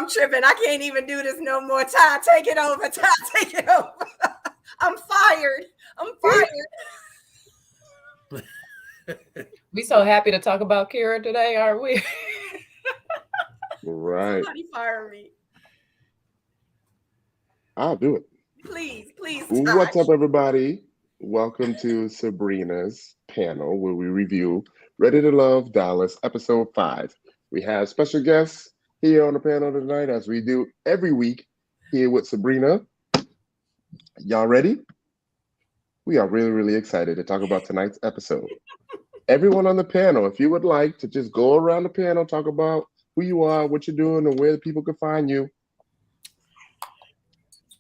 I'm tripping. I can't even do this no more. Ty, take it over. Ty, take it over. I'm fired. We so happy to talk about Kira today, aren't we? Right. Somebody fire me. I'll do it. Please, What's Taj. up, everybody? Welcome to Sabrina's panel, where we review Ready to Love Dallas, episode 5. We have special guests here on the panel tonight, as we do every week here with Sabrina. Y'all ready? We are really, really excited to talk about tonight's episode. Everyone on the panel, if you would like to just go around the panel, talk about who you are, what you're doing, and where the people can find you.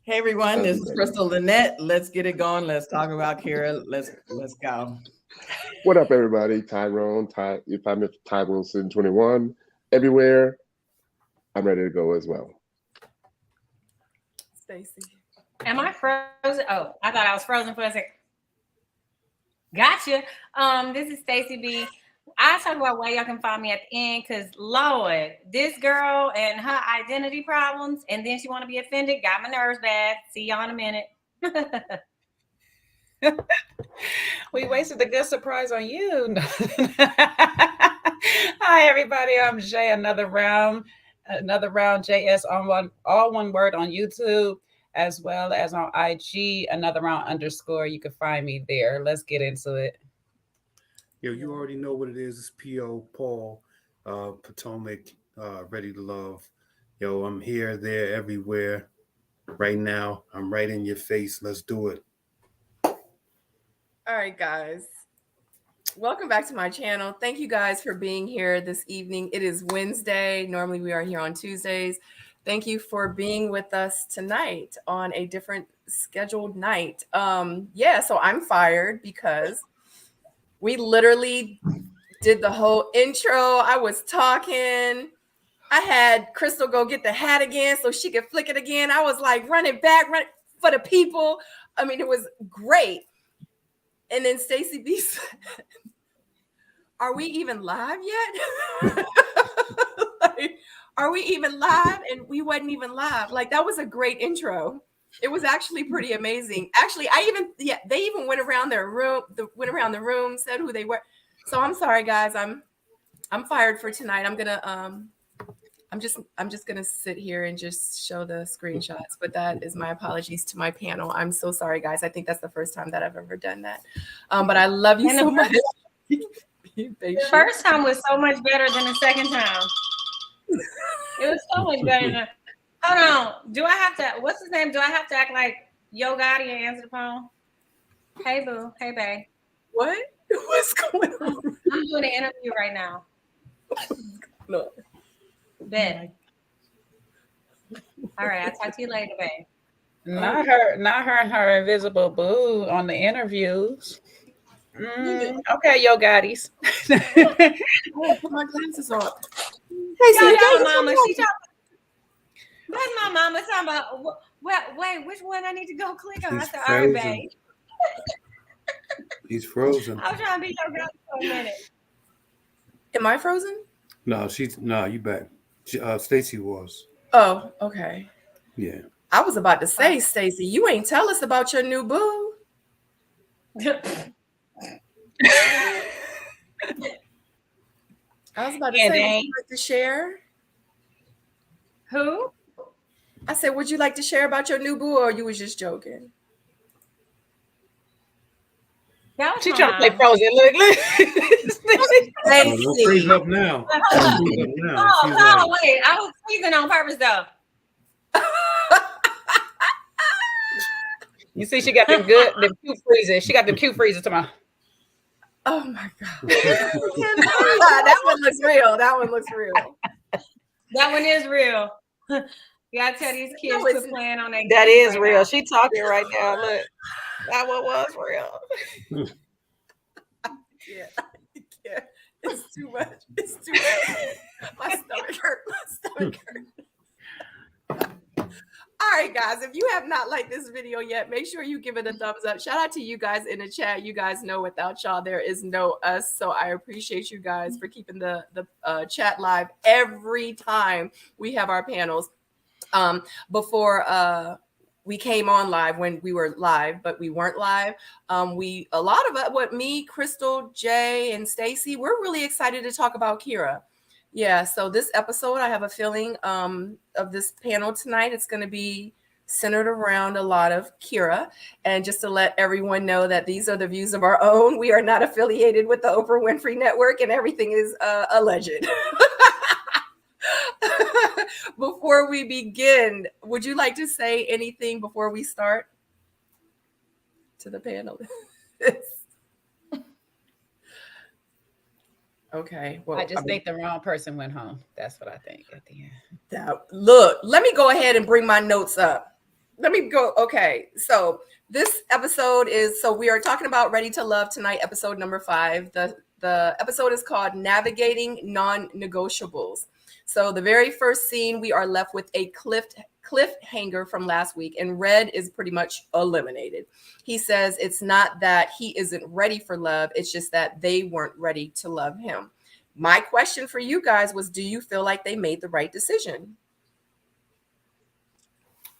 Hey everyone, this is Crystal Lynette. Let's get it going. Let's talk about Kira. Let's go. What up, everybody? Tyrone, you find me Ty Wilson 21 everywhere. I'm ready to go as well. Stacy. Am I frozen? Oh, I thought I was frozen for a second. Gotcha. This is Stacy B. I talk about why y'all can find me at the end, because Lord, this girl and her identity problems, and then she want to be offended, got my nerves bad. See y'all in a minute. We wasted the good surprise on you. Hi, everybody. I'm Jay. Another round JS on all one word on YouTube, as well as on IG. Another round _ You can find me there. Let's get into it. Yo, you already know what it is. It's P.O. Paul, Potomac, Ready to Love. Yo, I'm here, there, everywhere. Right now, I'm right in your face. Let's do it. All right, guys. Welcome back to my channel. Thank you guys for being here this evening. It is Wednesday. Normally we are here on Tuesdays. Thank you for being with us tonight on a different scheduled night. So I'm fired because we literally did the whole intro. I was talking. I had Crystal go get the hat again so she could flick it again. I was like, run it for the people. I mean, it was great. And then Stacy B said, are we even live yet? Like, are we even live? And we wasn't even live. Like, that was a great intro. It was actually pretty amazing. Actually, they even went around the room, said who they were. So I'm sorry, guys. I'm fired for tonight. I'm just gonna sit here and just show the screenshots. But that is my apologies to my panel. I'm so sorry, guys. I think that's the first time that I've ever done that. But I love you so much. The first time was so much better than the second time. It was so much better than. Hold on. Do I have to? What's his name? Do I have to act like Yo Gotti and answer the phone? Hey boo. Hey babe. What? What's going on? I'm doing an interview right now. No. Bet. All right. I'll talk to you later, babe. Not her and her invisible boo on the interviews. Okay, Yo Gottis. Put my glasses on. Hey, mama. That's my mama talking about. Wait, which one I need to go click on? I said, all right, babe. He's frozen. I was trying to be your girl for a minute. Am I frozen? No, you back. Stacy was. Oh, okay. Yeah. I was about to say, Stacy, you ain't tell us about your new boo. I was about to say, would you like to share? Who? I said, would you like to share about your new boo, or you was just joking? She trying to play frozen. Look. Don't freeze up now. Oh, wait. I was freezing on purpose, though. You see, she got them cute freezers. She got them cute freezers tomorrow. Oh my God. That one looks real. That one is real. You gotta tell these kids to plan on that. That is right real. Now. She talking right now. Look, that one was real. Yeah. It's too much. My stomach hurt. All right, guys, if you have not liked this video yet, make sure you give it a thumbs up. Shout out to you guys in the chat. You guys know without y'all, there is no us. So I appreciate you guys for keeping the chat live every time we have our panels. Before we came on live, when we were live, but we weren't live. A lot of it, me, Crystal, Jay, and Stacy, we're really excited to talk about Kira. Yeah, so this episode, I have a feeling of this panel tonight, it's going to be centered around a lot of Kira. And just to let everyone know that these are the views of our own. We are not affiliated with the Oprah Winfrey Network, and everything is alleged. Before we begin, would you like to say anything before we start to the panel? Okay. Well, I think the wrong person went home. That's what I think at the end. Look, let me go ahead and bring my notes up. Let me go. Okay. So this episode we are talking about Ready to Love tonight, episode number 5. The episode is called Navigating Non-Negotiables. So the very first scene, we are left with a cliffhanger from last week, and Red is pretty much eliminated. He says it's not that he isn't ready for love, it's just that they weren't ready to love him. My question for you guys was, do you feel like they made the right decision?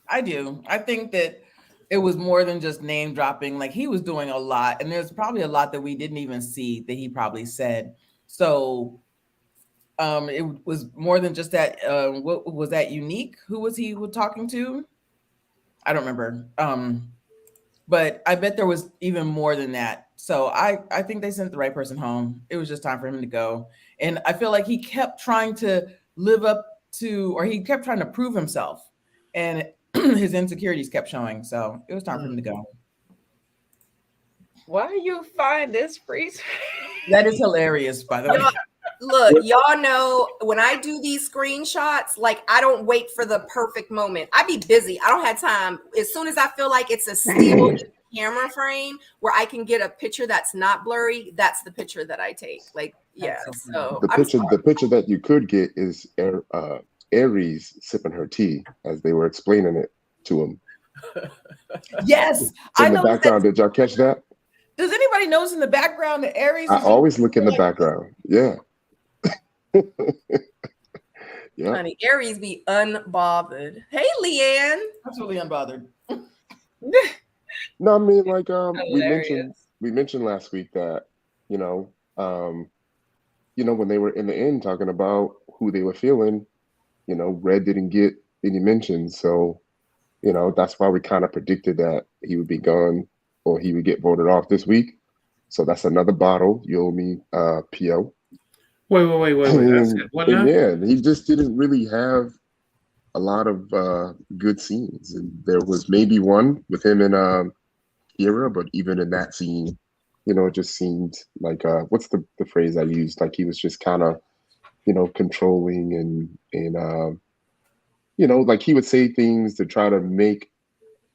I do. I think that it was more than just name dropping. Like, he was doing a lot, and there's probably a lot that we didn't even see that he probably said. So it was more than just that. What was that? Unique? Who was he talking to? I don't remember. But I bet there was even more than that. So I think they sent the right person home. It was just time for him to go. And I feel like he kept trying to live up to, or he kept trying to prove himself, and his insecurities kept showing. So it was time for him to go. Why do you find this freeze? That is hilarious, by the way. Look, y'all know when I do these screenshots, like, I don't wait for the perfect moment. I be busy. I don't have time. As soon as I feel like it's a still camera frame where I can get a picture that's not blurry, that's the picture that I take. Like, yeah. So the picture that you could get is Aries sipping her tea as they were explaining it to him. Yes, in the background. Did y'all catch that? Does anybody notice in the background that Aries? I always look in the background. Yeah. Yeah. Honey, Aries be unbothered. Hey, Leanne. Absolutely unbothered. No, I mean, like we mentioned last week that when they were in the inn talking about who they were feeling, Red didn't get any mentions, so that's why we kind of predicted that he would be gone or he would get voted off this week. So that's another bottle. You owe me, PO. Wait. That's it. What now? Yeah, he just didn't really have a lot of good scenes. And there was maybe one with him and Kira, but even in that scene, it just seemed like what's the phrase I used? Like, he was just kind of, controlling and like, he would say things to try to make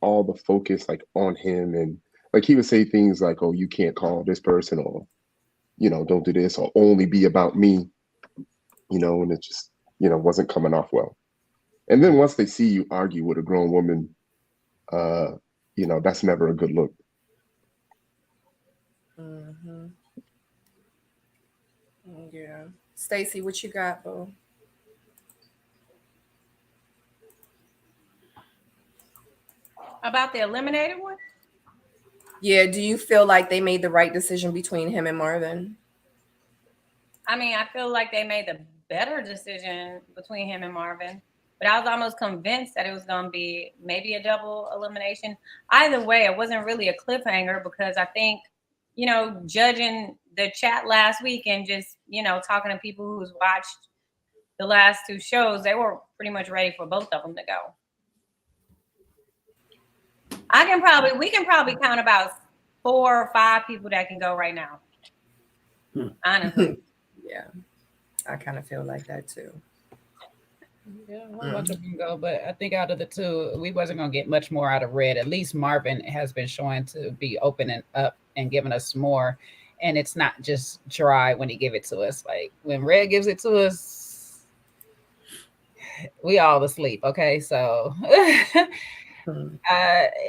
all the focus like on him, and like he would say things like, "Oh, you can't call this person," or don't do this, or only be about me, and it just, wasn't coming off well. And then once they see you argue with a grown woman, that's never a good look. Mm-hmm. Yeah. Stacy, what you got, boo? About the eliminated one? Yeah, do you feel like they made the right decision between him and Marvin? I mean, I feel like they made the better decision between him and Marvin, but I was almost convinced that it was going to be maybe a double elimination. Either way, it wasn't really a cliffhanger, because I think, judging the chat last week and just, talking to people who's watched the last 2 shows, they were pretty much ready for both of them to go. We can probably count about 4 or 5 people that can go right now. Honestly. Yeah. I kind of feel like that too. Yeah, a bunch of them go, but I think out of the 2, we wasn't gonna get much more out of Red. At least Marvin has been showing to be opening up and giving us more, and it's not just dry when he give it to us. Like, when Red gives it to us, we all asleep. Okay, so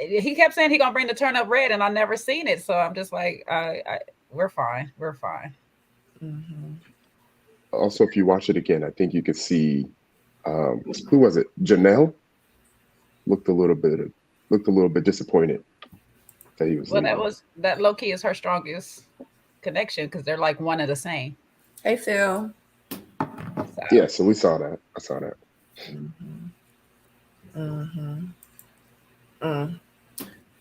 he kept saying he gonna bring the turn up Red, and I never seen it, so I'm just like, we're fine. Mm-hmm. Also, if you watch it again, I think you could see who was it? Janelle looked a little bit disappointed that he was leaving. That low key is her strongest connection because they're like one and the same. Hey, Phil. So. Yeah, so we saw that. I saw that.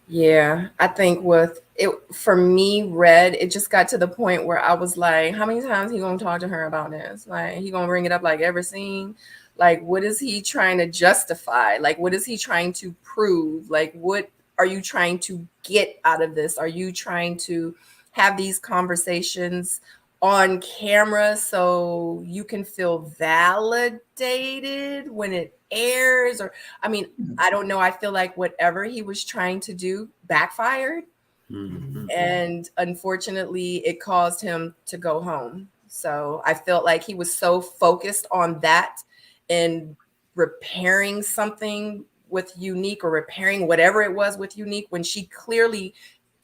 Yeah, I think with it for me, Red, it just got to the point where I was like, how many times he gonna talk to her about this? Like, he gonna bring it up like every scene? Like, what is he trying to justify? Like, what is he trying to prove? Like, what are you trying to get out of this? Are you trying to have these conversations on camera so you can feel validated when it airs? Or, I mean, I don't know. I feel like whatever he was trying to do backfired. And unfortunately, it caused him to go home. So I felt like he was so focused on that and repairing something with Unique, or repairing whatever it was with Unique, when she clearly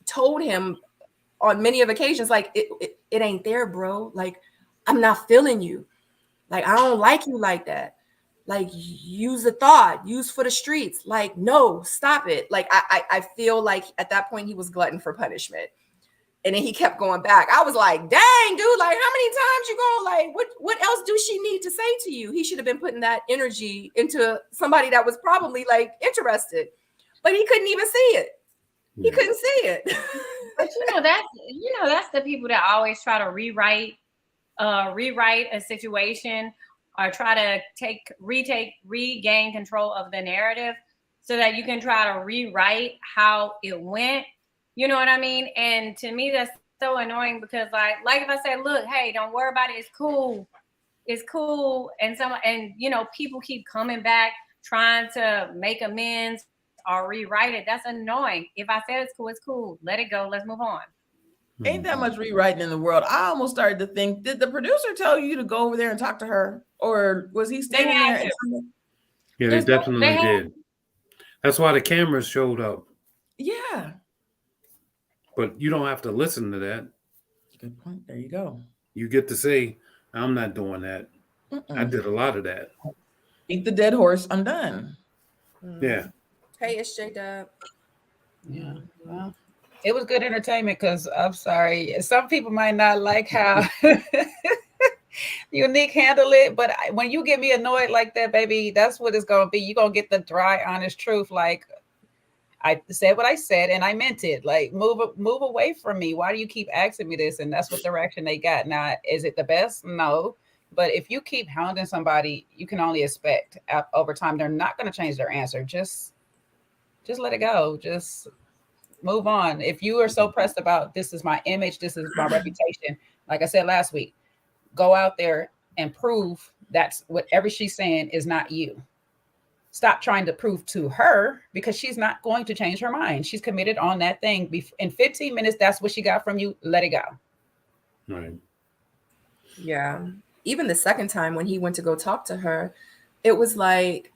told him on many of occasions, like, it ain't there, bro. Like, I'm not feeling you. Like, I don't like you like that. Like, use the thought, use for the streets. Like, no, stop it. Like, I feel like at that point he was glutton for punishment. And then he kept going back. I was like, dang, dude, like, how many times you going? Like, what else do she need to say to you? He should have been putting that energy into somebody that was probably like interested, but he couldn't even see it. He couldn't see it. But that's the people that always try to rewrite a situation, or try to regain control of the narrative so that you can try to rewrite how it went. You know what I mean? And to me, that's so annoying, because like if I say, look, hey, don't worry about it. It's cool. And people keep coming back trying to make amends or rewrite it. That's annoying. If I said it's cool. Let it go. Let's move on. Ain't that much rewriting in the world. I almost started to think, did the producer tell you to go over there and talk to her? Or was he standing there? Yeah, they definitely did. That's why the cameras showed up. Yeah. But you don't have to listen to that. Good point. There you go. You get to say, I'm not doing that. I did a lot of that. Beat the dead horse. I'm done. Yeah. Hey, it's J-Dub. Yeah. Well, it was good entertainment, because I'm sorry, some people might not like how Unique handle it, but when you get me annoyed like that, baby, that's what it's going to be. You're going to get the dry, honest truth. Like, I said what I said and I meant it. Like, move away from me. Why do you keep asking me this? And that's what the reaction they got. Now, is it the best? No. But if you keep hounding somebody, you can only expect over time they're not going to change their answer. Just let it go. Just move on. If you are so pressed about, this is my image, this is my reputation, like I said last week, go out there and prove that's whatever she's saying is not you. Stop trying to prove to her, because she's not going to change her mind. She's committed on that thing. In 15 minutes, that's what she got from you. Let it go. Right. Yeah. Even the second time when he went to go talk to her, it was like,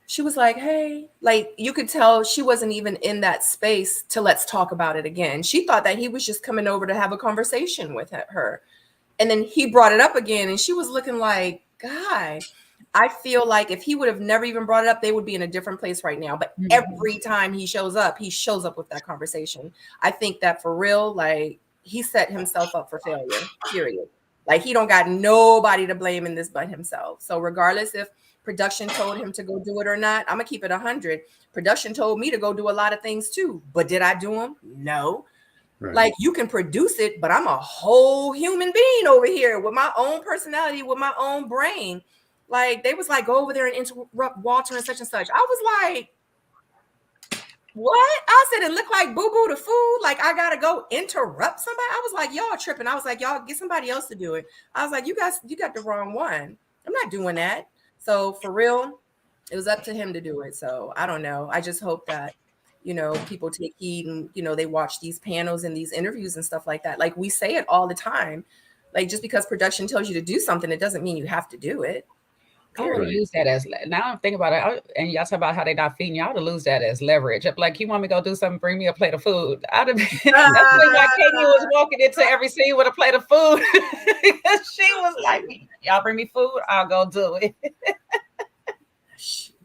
she was like, hey, like, you could tell she wasn't even in that space to let's talk about it again. She thought that he was just coming over to have a conversation with her. And then he brought it up again, and she was looking like, guy, I feel like if he would have never even brought it up, they would be in a different place right now. But every time he shows up with that conversation. I think that for real, like, he set himself up for failure, period. Like, he don't got nobody to blame in this but himself. So regardless if production told him to go do it or not, I'm gonna keep it 100. Production told me to go do a lot of things too, but did I do them? No. Right. Like, you can produce it, but I'm a whole human being over here with my own personality, with my own brain. Like, they was like, go over there and interrupt Walter and such and such. I was like, what? I said, it looked like boo-boo the food. Like, I gotta go interrupt somebody. I was like, y'all tripping. I was like, y'all get somebody else to do it. I was like, you got the wrong one. I'm not doing that. So for real, it was up to him to do it. So I don't know. I just hope that, people take heed and, they watch these panels and these interviews and stuff like that. Like, we say it all the time. Like, just because production tells you to do something, it doesn't mean you have to do it. I would use that as, now I'm thinking about it, and y'all talk about how they not feeding, y'all to lose that as leverage. Like, you want me to go do something, bring me a plate of food. I'd have been, that's why Katie was walking into every scene with a plate of food. She was like, y'all bring me food, I'll go do it.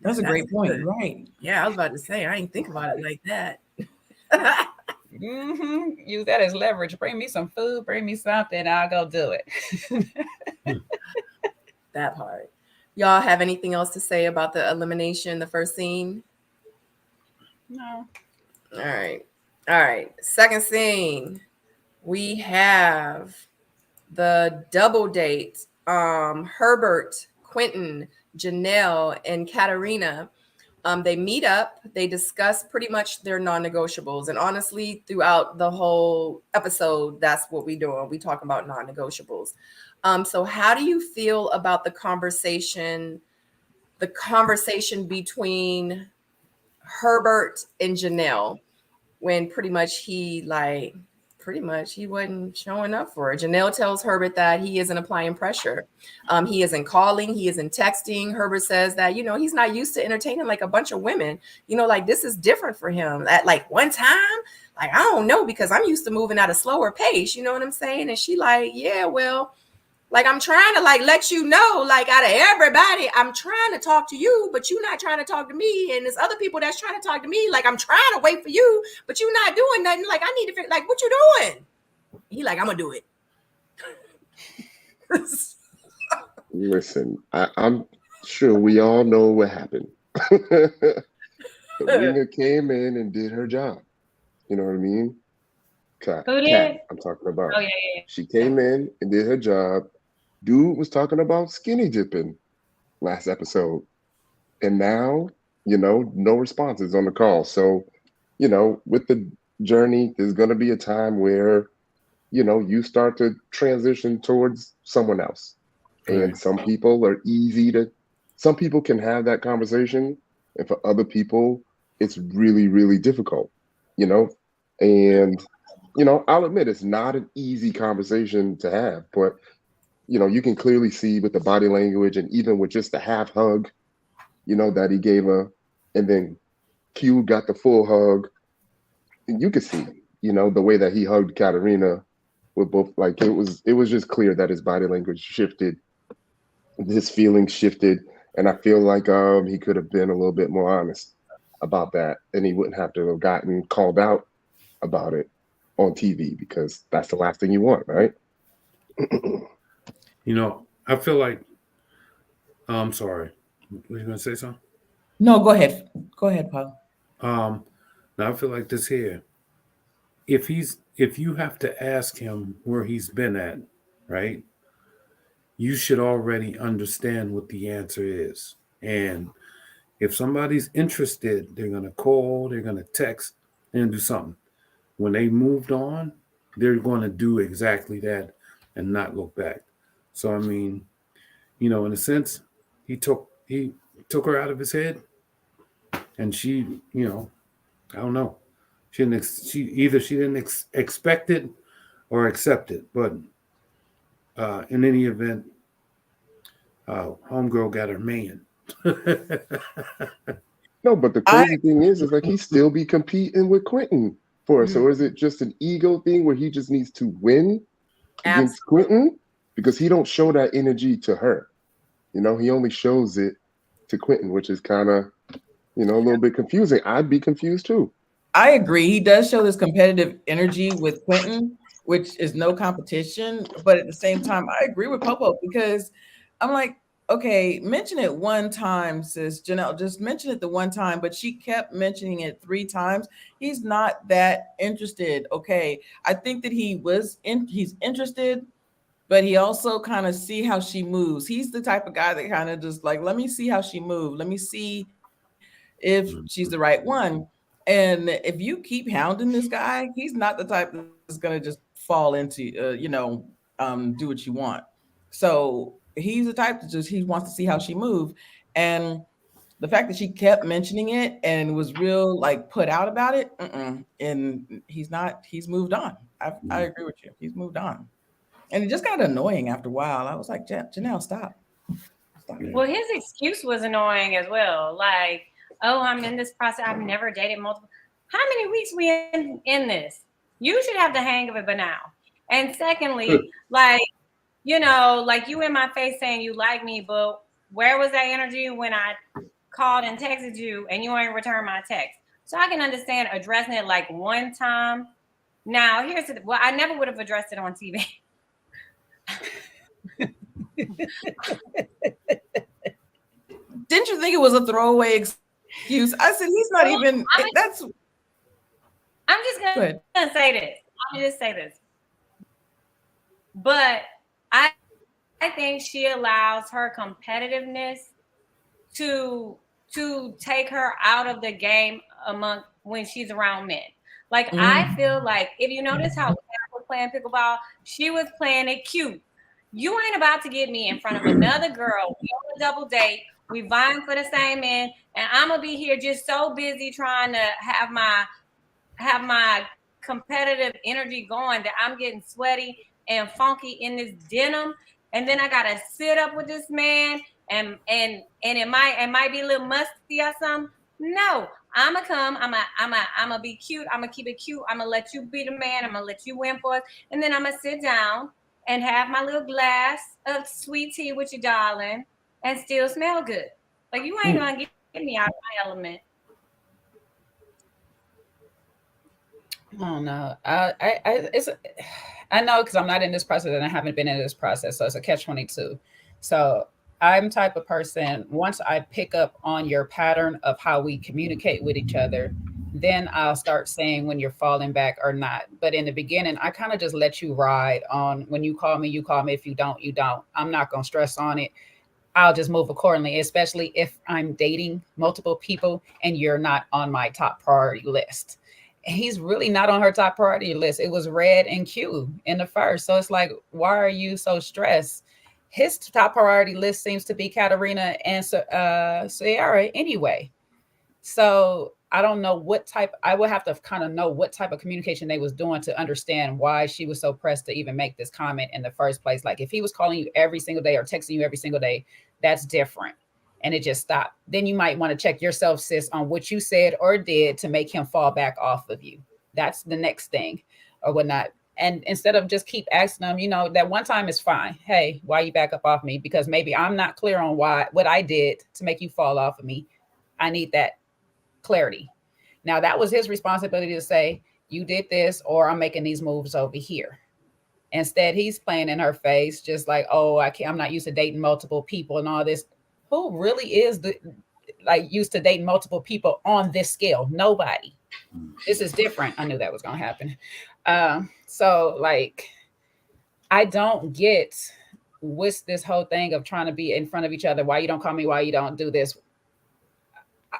That's a great point. Good. Right. Yeah, I was about to say, I ain't think about it like that. Use that as leverage. Bring me some food, bring me something, I'll go do it. That part. Y'all have anything else to say about the elimination, the first scene? No. All right. All right. Second scene. We have the double date. Herbert, Quentin, Janelle, and Katarina. They meet up, they discuss pretty much their non-negotiables. And honestly, throughout the whole episode, that's what we're doing. We talk about non-negotiables. So how do you feel about the conversation between Herbert and Janelle, when pretty much he wasn't showing up for her? Janelle tells Herbert that he isn't applying pressure. He isn't calling, he isn't texting. Herbert says that, he's not used to entertaining like a bunch of women. Like this is different for him. At like one time, like, I don't know, because I'm used to moving at a slower pace. You know what I'm saying? And she like, yeah, well, like, I'm trying to like let you know, like, out of everybody, I'm trying to talk to you, but you're not trying to talk to me. And there's other people that's trying to talk to me. Like, I'm trying to wait for you, but you're not doing nothing. Like, I need to figure, like, what you doing? He like, I'm gonna do it. Listen, I'm sure we all know what happened. Sabrina came in and did her job. You know what I mean? Kat, I'm talking about. Oh, yeah. She came in and did her job. Dude was talking about skinny dipping last episode. And now, no responses on the call. So, with the journey, there's going to be a time where, you start to transition towards someone else. And some people some people can have that conversation. And for other people, it's really, really difficult, And, I'll admit it's not an easy conversation to have, but you can clearly see with the body language and even with just the half hug, that he gave her, and then Q got the full hug. And you could see, the way that he hugged Katarina with both, like, it was just clear that his body language shifted, his feelings shifted. And I feel like he could have been a little bit more honest about that, and he wouldn't have to have gotten called out about it on TV, because that's the last thing you want, right? I feel like, I'm sorry. Were you going to say something? No, go ahead. Go ahead, Paul. Now I feel like this here. If you have to ask him where he's been at, right? You should already understand what the answer is. And if somebody's interested, they're going to call, they're going to text, and do something. When they moved on, they're going to do exactly that and not look back. So, I mean, in a sense, he took her out of his head, and she, I don't know. She didn't expect it or accept it. But in any event, homegirl got her man. No, but the crazy thing is like he still be competing with Quentin for her. So is it just an ego thing where he just needs to win against Quentin? Because he don't show that energy to her. He only shows it to Quentin, which is kind of, a little bit confusing. I'd be confused too. I agree. He does show this competitive energy with Quentin, which is no competition. But at the same time, I agree with Popo, because I'm like, okay, mention it one time, sis. Janelle, just mention it the one time, but she kept mentioning it 3 times. He's not that interested. Okay. I think that he's interested, but he also kind of see how she moves. He's the type of guy that kind of just like, let me see how she moves. Let me see if she's the right one. And if you keep hounding this guy, he's not the type that's going to just fall into, do what you want. So he's the type that he wants to see how she moves. And the fact that she kept mentioning it and was real, like, put out about it, and he's moved on. I agree with you. He's moved on. And it just got annoying after a while. I was like, Janelle, stop. Well, his excuse was annoying as well. Like, oh, I'm in this process. I've never dated multiple. How many weeks we in this? You should have the hang of it by now. And secondly, like, like, you in my face saying you like me, but where was that energy when I called and texted you and you ain't returned my text. So I can understand addressing it like one time. Now, here's the, well, I never would have addressed it on TV. Didn't you think it was a throwaway excuse? I said, he's not even, that's. I'm just going to say this. I'm going to just say this. But I think she allows her competitiveness to take her out of the game when she's around men. Like, I feel like, if you notice how Kat was playing pickleball, she was playing it cute. You ain't about to get me in front of another girl. We on a double date. We vying for the same man, and I'm gonna be here just so busy trying to have my competitive energy going that I'm getting sweaty and funky in this denim, and then I gotta sit up with this man, and it might be a little musty or something. No, I'ma come. I'ma be cute. I'ma keep it cute. I'ma let you be the man. I'ma let you win for us, and then I'ma sit down and have my little glass of sweet tea with you, darling, and still smell good. Like, you ain't gonna get me out of my element. I don't know. I know, because I'm not in this process and I haven't been in this process, so it's a catch-22. So I'm type of person, once I pick up on your pattern of how we communicate with each other, then I'll start saying when you're falling back or not. But in the beginning, I kind of just let you ride on, when you call me, you call me. If you don't, you don't. I'm not going to stress on it. I'll just move accordingly, especially if I'm dating multiple people and you're not on my top priority list. He's really not on her top priority list. It was red and Q in the first. So it's like, why are you so stressed? His top priority list seems to be Katarina and Sierra anyway. So I don't know what type, I would have to kind of know what type of communication they was doing to understand why she was so pressed to even make this comment in the first place. Like, if he was calling you every single day or texting you every single day, that's different. And it just stopped. Then you might want to check yourself, sis, on what you said or did to make him fall back off of you. That's the next thing, or whatnot. And instead of just keep asking them, that one time is fine. Hey, why you back up off me? Because maybe I'm not clear on what I did to make you fall off of me. I need that clarity. Now, that was his responsibility to say, you did this, or I'm making these moves over here. Instead, he's playing in her face, just like, oh, I'm not used to dating multiple people and all this. Who really is used to dating multiple people on this scale? Nobody. This is different. I knew that was going to happen. So like, I don't get what's this whole thing of trying to be in front of each other. Why you don't call me? Why you don't do this?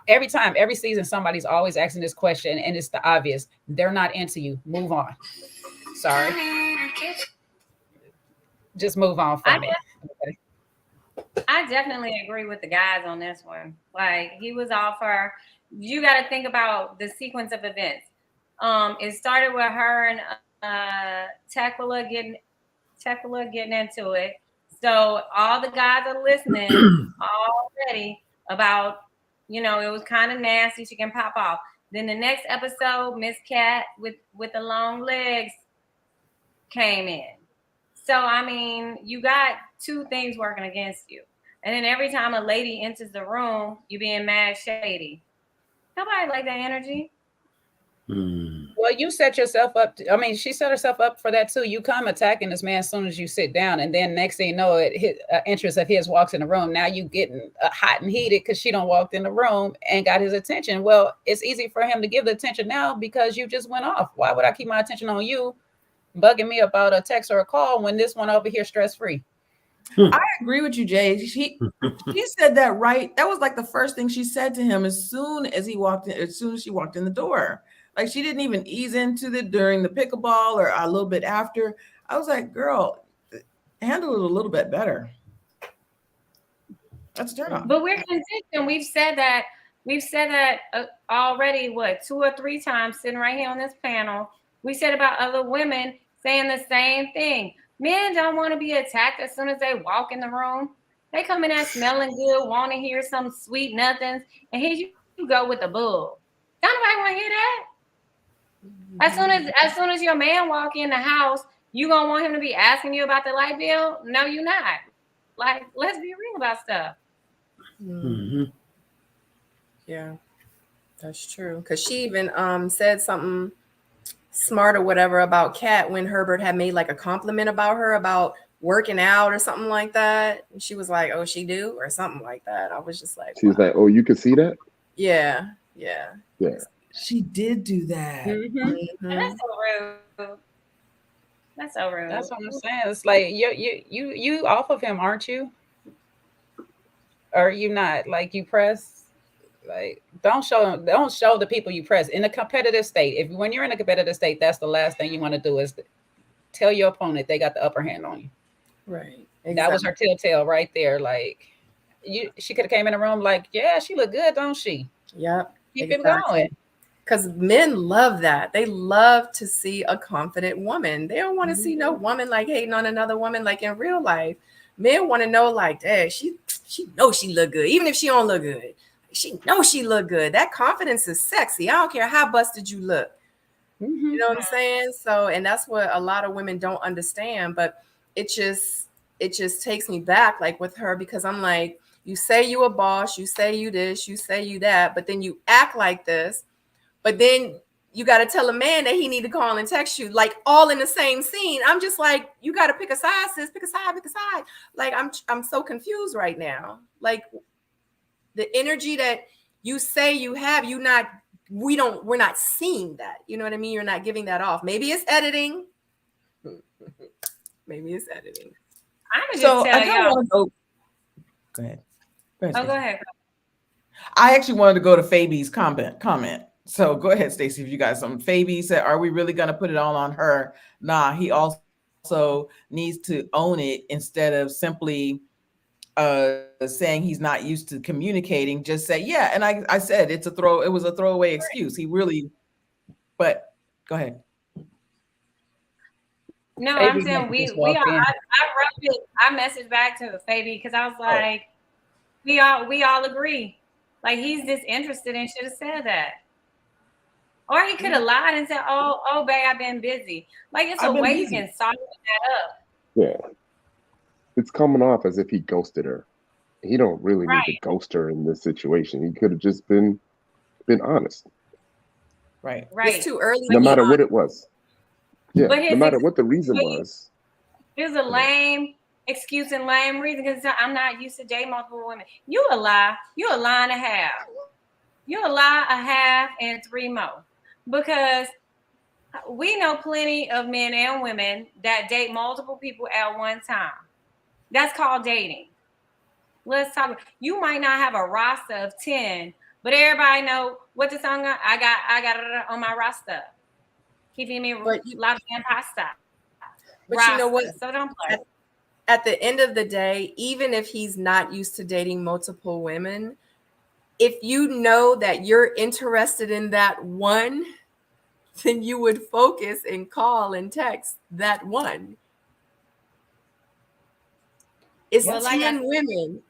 Every time, every season, somebody's always asking this question, and it's the obvious. They're not into you. Move on. Sorry. Just move on from it. Okay. I definitely agree with the guys on this one. Like, he was off her. You got to think about the sequence of events. It started with her and Tequila getting into it. So all the guys are listening already about, it was kind of nasty. She can pop off. Then the next episode, Miss Cat with the long legs came in. So, I mean, you got two things working against you. And then every time a lady enters the room, you being mad shady. Nobody like that energy. Well, you set yourself up. She set herself up for that too. You come attacking this man as soon as you sit down, and then next thing you know, interest of his walks in the room. Now you getting hot and heated because she done walked in the room and got his attention. Well, it's easy for him to give the attention now because you just went off. Why would I keep my attention on you, bugging me about a text or a call when this one over here stress free? I agree with you, Jay. She said that right. That was like the first thing she said to him as soon as she walked in the door. Like, she didn't even ease into it during the pickleball or a little bit after. I was like, girl, handle it a little bit better. That's a turn off. But we're consistent. We've said that already, 2 or 3 times sitting right here on this panel. We said about other women saying the same thing. Men don't want to be attacked as soon as they walk in the room. They come in there smelling good, want to hear some sweet nothings, and here you go with the bull. Don't nobody want to hear that. As soon as your man walk in the house, you gonna want him to be asking you about the light bill? No, you're not. Like, let's be real about stuff. Mm-hmm. Yeah, that's true. Because she even said something smart or whatever about Kat when Herbert had made like a compliment about her about working out or something like that. And she was like, "Oh, she do," or something like that. I was just like, She was like, "Oh, you can see that." yeah, yeah, Yeah. She did do that. Mm-hmm. That's so rude. That's so rude. That's what I'm saying. It's like you off of him, aren't you? Or you not? Like you press, like don't show the people you press in a competitive state. If when you're in a competitive state, that's the last thing you want to do is tell your opponent they got the upper hand on you. Right. Exactly. That was her telltale right there. Like she could have came in the room like, yeah, she look good, don't she? Yep. Keep him going. Because men love that. They love to see a confident woman. They don't want to see no woman like hating on another woman like in real life. Men want to know like, dang, she knows she look good. Even if she don't look good. She knows she look good. That confidence is sexy. I don't care how busted you look. You know what I'm saying? So, and that's what a lot of women don't understand. But it just takes me back like with her, because I'm like, you say you a boss, you say you this, you say you that, but then you act like this. But then you got to tell a man that he need to call and text you, like all in the same scene. I'm just like, you got to pick a side, sis. Pick a side. Pick a side. Like I'm so confused right now. Like the energy that you say you have, we're not seeing that. You know what I mean? You're not giving that off. Maybe it's editing. Maybe it's editing. I'm gonna just tell y'all. Go ahead. Oh, go ahead. I actually wanted to go to Fabi's comment. So go ahead, Stacey, if you got some. Fabi said, "Are we really going to put it all on her?" Nah, he also needs to own it instead of simply saying he's not used to communicating. Just say, yeah. And I said it was a throwaway excuse. He really, but go ahead. No, I'm saying we are. I wrote it. I messaged back to Fabi because I was like, we all agree. Like he's disinterested and should have said that. Or he could have lied and said, oh, babe, I've been busy. Like it's a way you can soften that up. Yeah. It's coming off as if he ghosted her. He don't really need to ghost her in this situation. He could have just been honest. Right. It's too early. No matter what it was. Yeah. No matter what the reason was. It was a lame excuse and lame reason because I'm not used to dating multiple women. You a lie. You a lie and a half. You a lie, a half, and 3 more. Because we know plenty of men and women that date multiple people at one time. That's called dating. Let's talk. You might not have a roster of 10, but everybody know what the song I got it on my roster. Keeping me lobster and pasta. But roster. You know what? So don't play. At the end of the day, even if he's not used to dating multiple women, if you know that you're interested in that one, then you would focus and call and text that one. It's 10 women.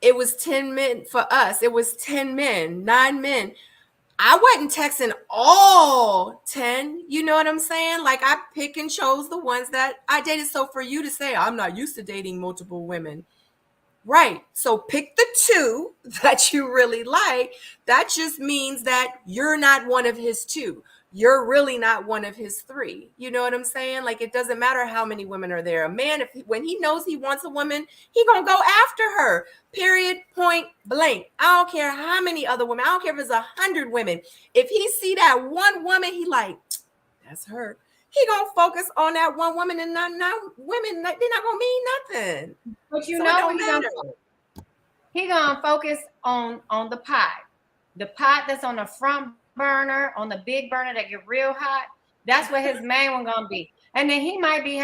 It was 10 men for us. It was 10 men, 9 men. I wasn't texting all 10. You know what I'm saying? Like I pick and chose the ones that I dated. So for you to say, I'm not used to dating multiple women. Right. So pick the 2 that you really like. That just means that you're not one of his 2. You're really not one of his 3. You know what I'm saying? Like it doesn't matter how many women are there. A man, when he knows he wants a woman, he gonna go after her. Period. Point blank. I don't care how many other women. I don't care if it's 100 women. If he see that one woman, he like, that's her. He gonna focus on that one woman and not women. They're not gonna mean nothing. But you know he gonna focus on the pot that's on the front burner, on the big burner that get real hot. That's what his main one gonna be. And then he might be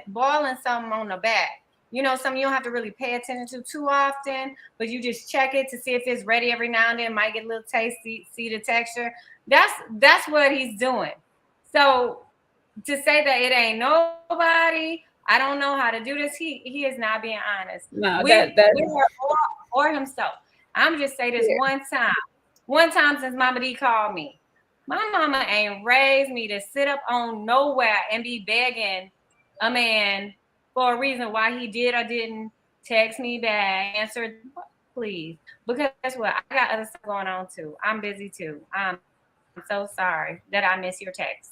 boiling something on the back. You know, something you don't have to really pay attention to too often, but you just check it to see if it's ready every now and then. Might get a little tasty, see the texture. That's what he's doing. So to say that it ain't nobody, I don't know how to do this. He is not being honest. No, or himself. I'm just say this one time since Mama D called me. My mama ain't raised me to sit up on nowhere and be begging a man for a reason why he did or didn't text me back, answered. please. Because guess what? I got other stuff going on too. I'm busy too. I'm so sorry that I missed your text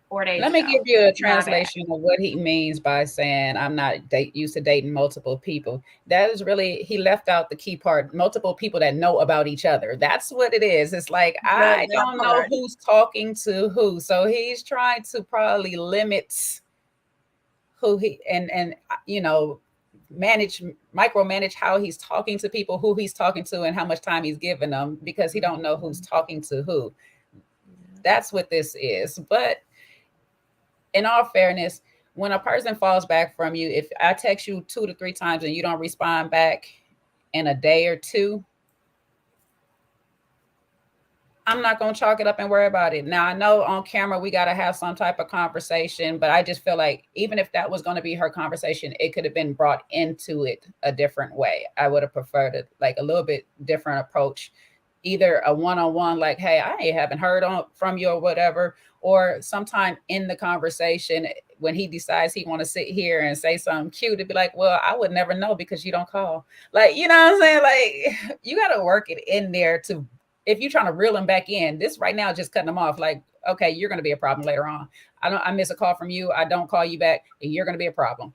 4 days Let ago. me give you a My bad. translation of what he means by saying I'm not used to dating multiple people. That is really, he left out the key part, multiple people that know about each other. That's what it is. It's like, I don't know who's talking to who. So he's trying to probably limit who he, and you know, micromanage how he's talking to people, who he's talking to, and how much time he's giving them, because he don't know who's talking to who. That's what this is. But in all fairness, when a person falls back from you, if I text you 2 to 3 times and you don't respond back in a day or two, I'm not going to chalk it up and worry about it. Now, I know on camera we got to have some type of conversation, but I just feel like even if that was going to be her conversation, it could have been brought into it a different way. I would have preferred it like a little bit different approach, either a one-on-one, like, hey, I haven't heard from you or whatever, or sometime in the conversation when he decides he want to sit here and say something cute, to be like, well, I would never know because you don't call. Like, you know what I'm saying? Like, you got to work it in there to, if you're trying to reel him back in. This right now is just cutting him off. Like, okay, you're going to be a problem later on. I miss a call from you. I don't call you back, and you're going to be a problem.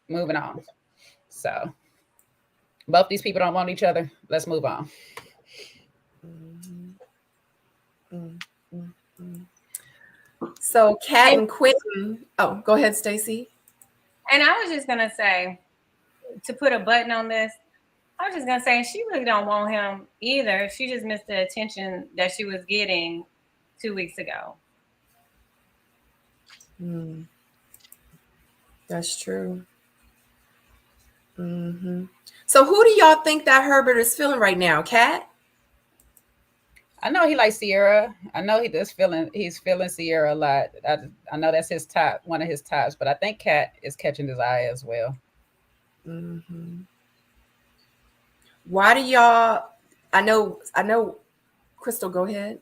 Moving on. So both these people don't want each other. Let's move on. So Kat and Quentin. Oh, go ahead, Stacey. And I was just gonna say, to put a button on this, I was just gonna say she really don't want him either. She just missed the attention that she was getting 2 weeks ago. That's true. So who do y'all think that Herbert is feeling right now, Kat? I know he likes Sierra. I know he's feeling Sierra a lot. I know that's his top, one of his tops, but I think Kat is catching his eye as well. Why do y'all, I know, Crystal, go ahead.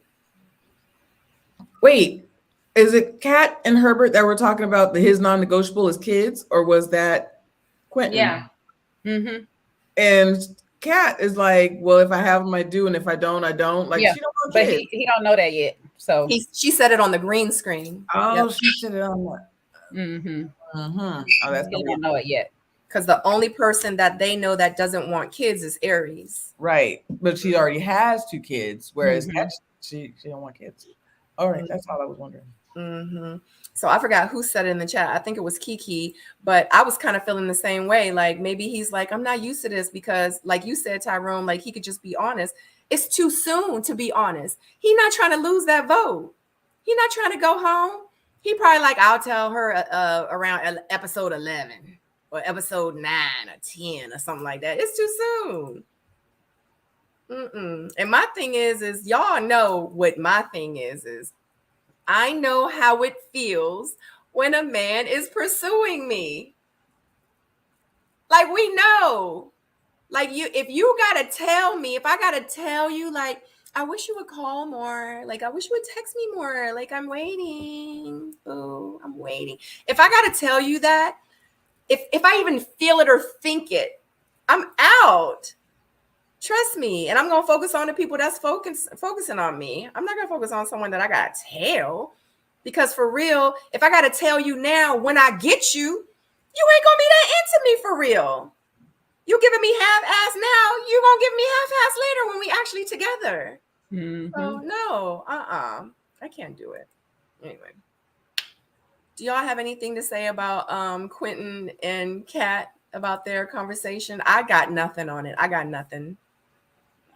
Wait, is it Kat and Herbert that we're talking about his non-negotiable as kids, or was that Quentin? Yeah. And Kat is like, well, if I have them, I do, and if I don't, I don't. Like, yeah, she don't want but kids. he don't know that yet. So she said it on the green screen. Oh, she said it on what? Oh, that's he don't know it yet. Because the only person that they know that doesn't want kids is Aries. Right, but she already has 2 kids, whereas Kat, she don't want kids. All right, that's all I was wondering. So I forgot who said it in the chat. I think it was Kiki, but I was kind of feeling the same way. Like maybe he's like, I'm not used to this because, like you said, Tyrone, like he could just be honest. It's too soon to be honest. He's not trying to lose that vote. He's not trying to go home. He probably like, I'll tell her around episode 11 or episode 9 or 10 or something like that. It's too soon. And my thing is y'all know what my thing is I know how it feels when a man is pursuing me. Like we know, like if you gotta tell me, if I gotta tell you, like, I wish you would call more. Like, I wish you would text me more. Like, I'm waiting. Oh, I'm waiting. If I gotta tell you that, if I even feel it or think it, I'm out. Trust me. And I'm going to focus on the people that's focusing on me. I'm not going to focus on someone that I got to tell. Because for real, if I got to tell you now, when I get you, you ain't going to be that into me for real. You giving me half-ass now, you going to give me half-ass later when we actually together. So no, I can't do it. Anyway. Do y'all have anything to say about Quentin and Kat about their conversation? I got nothing on it. I got nothing.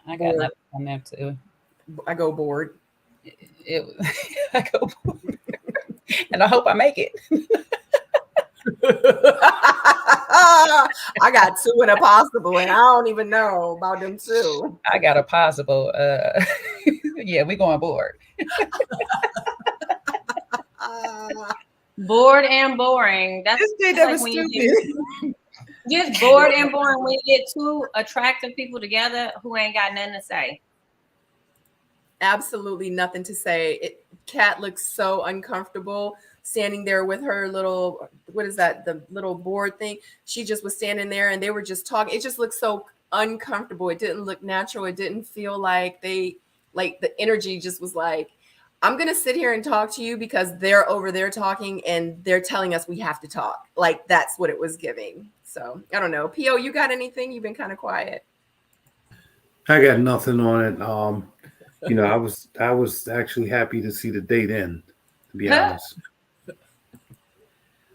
I got nothing on that too. I go bored. I go bored. And I hope I make it. I got 2 and a possible, and I don't even know about them 2. I got a possible. Yeah, we going bored. Bored and boring. That's that was stupid. Just bored and boring when you get 2 attractive people together who ain't got nothing to say. Absolutely nothing to say. Kat looks so uncomfortable. standing there with her little, what is that, the little board thing. She just was standing there and they were just talking. It just looked so uncomfortable. It didn't look natural. It didn't feel like like the energy just was like, I'm going to sit here and talk to you because they're over there talking and they're telling us we have to talk. Like that's what it was giving. So I don't know. P.O., you got anything? You've been kind of quiet. I got nothing on it. I was actually happy to see the date end, to be honest.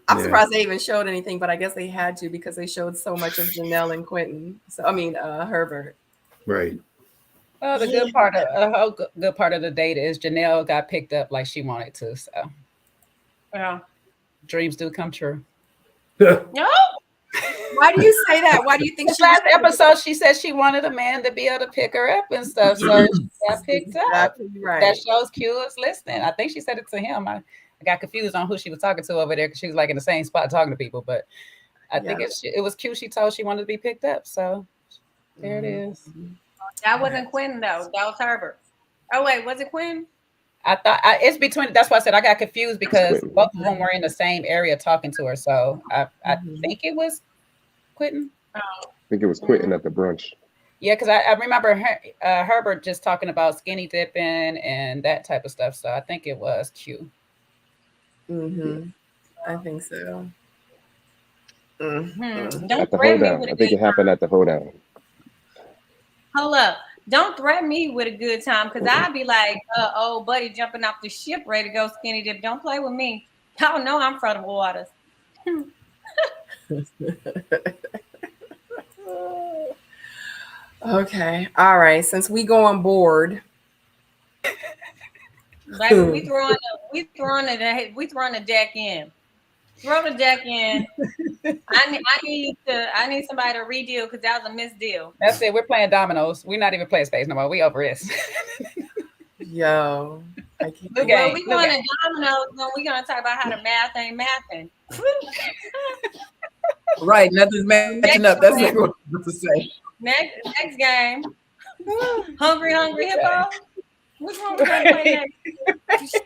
I'm surprised they even showed anything, but I guess they had to because they showed so much of Janelle and Quentin. So I mean, Herbert. Right. Well, the good part of the date is Janelle got picked up like she wanted to. So, yeah, dreams do come true. No. Why do you say that? Why do you think this last episode she said she wanted a man to be able to pick her up and stuff? So she got picked up. Right. That shows Q is listening. I think she said it to him. I got confused on who she was talking to over there because she was like in the same spot talking to people. But I think it was Q. She told she wanted to be picked up. So there it is. That wasn't Quinn though. That was Herbert. Oh wait, was it Quinn? I thought it's between. That's why I said I got confused because both of them were in the same area talking to her. So I think it was Quentin. I think it was Quentin at the brunch. Yeah, because I remember Herbert just talking about skinny dipping and that type of stuff. So I think it was Q. I think so. At the hoedown. I think it happened at the hoedown. Hold up. Don't threaten me with a good time because I'd be like, old buddy jumping off the ship ready to go skinny dip. Don't play with me. Y'all know I'm from the waters. Okay. All right. Since we go on board. Baby, we throwing the deck in. Throw the deck in. I need somebody to redeal because that was a missed deal. That's it. We're playing dominoes. We're not even playing space no more. We over this. Yo. I can't. Well, we going to dominoes and we're gonna talk about how the math ain't mathing. Right, nothing's matching up. That's what I was to say. Next game. Hungry Hippo. Which one we gonna play next?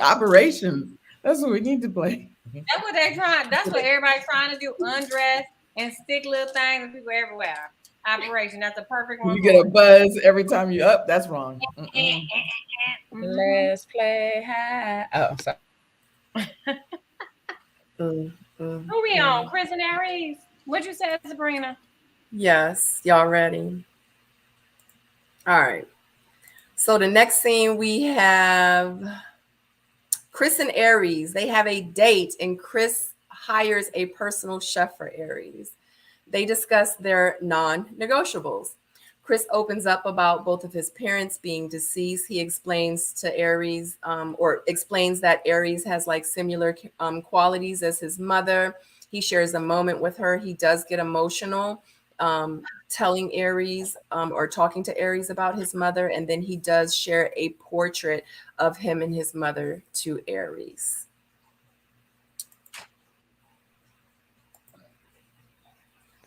Operation. That's what we need to play. That's what they're trying. That's what everybody's trying to do. Undress and stick little things and people everywhere. Operation. That's a perfect one. You get a buzz every time you up. That's wrong. Let's play high. Oh, sorry. Who we on? Chris and Aries. What'd you say, Sabrina? Yes. Y'all ready? All right. So the next scene we have Chris and Aries. They have a date and Chris hires a personal chef for Aries. They discuss their non-negotiables. Chris opens up about both of his parents being deceased. He explains to Aries or explains that Aries has like similar qualities as his mother. He shares a moment with her. He does get emotional telling Aries or talking to Aries about his mother. And then he does share a portrait of him and his mother to Aries.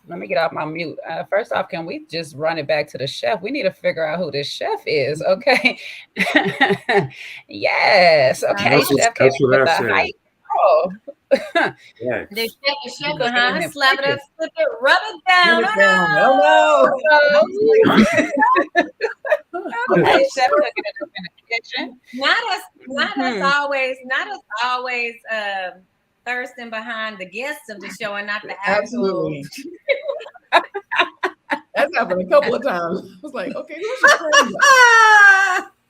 Let me get off my mute. First off, can we just run it back to the chef? We need to figure out who this chef is. Okay. Yes. Okay. That's what I said. Oh. Yeah. The chef behind, slap it up, slip it, rub it down. Okay, chef looking at in the kitchen. Not us always thirsting behind the guests of the show and not the actual. Absolutely. That's happened a couple of times. I was like, okay, who's your friend?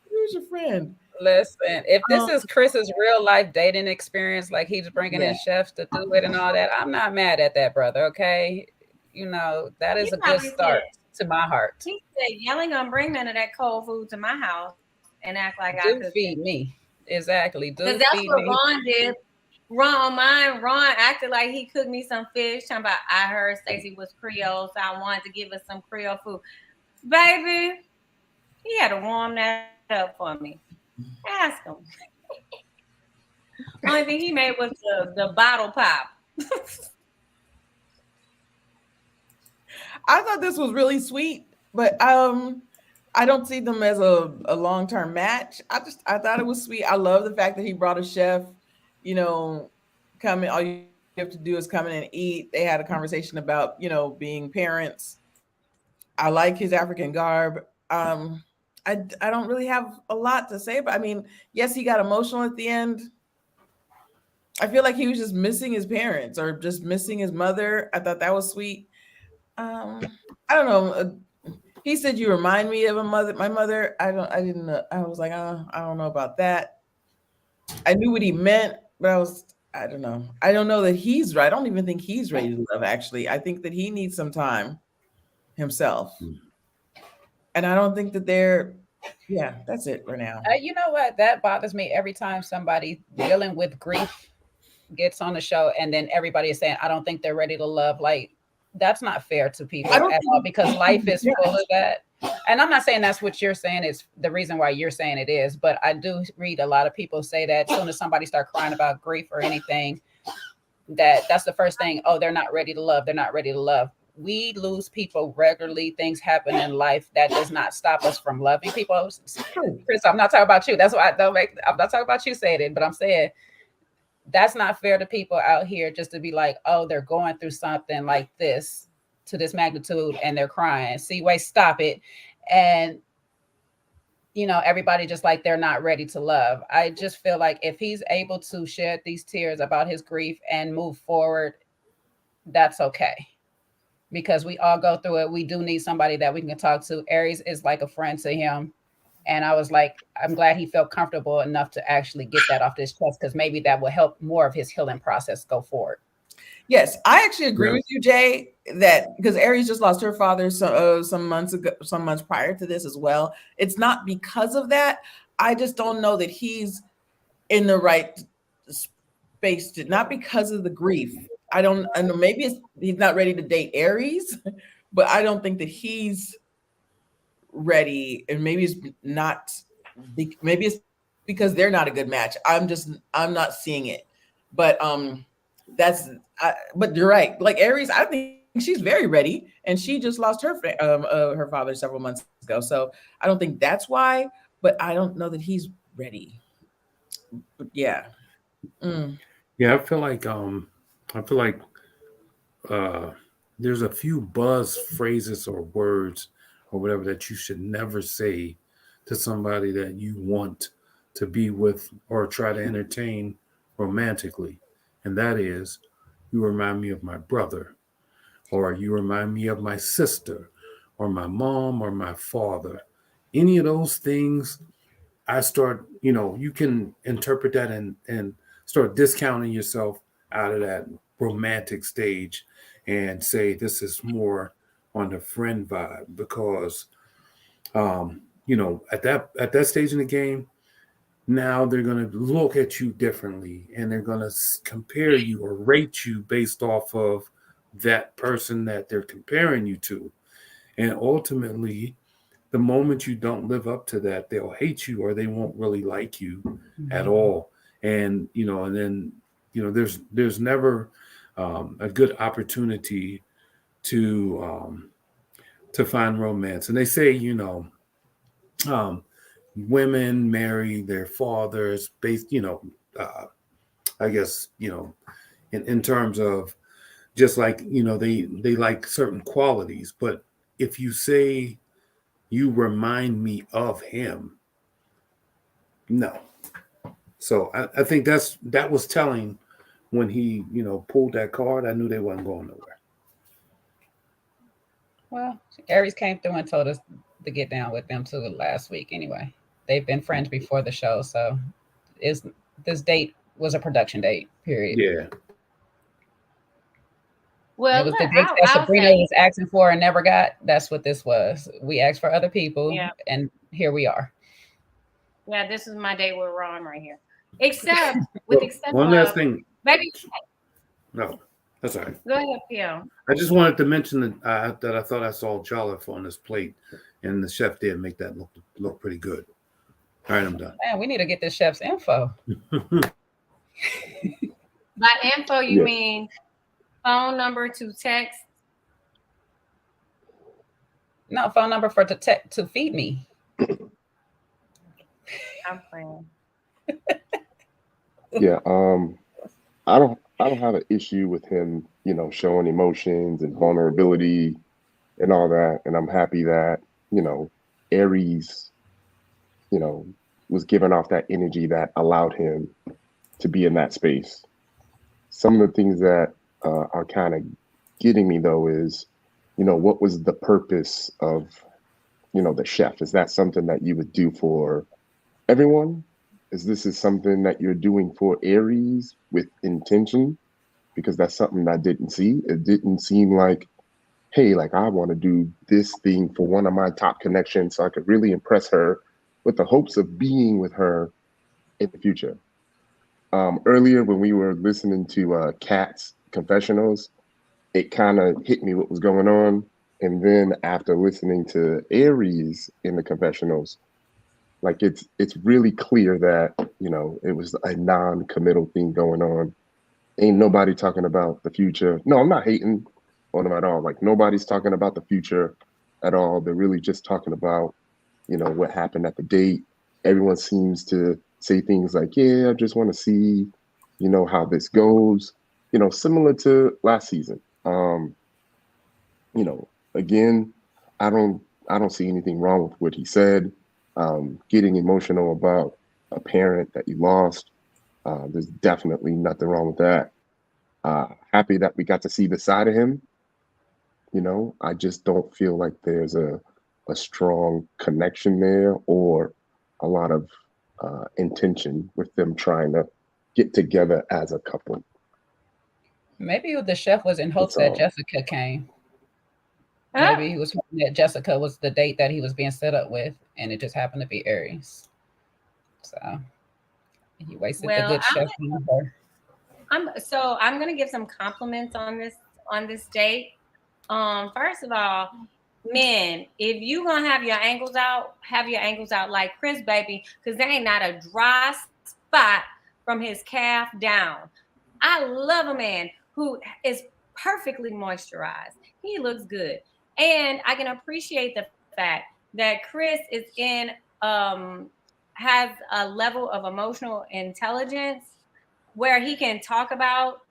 Who's your friend? Listen, if this is Chris's real life dating experience, like he's bringing in chefs to do it and all that, I'm not mad at that, brother. Okay, that is a good start to my heart. He said, "Y'all ain't gonna bring none of that cold food to my house and act like I could feed me." Exactly. Because that's what Ron did. Ron acted like he cooked me some fish. Talking about, I heard Stacey was Creole, so I wanted to give us some Creole food. Baby, he had to warm that up for me. Ask him. Only thing he made was the bottle pop. I thought this was really sweet, but I I don't see them as a long-term match. I thought it was sweet. I love the fact that he brought a chef, you know, come in. All you have to do is come in and eat. They had a conversation about, you know, being parents. I like his African garb. I don't really have a lot to say, but I mean, yes, he got emotional at the end. I feel like he was just missing his parents or just missing his mother. I thought that was sweet. I don't know. He said you remind me of my mother. I didn't know. I was like, I don't know about that. I knew what he meant, but I don't know. I don't know that he's right. I don't even think he's ready to love, actually. I think that he needs some time himself. And I don't think that yeah, that's it for now. You know what? That bothers me every time somebody dealing with grief gets on the show and then everybody is saying, I don't think they're ready to love. Like, that's not fair to people at all, because life is full of that. And I'm not saying that's what you're saying is the reason why you're saying it is, but I do read a lot of people say that as soon as somebody start crying about grief or anything, that's the first thing. Oh, they're not ready to love. They're not ready to love. We lose people regularly. Things happen in life. That does not stop us from loving people. Chris, I'm not talking about you. That's why I'm not talking about you saying it, but I'm saying that's not fair to people out here just to be like, oh, they're going through something like this to this magnitude and they're crying. See, wait, stop it. And, you know, everybody just like they're not ready to love. I just feel like if he's able to shed these tears about his grief and move forward, that's okay. Because we all go through it. We do need somebody that we can talk to. Aries is like a friend to him. And I was like, I'm glad he felt comfortable enough to actually get that off his chest, because maybe that will help more of his healing process go forward. Yes, I actually agree with you, Jay, that because Aries just lost her father some months prior to this as well. It's not because of that. I just don't know that he's in the right space not because of the grief. I know maybe he's not ready to date Aries, but I don't think that he's ready, and maybe it's not. Maybe it's because they're not a good match. I'm not seeing it, but but you're right. Like Aries, I think she's very ready, and she just lost her father several months ago. So I don't think that's why, but I don't know that he's ready. But yeah. Yeah, I feel like there's a few buzz phrases or words or whatever that you should never say to somebody that you want to be with or try to entertain romantically. And that is, you remind me of my brother, or you remind me of my sister, or my mom, or my father. Any of those things, I start, you can interpret that and start discounting yourself out of that romantic stage and say this is more on the friend vibe, because at that stage in the game, now they're going to look at you differently, and they're going to compare you or rate you based off of that person that they're comparing you to. And ultimately, the moment you don't live up to that, they'll hate you or they won't really like you at all. And, and then, there's never a good opportunity to find romance. And they say, women marry their fathers based, I guess, in terms of just like, they like certain qualities. But if you say you remind me of him, no. So I think that was telling when he, pulled that card. I knew they wasn't going nowhere. Well, Aries came through and told us to get down with them too last week. Anyway, they've been friends before the show, so this date was a production date. Period. Yeah. Well, it was the date that Sabrina was asking for and never got. That's what this was. We asked for other people, and here we are. Yeah, this is my date with Ron right here. Except with exception one last thing. Baby. No, that's all right. Go ahead, Pio. I just wanted to mention that I thought I saw jollof on this plate, and the chef did make that look pretty good. All right, I'm done. Man, we need to get this chef's info. By info, you mean phone number to text? No, phone number to feed me. I'm playing. Yeah, I don't have an issue with him, showing emotions and vulnerability and all that. And I'm happy that, Aries, you know, was giving off that energy that allowed him to be in that space. Some of the things that are kind of getting me though is, what was the purpose of, the chef? Is that something that you would do for everyone? Is something that you're doing for Aries with intention? Because that's something I didn't see. It didn't seem like, hey, like I want to do this thing for one of my top connections so I could really impress her with the hopes of being with her in the future. Earlier, when we were listening to Kat's confessionals, it kind of hit me what was going on. And then after listening to Aries in the confessionals, like it's really clear that it was a non-committal thing going on. Ain't nobody talking about the future. No, I'm not hating on them at all. Like nobody's talking about the future at all. They're really just talking about, what happened at the date. Everyone seems to say things like, yeah, I just want to see, how this goes, similar to last season. Again, I don't I don't see anything wrong with what he said. Getting emotional about a parent that you lost. There's definitely nothing wrong with that. Happy that we got to see the side of him. I just don't feel like there's a strong connection there or a lot of intention with them trying to get together as a couple. Maybe the chef was in hopes That's that all. Jessica came. Huh? Maybe he was hoping that Jessica was the date that he was being set up with, and it just happened to be Aries. So he wasted the Well, good chef on her. I'm gonna give some compliments on this date. First of all, men, if you gonna have your ankles out like Chris, baby, because there ain't not a dry spot from his calf down. I love a man who is perfectly moisturized. He looks good, and I can appreciate the fact that Chris is in um has a level of emotional intelligence where he can talk about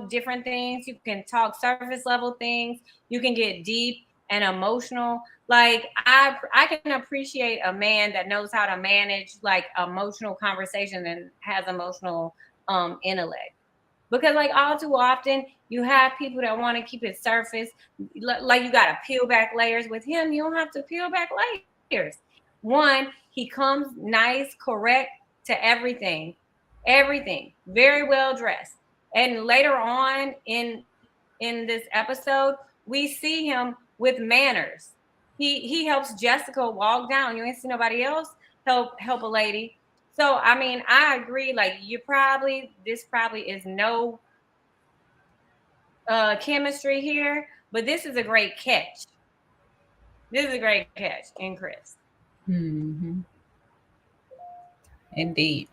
different things. You can talk surface level things, you can get deep and emotional. Like I can appreciate a man that knows how to manage like emotional conversation and has emotional intellect, because like all too often you have people that want to keep it surface, like you got to peel back layers. With him you don't have to peel back layers. One, he comes nice, correct to everything, very well dressed. And later on in this episode, we see him with manners. He helps Jessica walk down. You ain't see nobody else help a lady. So I mean, I agree. Like this probably is no chemistry here, but this is a great catch. This is a great catch in Chris. Hmm. Indeed.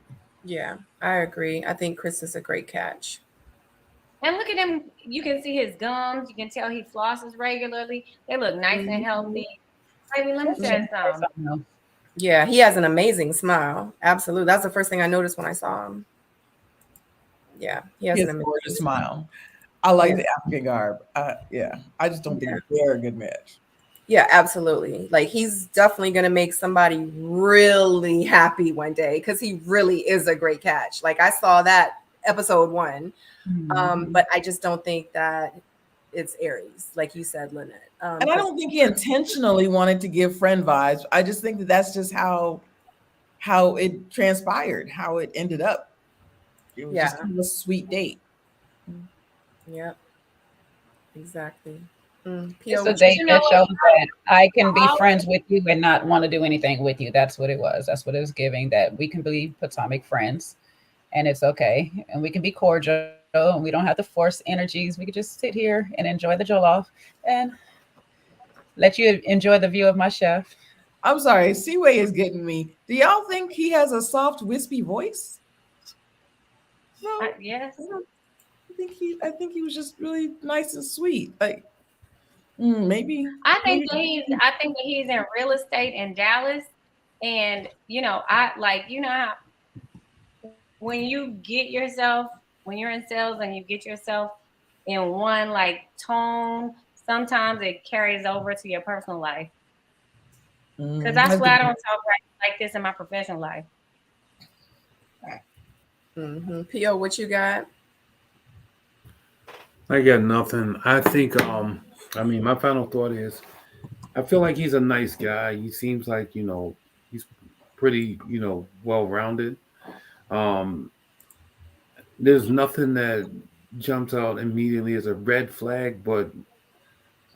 Yeah, I agree. I think Chris is a great catch. And look at him. You can see his gums. You can tell he flosses regularly. They look nice and healthy. Baby, let me Yeah. say something. Yeah, he has an amazing smile. Absolutely. That's the first thing I noticed when I saw him. Yeah, he has He an has a amazing gorgeous smile. I like Yeah. the African garb. Yeah, I just don't think Yeah. they're a good match. Yeah, absolutely. Like he's definitely going to make somebody really happy one day because he really is a great catch. Like I saw that episode 1, but I just don't think that it's Aries, like you said, Lynette. And I don't think he intentionally wanted to give friend vibes. I just think that that's just how it transpired, how it ended up. It was just kind of a sweet date. Yep, exactly. It's P.O., a what you date You know that what? shows that I can be I friends with you and not want to do anything with you. That's what it was. That's what it was giving, that we can be platonic friends and it's okay. And we can be cordial and we don't have to force energies. We could just sit here and enjoy the jollof and let you enjoy the view of my chef. I'm sorry, Seaway is getting me. Do y'all think he has a soft, wispy voice? No, yes. I think he was just really nice and sweet. Maybe. I think that he's in real estate in Dallas, And I like how when you get yourself, when you're in sales and you get yourself in one like tone, sometimes it carries over to your personal life. Because I swear I don't talk like this in my professional life. P.O., what you got? I got nothing. I think I mean, my final thought is I feel like he's a nice guy. He seems like, he's pretty, well rounded. There's nothing that jumps out immediately as a red flag, but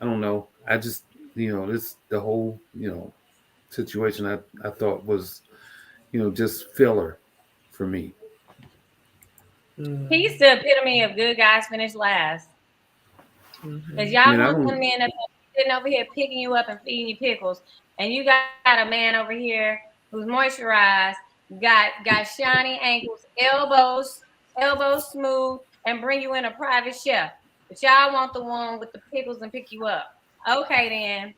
I don't know. I just, the whole, situation I thought was, just filler for me. He's the epitome of good guys finish last. Because y'all want some men up sitting over here picking you up and feeding you pickles, and you got a man over here who's moisturized, got shiny ankles, elbows smooth, and bring you in a private chef. But y'all want the one with the pickles and pick you up. Okay, then.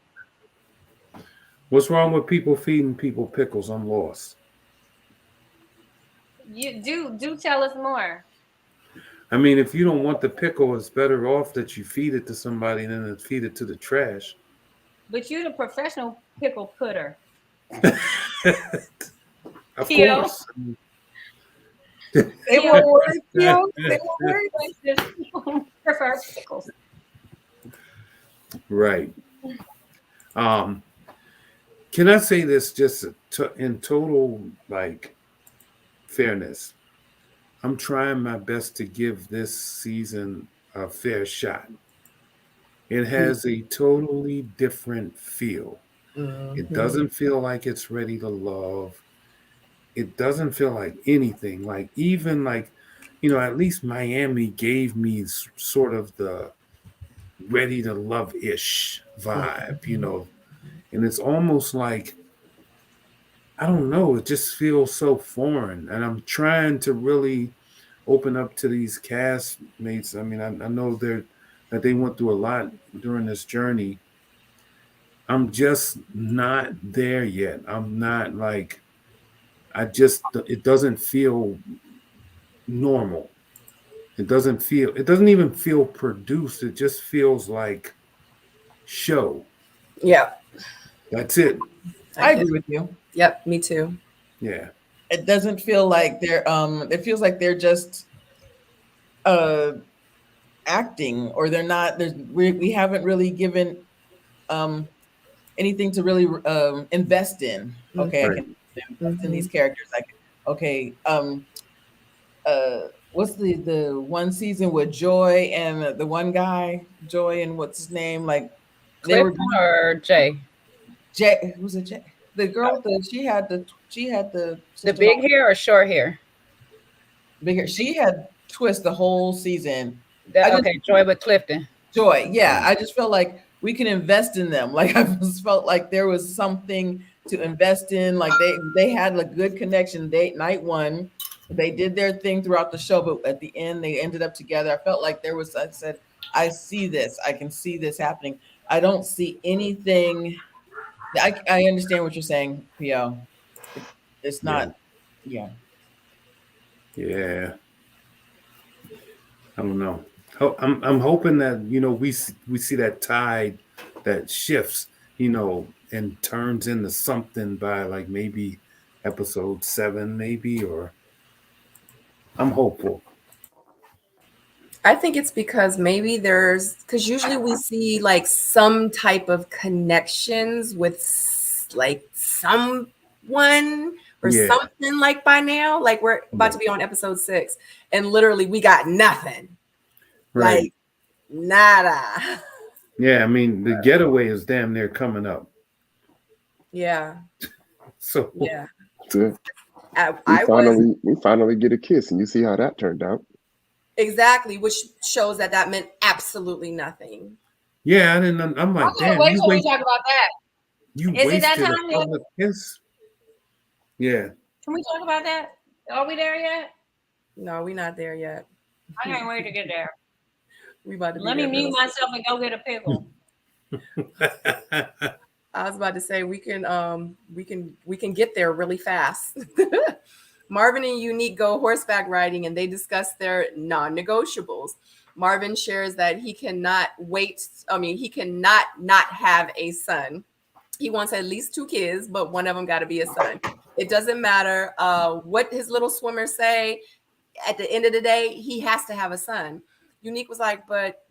What's wrong with people feeding people pickles? I'm lost. You do tell us more. I mean, if you don't want the pickle, it's better off that you feed it to somebody than to feed it to the trash. But you're the professional pickle putter. Of course. They won't worry. They won't worry about this. People prefer pickles. Right. Can I say this just in total like fairness? I'm trying my best to give this season a fair shot. It has a totally different feel. It doesn't feel like it's ready to love. It doesn't feel like anything. Like even like, at least Miami gave me sort of the ready to love-ish vibe, and it's almost like, I don't know, it just feels so foreign. And I'm trying to really open up to these castmates. I mean, I know that they went through a lot during this journey. I'm just not there yet. I'm not like, it doesn't feel normal. It doesn't even feel produced. It just feels like show. Yeah. That's it. I agree with you. Yep, me too. Yeah. It doesn't feel like they're it feels like they're just acting, or they're not, we haven't really given anything to really invest in. Okay, Right. I can invest in these characters. Okay, what's the one season with Joy and the one guy, Joy and what's his name? Like they were Clifton or Jay? Jay, who's it? Jay? The girl she had the big hair or short hair? Big hair. She had twist the whole season. Joy with Clifton. Joy, yeah. I just felt like we can invest in them. Like I just felt like there was something to invest in. Like they had a good connection. Night one, they did their thing throughout the show, but at the end they ended up together. I felt like I said, I see this. I can see this happening. I don't see anything. I understand what you're saying, P.O. It's not, yeah. Yeah. I don't know. I'm hoping that, we see that tide that shifts, and turns into something by like maybe episode 7, maybe, or I'm hopeful. I think it's because maybe because usually we see like some type of connections with like someone or something like by now. Like we're about to be on episode 6 and literally we got nothing. Right. Like nada. Yeah, I mean, the getaway is damn near coming up. Yeah. So yeah. We finally get a kiss, and you see how that turned out. Exactly, which shows that meant absolutely nothing. Yeah, I'm like, damn. Wait till we talk about that. You Is it that wasted time a public kiss. Yeah. Can we talk about that? Are we there yet? No, we're not there yet. I can't wait to get there. We about to Let me mute myself and go get a pickle. I was about to say we can get there really fast. Marvin and Unique go horseback riding and they discuss their non-negotiables. Marvin shares that he cannot he cannot not have a son. He wants at least 2 kids, but one of them got to be a son. It doesn't matter what his little swimmers say. At the end of the day, he has to have a son. Unique was like, but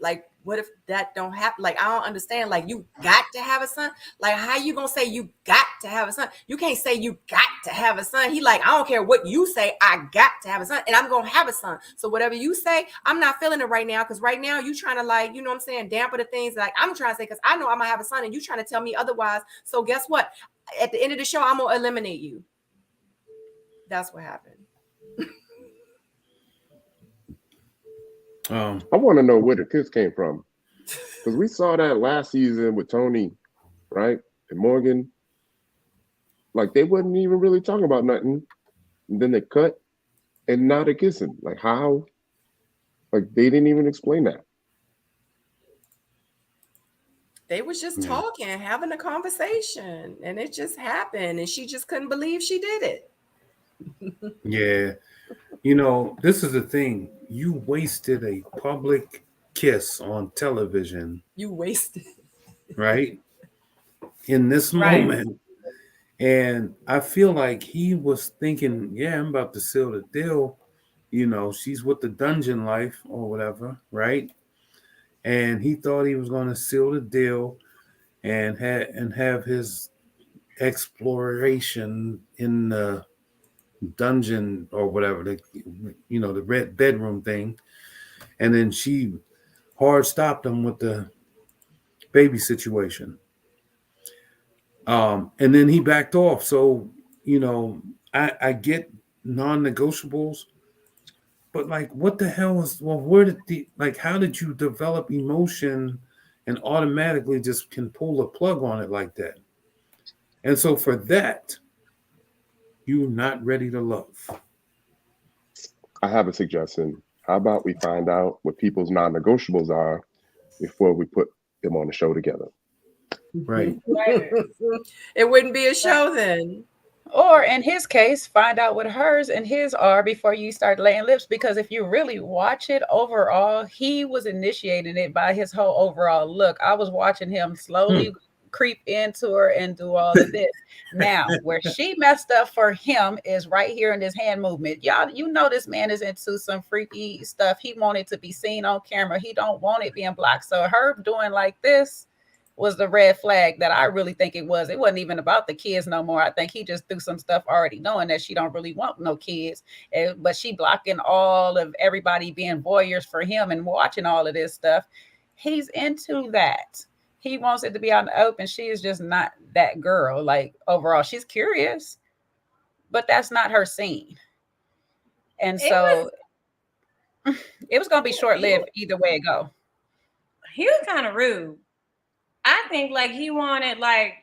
like, what if that don't happen? Like, I don't understand. Like, you got to have a son. Like, how you gonna say you got to have a son? You can't say you got to have a son. He like, I don't care what you say. I got to have a son, and I'm gonna have a son. So whatever you say, I'm not feeling it right now, because right now you trying to, like, you know what I'm saying, dampen the things like I'm trying to say, because I know I'm gonna have a son, and you trying to tell me otherwise. So guess what? At the end of the show, I'm gonna eliminate you. That's what happened. I want to know where the kiss came from, because we saw that last season with Tony, right, and Morgan. Like, they wasn't even really talking about nothing, and then they cut, and now they're kissing. Like, how? Like, they didn't even explain that. They was just talking, having a conversation, and it just happened, and she just couldn't believe she did it. Yeah. This is the thing. You wasted a public kiss on television. You wasted. Right? In this moment. And I feel like he was thinking, yeah, I'm about to seal the deal. She's with the dungeon life or whatever, right? And he thought he was going to seal the deal and have his exploration in the dungeon or whatever, the red bedroom thing. And then she hard stopped him with the baby situation. And then he backed off. So, I get non-negotiables, but like, what the hell where did how did you develop emotion and automatically just can pull the plug on it like that? And so for that, you're not ready to love. I have a suggestion. How about we find out what people's non-negotiables are before we put them on the show together? Right. It wouldn't be a show then. Or in his case, find out what hers and his are before you start laying lips. Because if you really watch it overall, he was initiating it by his whole overall look. I was watching him slowly creep into her and do all of this. Now, where she messed up for him is right here in this hand movement. Y'all, this man is into some freaky stuff. He wanted to be seen on camera. He don't want it being blocked. So her doing like this was the red flag that I really think it was. It wasn't even about the kids no more. I think he just threw some stuff already knowing that she don't really want no kids. But she blocking all of everybody being voyeurs for him and watching all of this stuff. He's into that. He wants it to be out in the open. She is just not that girl. Like, overall, she's curious, but that's not her scene. And so it was going to be short-lived either way it go. He was kind of rude. I think like he wanted, like,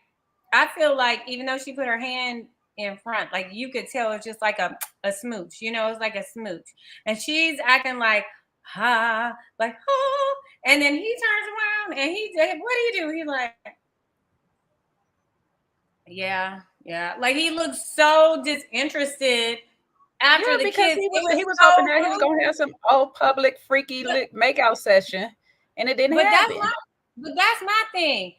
I feel like even though she put her hand in front, like you could tell it's just like a smooch, it's like a smooch. And she's acting like, like, and then he turns around and what do you do? He's like, yeah. Like he looks so disinterested after the kids. He was hoping that he was going to have some old public freaky makeout session, and it didn't happen. But that's my thing.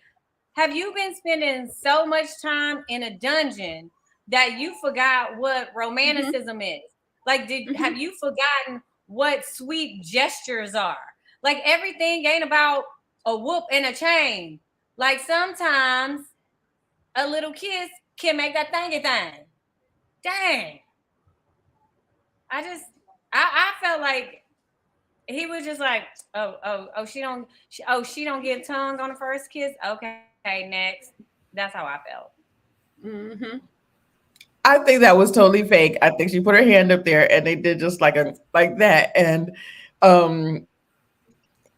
Have you been spending so much time in a dungeon that you forgot what romanticism is? Like, have you forgotten what sweet gestures are? Like, everything ain't about a whoop and a chain. Like, sometimes a little kiss can make that thingy thing. Dang. I felt like he was just like, she don't get tongue on the first kiss. Okay, next. That's how I felt. Mm-hmm. I think that was totally fake. I think she put her hand up there and they did just like that. And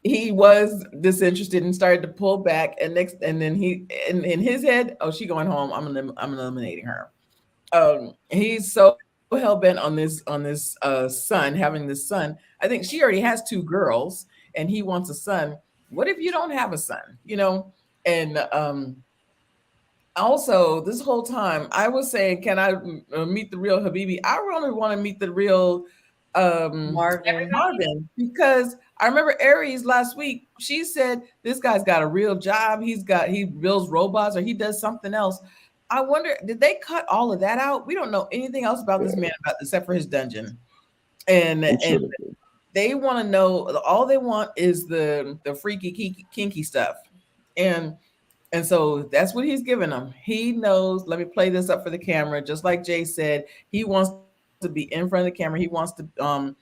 he was disinterested and started to pull back. And then he in his head, she going home. I'm eliminating her. He's so hell bent on this son, having this son. I think she already has 2 girls and he wants a son. What if you don't have a son? And Also, this whole time I was saying, can I meet the real Habibi? I really want to meet the real Marvin. Marvin, because I remember Aries last week. She said this guy's got a real job. He builds robots or he does something else. I wonder, did they cut all of that out? We don't know anything else about this man except for his dungeon, and they want to know. All they want is the freaky kinky stuff, and so that's what he's giving them. He knows. Let me play this up for the camera, just like Jay said. He wants to be in front of the camera. He wants to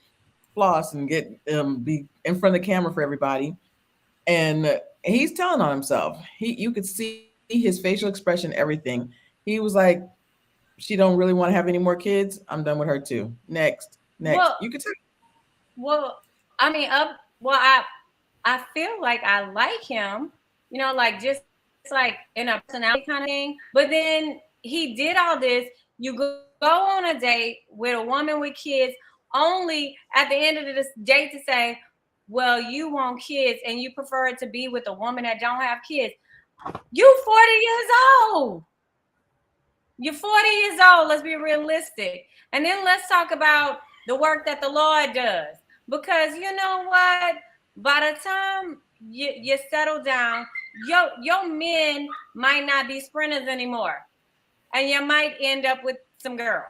floss and get be in front of the camera for everybody, and he's telling on himself. You could see his facial expression, everything. He was like, "She don't really want to have any more kids. I'm done with her too. Next." Well, you could tell. Well, I mean, I feel like I like him, you know, like just like in a personality kind of thing. But then he did all this. You go on a date with a woman with kids, only at the end of this date to say, well, you want kids and you prefer it to be with a woman that don't have kids. You 40 years old. You're 40 years old. Let's be realistic. And then let's talk about the work that the Lord does. Because you know what? By the time you settle down, your men might not be sprinters anymore. And you might end up with some girls.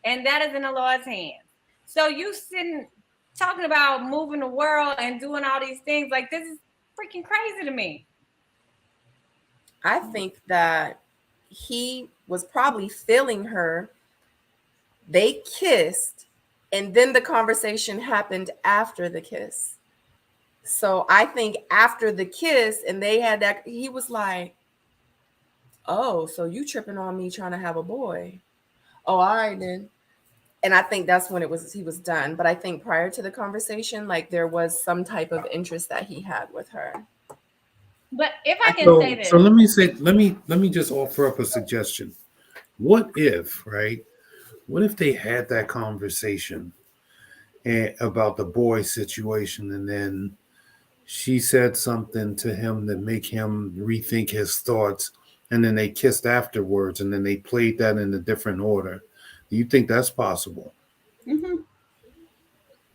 And that is in the Lord's hands. So you sitting talking about moving the world and doing all these things, like this is freaking crazy to me. I think that he was probably feeling her. They kissed, and then the conversation happened after the kiss. So I think after the kiss, and they had that, he was like, oh, so you tripping on me trying to have a boy. Oh, all right then. And I think that's when he was done. But I think prior to the conversation, like there was some type of interest that he had with her. But if I can say this. So let me just offer up a suggestion. What if they had that conversation about the boy situation, and then she said something to him that make him rethink his thoughts, and then they kissed afterwards, and then they played that in a different order? Do you think that's possible? Mm-hmm.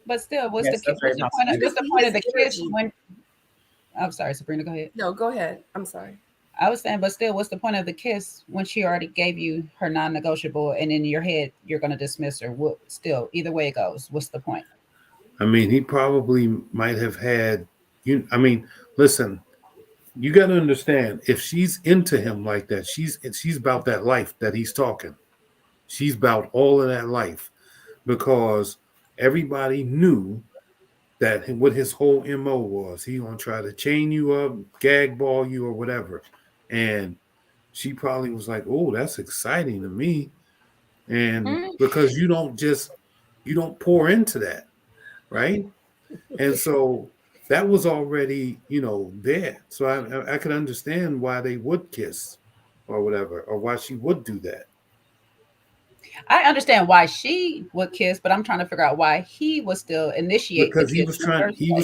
But still, what's the point of the kiss when? I'm sorry, Sabrina, go ahead. No, go ahead. I'm sorry. I was saying, but still, what's the point of the kiss when she already gave you her non-negotiable, and in your head you're going to dismiss her? What? Still, either way it goes, what's the point? I mean, he probably might have had you. I mean, listen, you got to understand, if she's into him like that, she's about that life that he's talking. She's about all of that life, because everybody knew that what his whole MO was. He gonna try to chain you up, gag ball you, or whatever. And she probably was like, oh, that's exciting to me. And because you don't pour into that, right? And so that was already, there. So I could understand why they would kiss or whatever, or why she would do that. I understand why she would kiss, but I'm trying to figure out why he was still initiate. Because he was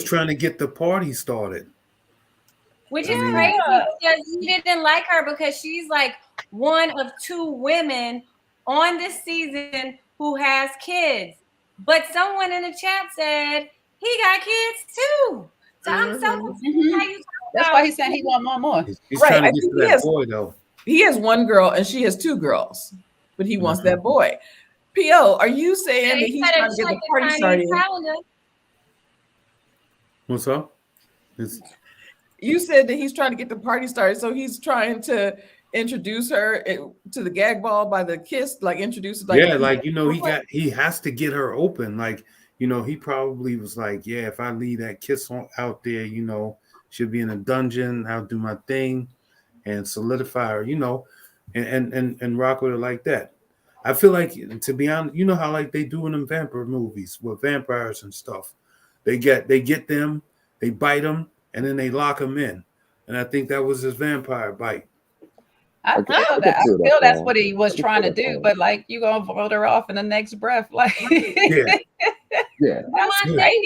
trying to get the party started. Which is crazy, because he didn't like her because she's like one of two women on this season who has kids. But someone in the chat said he got kids too. So I'm so confused how you talk That's why he's saying he want more. He's trying to get to that boy, though. He has one girl and she has two girls, but he wants that boy. P.O., are you saying that he's trying to get the party started? What's up? You said that he's trying to get the party started, so he's trying to introduce her to the gag ball by the kiss, like introduce it. He has to get her open. Like, he probably was like, yeah, if I leave that kiss out there, she'll be in a dungeon. I'll do my thing and solidify her, and rock with her like that. I feel like, to be honest, you know how like they do in them vampire movies with vampires and stuff. They get them, they bite them, and then they lock them in. And I think that was his vampire bite. I feel that's what he was trying to do, but like you gonna vote her off in the next breath, like yeah. I'm saying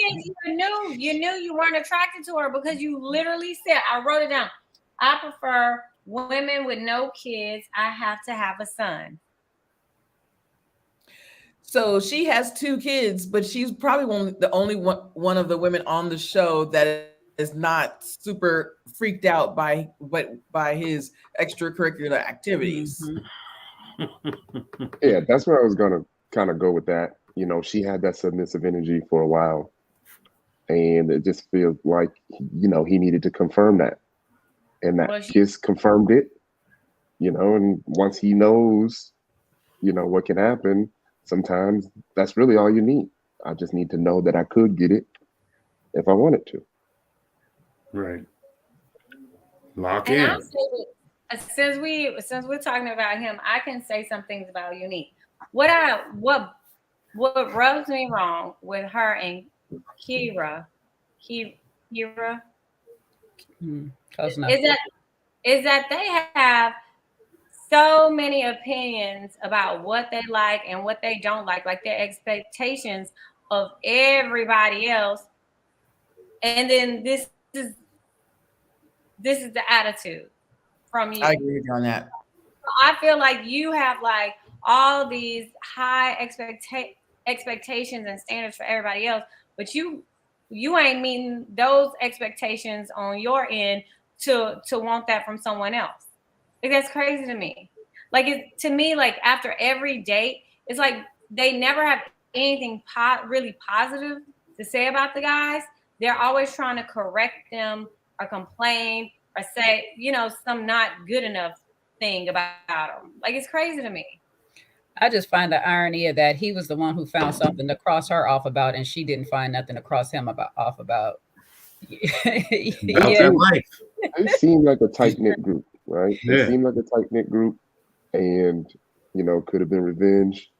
you knew you weren't attracted to her because you literally said, I wrote it down, I prefer women with no kids, I have to have a son. So she has 2 kids, but she's probably the only one of the women on the show that is not super freaked out by his extracurricular activities. Yeah, that's where I was gonna kind of go with that. You know, she had that submissive energy for a while, and it just feels like, you know, he needed to confirm that, and that kiss confirmed it. You know, and once he knows, you know, what can happen, sometimes that's really all you need. I just need to know that I could get it if I wanted to. Right. Lock And in. I'll say, since we're talking about him, I can say some things about Unique. What rubs me wrong with her and Kira is that they have so many opinions about what they like and what they don't like their expectations of everybody else. And then this is the attitude from you. I agree with you on that. I feel like you have like all these high expectations and standards for everybody else, but you ain't meeting those expectations on your end to want that from someone else. Like, that's crazy to me. Like, to me, like, after every date, it's like they never have anything really positive to say about the guys. They're always trying to correct them or complain or say, you know, some not good enough thing about them. Like, it's crazy to me. I just find the irony of that he was the one who found something to cross her off about, and she didn't find nothing to cross him off about. Yeah. They seem like a tight-knit group, right? They seem like a tight-knit group, and, you know, could have been revenge.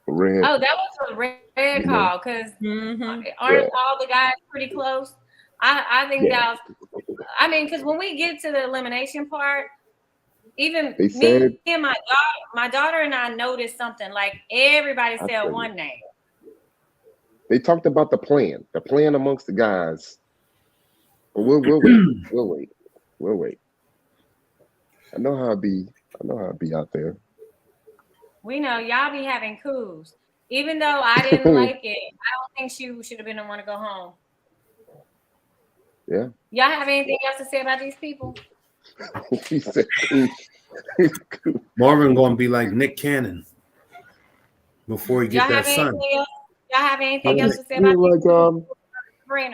Red. Oh, that was a red call, because aren't all the guys pretty close? I think that was, I mean, because when we get to the elimination part, even me and my daughter and I noticed something. Like, everybody said one name. They talked about the plan amongst the guys. We'll wait. We'll wait. I know how it be out there. We know y'all be having coups. Even though I didn't like it, I don't think she should have been the one to go home. Yeah. Y'all have anything else to say about these people? Marvin gonna be like Nick Cannon before he get that son. Y'all have anything else to say about these people?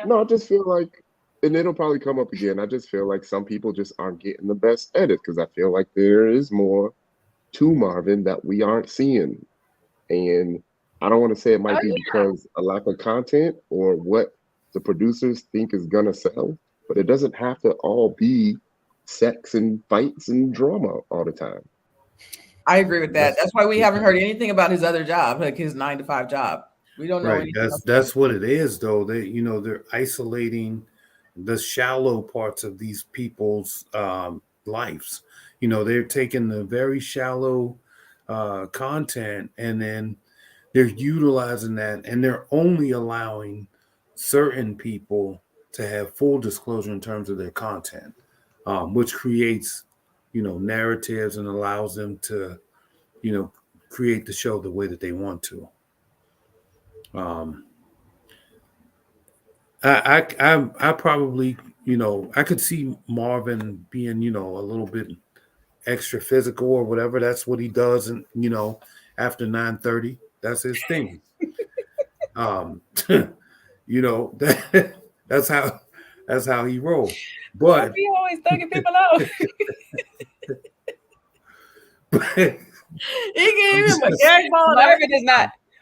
No, I just feel like, and it'll probably come up again, I just feel like some people just aren't getting the best edit, because I feel like there is more to Marvin that we aren't seeing. And I don't want to say it might be because a lack of content or what the producers think is gonna sell, but it doesn't have to all be sex and fights and drama all the time. I agree with that. That's why we haven't heard anything about his other job, like his 9-to-5 job. We don't know anything. That's what it is, though. They're isolating the shallow parts of these people's lives. You know, they're taking the very shallow content, and then they're utilizing that, and they're only allowing certain people to have full disclosure in terms of their content, which creates, you know, narratives and allows them to, you know, create the show the way that they want to. I probably, you know, I could see Marvin being, you know, a little bit extra physical or whatever. That's what he does, and, you know, after 9:30, that's his thing. You know, that's how he rolls. But he always thugging people out. He gave him a gag ball.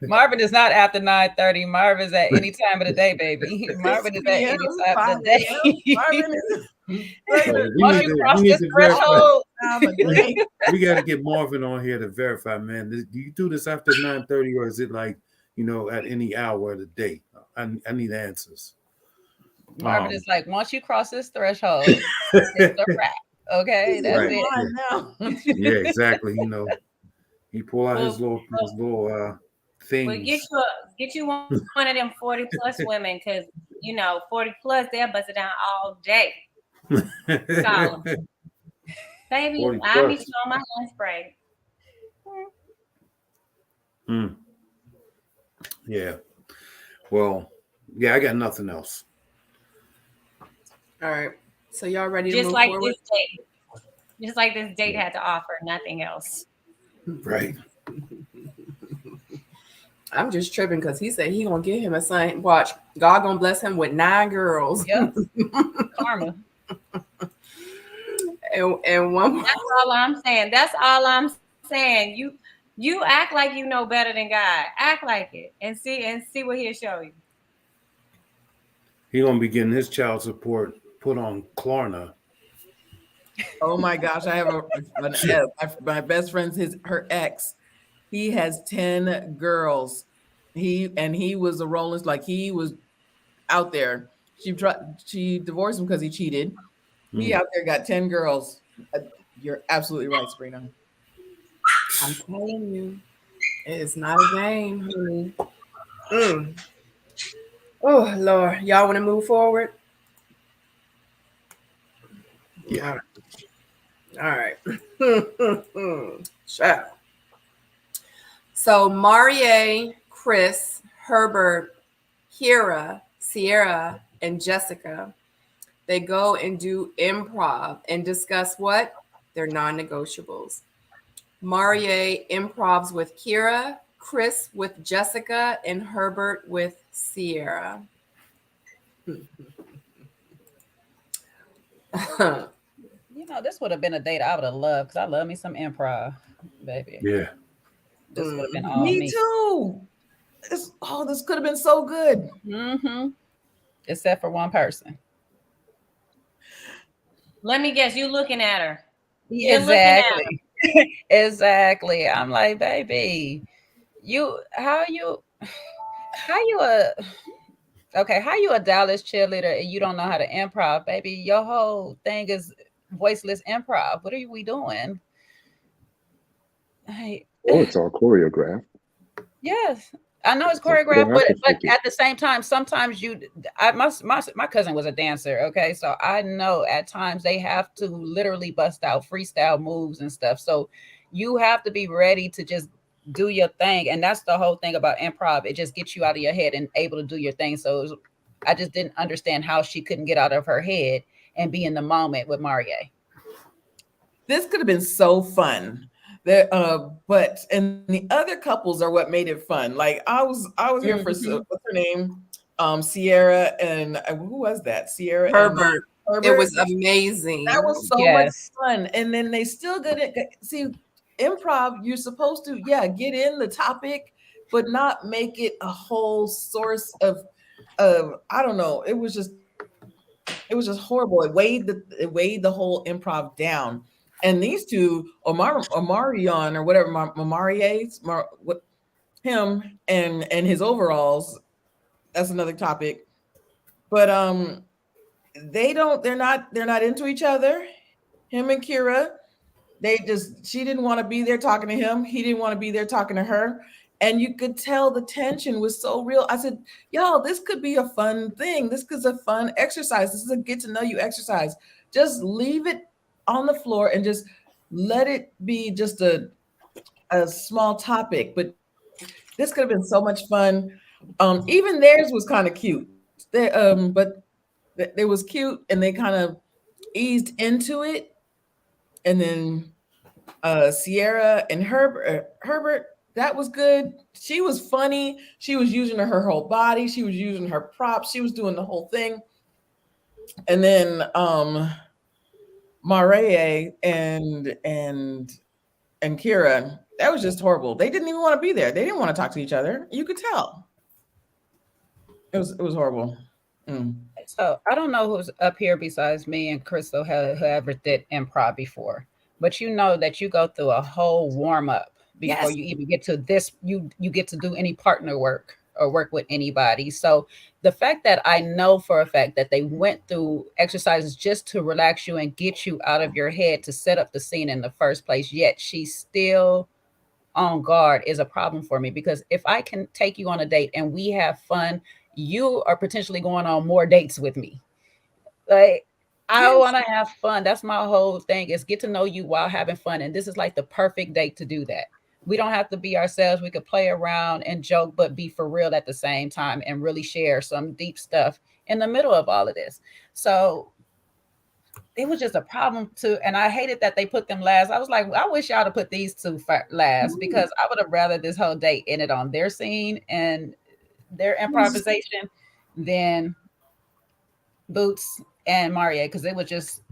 Marvin is not after 9:30. Marvin's at any time of the day, baby. Marvin is at any time of the day. Marvin is. Once you cross this threshold, we got to get Marvin on here to verify, man. Do you do this after 9:30, or is it like, you know, at any hour of the day? I need answers. Marvin is like, once you cross this threshold, it's a wrap. Okay, that's it. Yeah, exactly. You know, he pull out his little things. Well, get you one of them 40+ women, because, you know, 40+, they'll bust it down all day. Baby, 40 I need plus. to know my lunch break. Yeah. Well, yeah, I got nothing else. All right. So y'all ready to Just move like forward? this date. Just like this date had to offer, nothing else. Right. I'm just tripping because he said he gonna get him a son. Watch, God gonna bless him with 9 girls. Yep. Karma. And one more. That's all I'm saying. That's all I'm saying. You act like you know better than God. Act like it and see what he'll show you. He gonna be getting his child support put on Klarna. Oh my gosh, I have my best friend's her ex. He has 10 girls. He was a rolling, like he was out there. She divorced him because he cheated. He out there got 10 girls. You're absolutely right, Sabrina. I'm telling you, it is not a game, honey. Oh Lord, y'all want to move forward? Yeah. All right. Ciao. So Marie, Chris, Herbert, Kira, Sierra, and Jessica, they go and do improv and discuss what? Their non-negotiables. Marie improvs with Kira, Chris with Jessica, and Herbert with Sierra. You know, this would have been a date I would have loved because I love me some improv, baby. Yeah. This would have been all Me me. too. This could have been so good. Except for one person. Let me guess, you looking at her. Exactly. Exactly. I'm like, baby, how you a Dallas cheerleader and you don't know how to improv, baby? Your whole thing is voiceless improv. What are we doing? Oh, it's all choreographed. Yes, I know it's So you choreographed, don't have to but fake it. at the same time, sometimes my cousin was a dancer, okay, so I know at times they have to literally bust out freestyle moves and stuff. So you have to be ready to just do your thing, and that's the whole thing about improv. It just gets you out of your head and able to do your thing. So I just didn't understand how she couldn't get out of her head and be in the moment with Marie. This could have been so fun. But and the other couples are what made it fun. Like I was here for what's her name? Sierra and who was that? Sierra and Herbert. Herbert. It was amazing. That was so much fun. And then they still see improv. You're supposed to get in the topic, but not make it a whole source of I don't know. It was just horrible. It weighed the whole improv down. And these two, Omarion or whatever, him and his overalls, that's another topic. But they're not into each other. Him and Kira, she didn't want to be there talking to him. He didn't want to be there talking to her. And you could tell the tension was so real. I said, y'all, this could be a fun thing. This is a fun exercise. This is a get to know you exercise. Just leave it on the floor and just let it be just a small topic. But this could have been so much fun. Even theirs was kind of cute. But it was cute and they kind of eased into it. And then Sierra and Herbert, that was good. She was funny. She was using her whole body. She was using her props. She was doing the whole thing. And then Marie and Kira, that was just horrible. They didn't even want to be there. They didn't want to talk to each other. You could tell. It was horrible. So I don't know who's up here besides me and Crystal whoever did improv before, but you know that you go through a whole warm up before you even get to this. You get to do any partner work or work with anybody. So the fact that I know for a fact that they went through exercises just to relax you and get you out of your head to set up the scene in the first place, yet she's still on guard is a problem for me, because if I can take you on a date and we have fun, you are potentially going on more dates with me. Like, I want to have fun. That's my whole thing, is get to know you while having fun. And this is like the perfect date to do that. We don't have to be ourselves. We could play around and joke, but be for real at the same time and really share some deep stuff in the middle of all of this. So it was just a problem too. And I hated that they put them last. I was like, I wish y'all to put these two last, because I would have rather this whole date ended on their scene and their improvisation than Boots and Maria, because it was just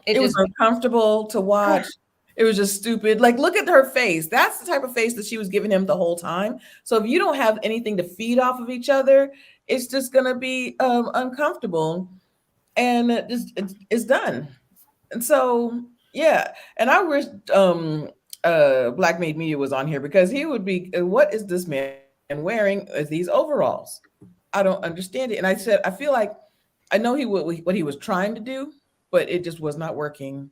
it was uncomfortable to watch. It was just stupid. Like, look at her face. That's the type of face that she was giving him the whole time. So if you don't have anything to feed off of each other, it's just gonna be uncomfortable, and it's done. And so yeah, and I wish Black Made Media was on here, because he would be, what is this man wearing as these overalls? I don't understand it. And I said, I feel like I know what he was trying to do, but it just was not working.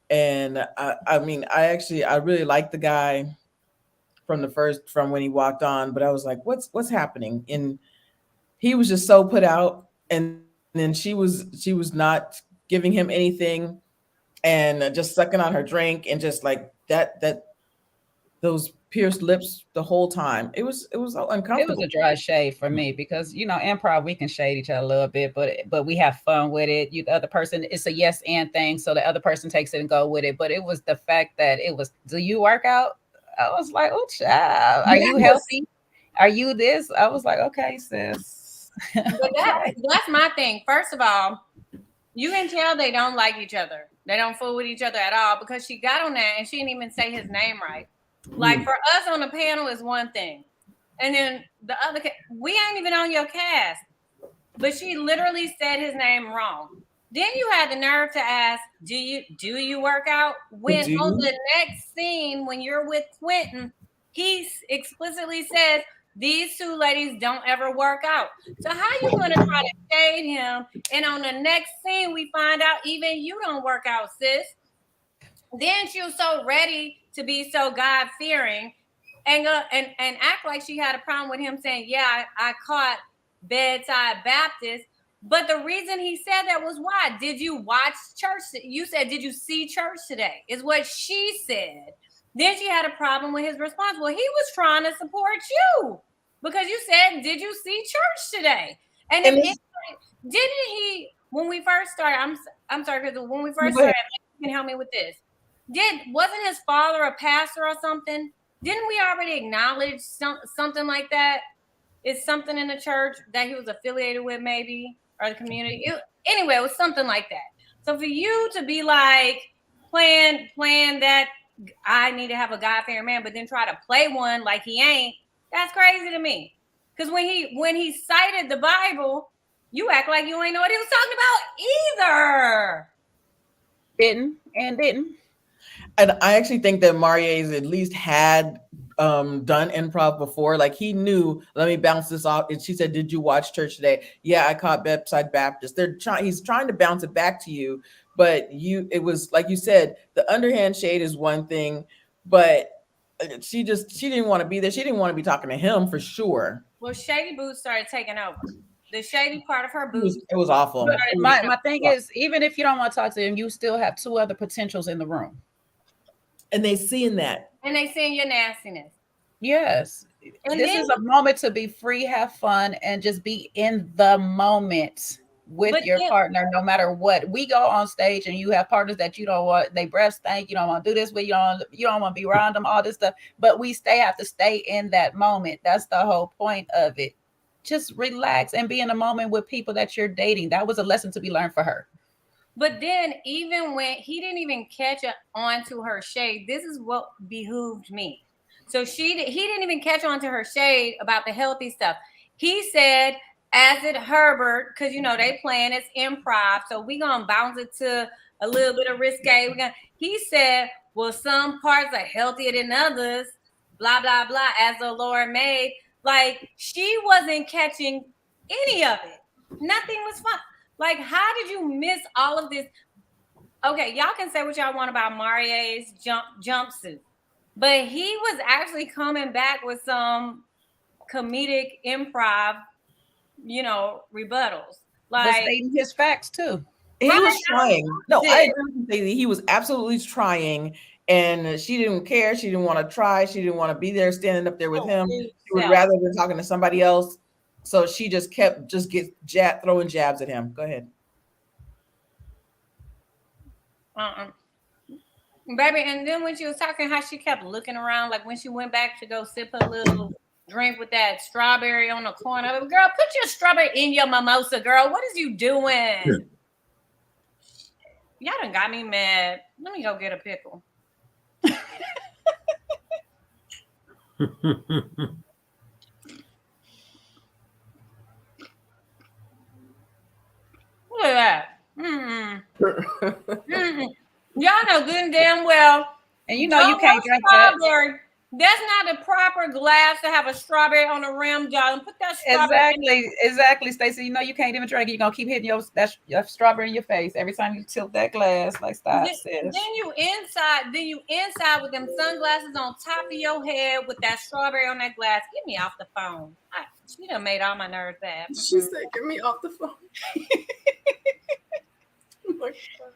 And I mean, I really liked the guy from when he walked on, but I was like, what's happening? And he was just so put out, and then she was not giving him anything, and just sucking on her drink, and just like that those pierced lips the whole time. It was so uncomfortable. It was a dry shade for me, because improv, we can shade each other a little bit, but we have fun with it. The other person, it's a yes and thing, so the other person takes it and go with it. But it was the fact that it was, do you work out? I was like, oh child, are you healthy? Are you this? I was like, okay, sis. But that's my thing. First of all, you can tell they don't like each other. They don't fool with each other at all, because she got on that and she didn't even say his name right. Like, for us on the panel is one thing, and then the other, we ain't even on your cast, but she literally said his name wrong. Then you had the nerve to ask, do you work out? When on the next scene, when you're with Quentin, he explicitly says these two ladies don't ever work out. So how you gonna try to shade him? And on the next scene, we find out even you don't work out, sis. Then she was so ready to be so God-fearing and act like she had a problem with him saying, yeah, I caught Bedside Baptist. But the reason he said that was, why? Did you watch church? You said, did you see church today? Is what she said. Then she had a problem with his response. Well, he was trying to support you, because you said, did you see church today? And didn't he, when we first started, I'm sorry, because when we first started, you can help me with this. Wasn't his father a pastor or something? Didn't we already acknowledge something like that? It's something in the church that he was affiliated with, maybe, or the community. Anyway, it was something like that. So for you to be like playing that I need to have a God-fearing man, but then try to play one like he ain't, that's crazy to me. Because when he cited the Bible, you act like you ain't know what he was talking about either. Didn't. And I actually think that Marie's at least had done improv before. Like, he knew, let me bounce this off. And she said, did you watch church today? Yeah, I caught Bedside Baptist. He's trying to bounce it back to you, but it was like you said, the underhand shade is one thing, but she didn't want to be there. She didn't want to be talking to him for sure. Well, Shady Boots started taking over. The shady part of her boots. It was awful. My thing is, even if you don't want to talk to him, you still have two other potentials in the room. And they seeing that. And they seeing your nastiness. Yes. And this is a moment to be free, have fun, and just be in the moment with your partner, no matter what. We go on stage and you have partners that you don't want, they breath stink, you don't want to do this with, you don't want to be around them, all this stuff. But we have to stay in that moment. That's the whole point of it. Just relax and be in a moment with people that you're dating. That was a lesson to be learned for her. But then, even when he didn't even catch on to her shade, this is what behooved me. So he didn't even catch on to her shade about the healthy stuff. He said, as it Herbert, because they playing it's improv, so we gonna bounce it to a little bit of risque. He said, well, some parts are healthier than others, blah blah blah, as the Lord made. Like, she wasn't catching any of it. Nothing was fun. Like, how did you miss all of this? Okay, y'all can say what y'all want about Marie's jumpsuit, but he was actually coming back with some comedic improv, rebuttals. Like, but stating his facts too. He Right. was trying. No, did. I agree with you, Stacey. He was absolutely trying, and she didn't care. She didn't want to try. She didn't want to be there, standing up there with him. She would rather than talking to somebody else. So she just kept throwing jabs at him. Go ahead. Baby, and then when she was talking, how she kept looking around, like when she went back to go sip her little drink with that strawberry on the corner. Girl, put your strawberry in your mimosa, girl. What is you doing? Y'all done got me mad. Let me go get a pickle. Look at that. Y'all know good and damn well. And you know you can't drink that. That's not the proper glass to have a strawberry on the rim, y'all. Put that strawberry. Exactly, Stacey. You know you can't even drink it. You're gonna keep hitting your strawberry in your face every time you tilt that glass. Like stop. Then you inside with them sunglasses on top of your head with that strawberry on that glass. Get me off the phone. She done made all my nerves bad. She said, "Get me off the phone." Oh,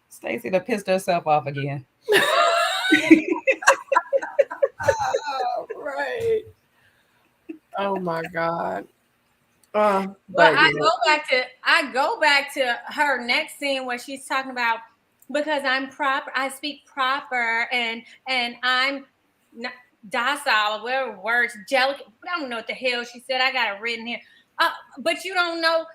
Stacey done pissed herself off again. Right. Oh my God. But I go back to her next scene where she's talking about because I'm proper, I speak proper, and I'm not docile or whatever words, delicate. I don't know what the hell she said. I got it written here. But you don't know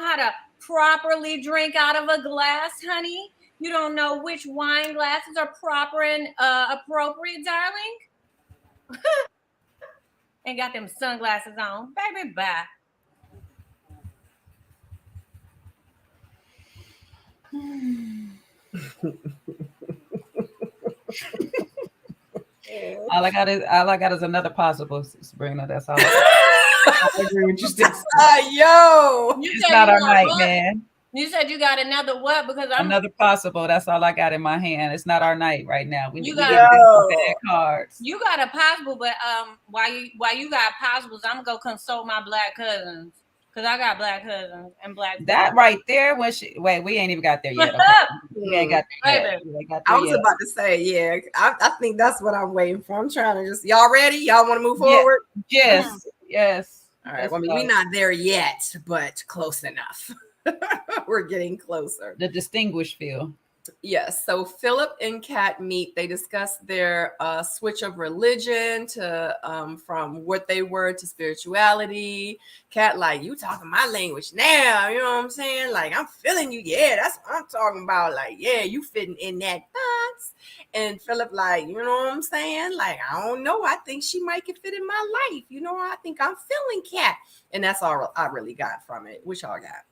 how to properly drink out of a glass, honey. You don't know which wine glasses are proper and appropriate, darling. And got them sunglasses on. Baby, bye. All I got is another possible, Sabrina. That's all. I agree with you, Stacey. Yo, it's not our night, man. You said you got another what? Because another possible. That's all I got in my hand. It's not our night right now. We got bad cards. You got a possible, but while you got possibles, I'm gonna go consult my black cousins because I got black cousins and black. That right there when we ain't even got there yet. Okay? We ain't got there yet. I was about to say, yeah. I think that's what I'm waiting for. I'm trying to y'all ready? Y'all want to move forward? Yes. Yes. All right. Well, I mean, we're not there yet, but close enough. We're getting closer. The distinguished feel. Yes. So Philip and Kat meet. They discuss their switch of religion to from what they were to spirituality. Kat, like, you talking my language now. You know what I'm saying? Like, I'm feeling you. Yeah, that's what I'm talking about. Like, yeah, you fitting in that box. And Philip, like, you know what I'm saying? Like, I don't know. I think she might get fit in my life. You know, I think I'm feeling Kat. And that's all I really got from it. Which y'all got?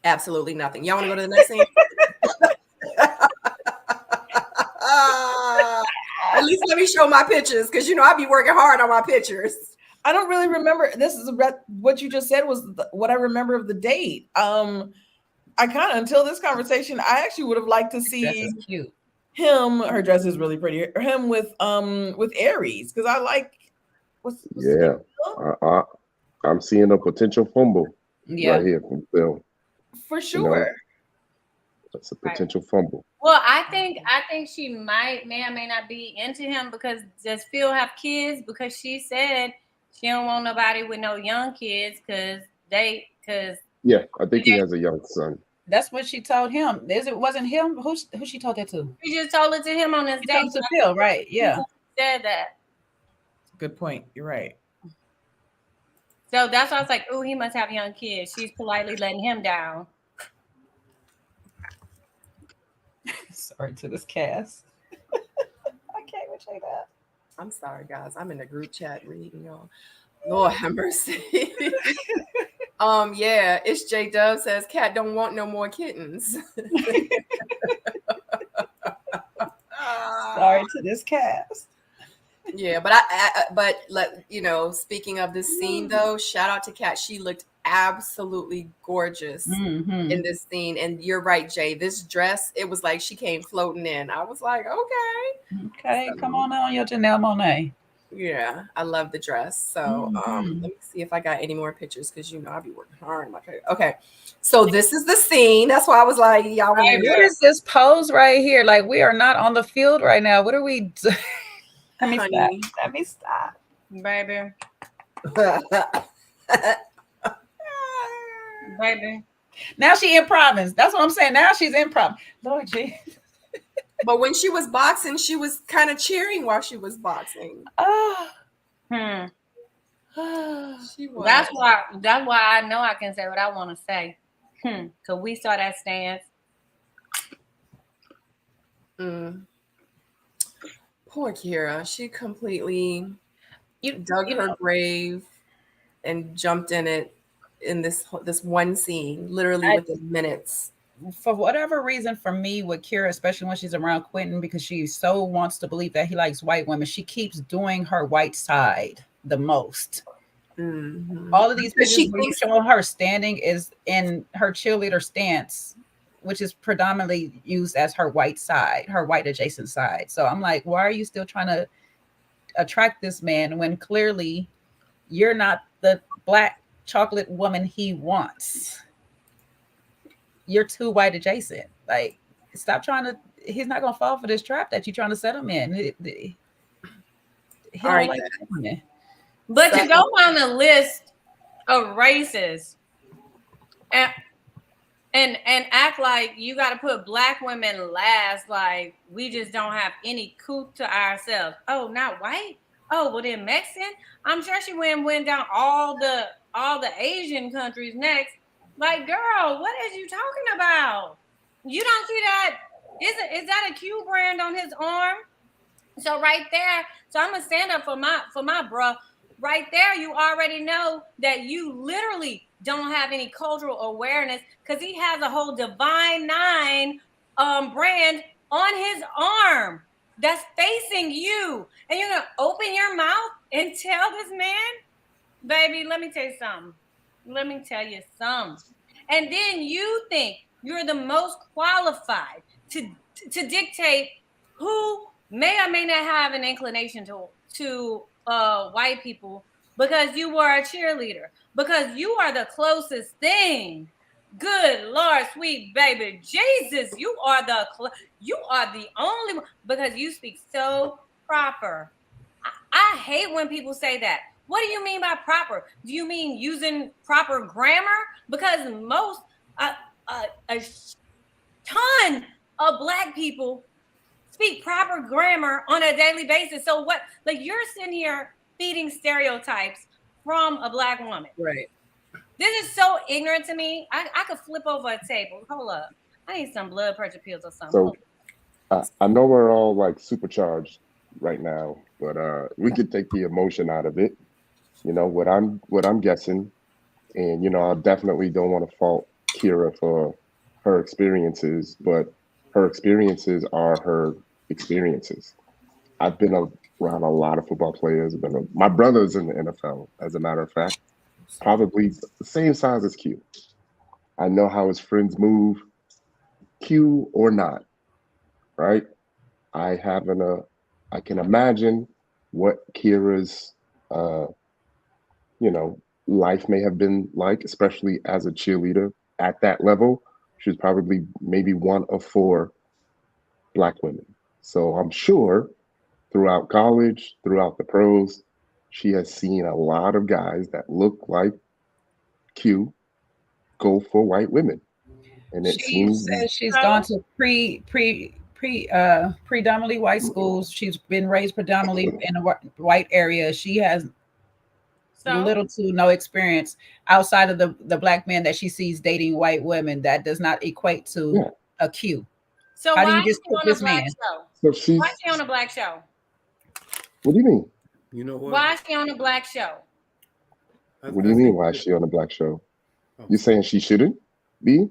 Absolutely nothing. Y'all want to go to the next scene? At least let me show my pictures, because you know I be working hard on my pictures. I don't really remember. This is what you just said was what I remember of the date. I kind of, until this conversation, I actually would have liked to see him. Her dress is really pretty. Him with Aries, because I like. I'm seeing a potential fumble right here from Phil. For sure. You know, that's a potential fumble. Well, I think she may or may not be into him because does Phil have kids? Because she said she don't want nobody with no young kids because yeah, I think he has a young son. That's what she told him. Wasn't him? Who she told that to? She just told it to him on this date. To Phil, right? Yeah. She said that. Good point. You're right. So that's why I was like, oh, he must have young kids. She's politely letting him down. Sorry to this cast. I can't even say that. I'm sorry, guys. I'm in the group chat reading y'all. Lord have mercy. Yeah, it's J Dub says Kat don't want no more kittens. Sorry to this cast. Yeah, but like, you know, speaking of this scene though, shout out to Kat. She looked absolutely gorgeous in this scene. And you're right, Jay. This dress, it was like she came floating in. I was like, okay, so, come on your Janelle Monáe. Yeah, I love the dress. So let me see if I got any more pictures because I'll be working hard on my career. Okay, so this is the scene. That's why I was like, y'all want to. What is this pose right here? Like, we are not on the field right now. What are we doing? Let me stop. Let me stop, baby. Baby. Now she improving. That's what I'm saying. Now she's improv. Lord Jesus. But when she was boxing, she was kind of cheering while she was boxing. Oh. She was. That's why I know I can say what I want to say. Cause we saw that stance. Poor Kira. She completely dug her grave and jumped in it in this one scene, literally within minutes. For whatever reason, for me with Kira, especially when she's around Quentin, because she so wants to believe that he likes white women, she keeps doing her white side the most. All of these pictures where you show her standing is in her cheerleader stance, which is predominantly used as her white side, her white adjacent side. So I'm like, why are you still trying to attract this man when clearly you're not the black chocolate woman he wants? You're too white adjacent. Like, stop trying to. He's not gonna fall for this trap that you're trying to set him in. He All right, like but to go on the list of races and act like you got to put black women last, like we just don't have any coup to ourselves. Oh, not white. Oh, well then Mexican. I'm sure she went down all the Asian countries next. Like, girl, what is you talking about? You don't see that? Is that a Q brand on his arm? So right there, so I'm gonna stand up for my bruh. Right there, you already know that you literally don't have any cultural awareness because he has a whole Divine Nine brand on his arm that's facing you, and you're gonna open your mouth and tell this man, baby, let me tell you something. And then you think you're the most qualified to dictate who may or may not have an inclination to white people because you were a cheerleader, because you are the closest thing. Good Lord, sweet baby Jesus, you are the only one because you speak so proper. I hate when people say that. What do you mean by proper? Do you mean using proper grammar? Because most a ton of black people speak proper grammar on a daily basis. So what? Like, you're sitting here feeding stereotypes from a black woman. Right. This is so ignorant to me. I could flip over a table. Hold up. I need some blood pressure pills or something. So I know we're all like supercharged right now, but we could take the emotion out of it. What I'm guessing, and I definitely don't want to fault Kira for her experiences, but her experiences are her experiences. I've been around a lot of football players. My brother's in the NFL, as a matter of fact, probably the same size as Q. I know how his friends move, Q or not, right? I can imagine what Kira's, life may have been like, especially as a cheerleader at that level. She's probably maybe one of four black women. So I'm sure throughout college, throughout the pros, she has seen a lot of guys that look like Q go for white women. And it seems says she's gone to predominantly white schools. She's been raised predominantly in a white area. She has little to no experience outside of the black men that she sees dating white women. That does not equate to a Q. So how why do you just is she on this a black man? show? Why is she on a black show? What do you mean? You know what? Why is she on a black show? What do you mean? Why is she on a black show? You saying she shouldn't be?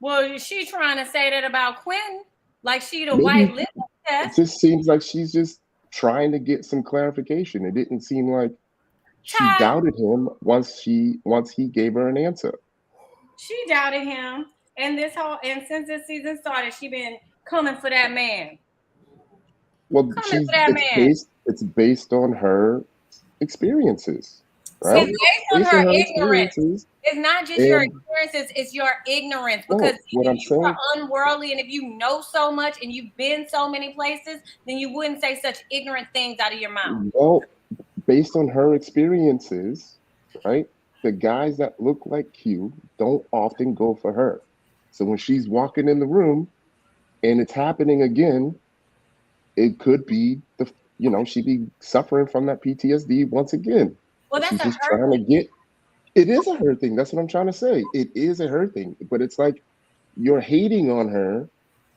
Well, she trying to say that about Quentin, like she the white litmus test. It just seems like she's just trying to get some clarification. It didn't seem like she doubted him once he gave her an answer. She doubted him, and since this season started, she been coming for that man. Well, Coming for that man. It's based on her experiences, It's right? based on her ignorance. experiences. It's not just your experiences, it's your ignorance. Because what if I'm you saying, are unworldly and if you know so much and you've been so many places, then you wouldn't say such ignorant things out of your mouth. well, based on her experiences, right? The guys that look like Q don't often go for her. So when she's walking in the room and it's happening again, it could be she be suffering from that PTSD once again. Well, that's She's a just her trying to thing. get. It is a her thing. That's what I'm trying to say. It is a her thing, but it's like you're hating on her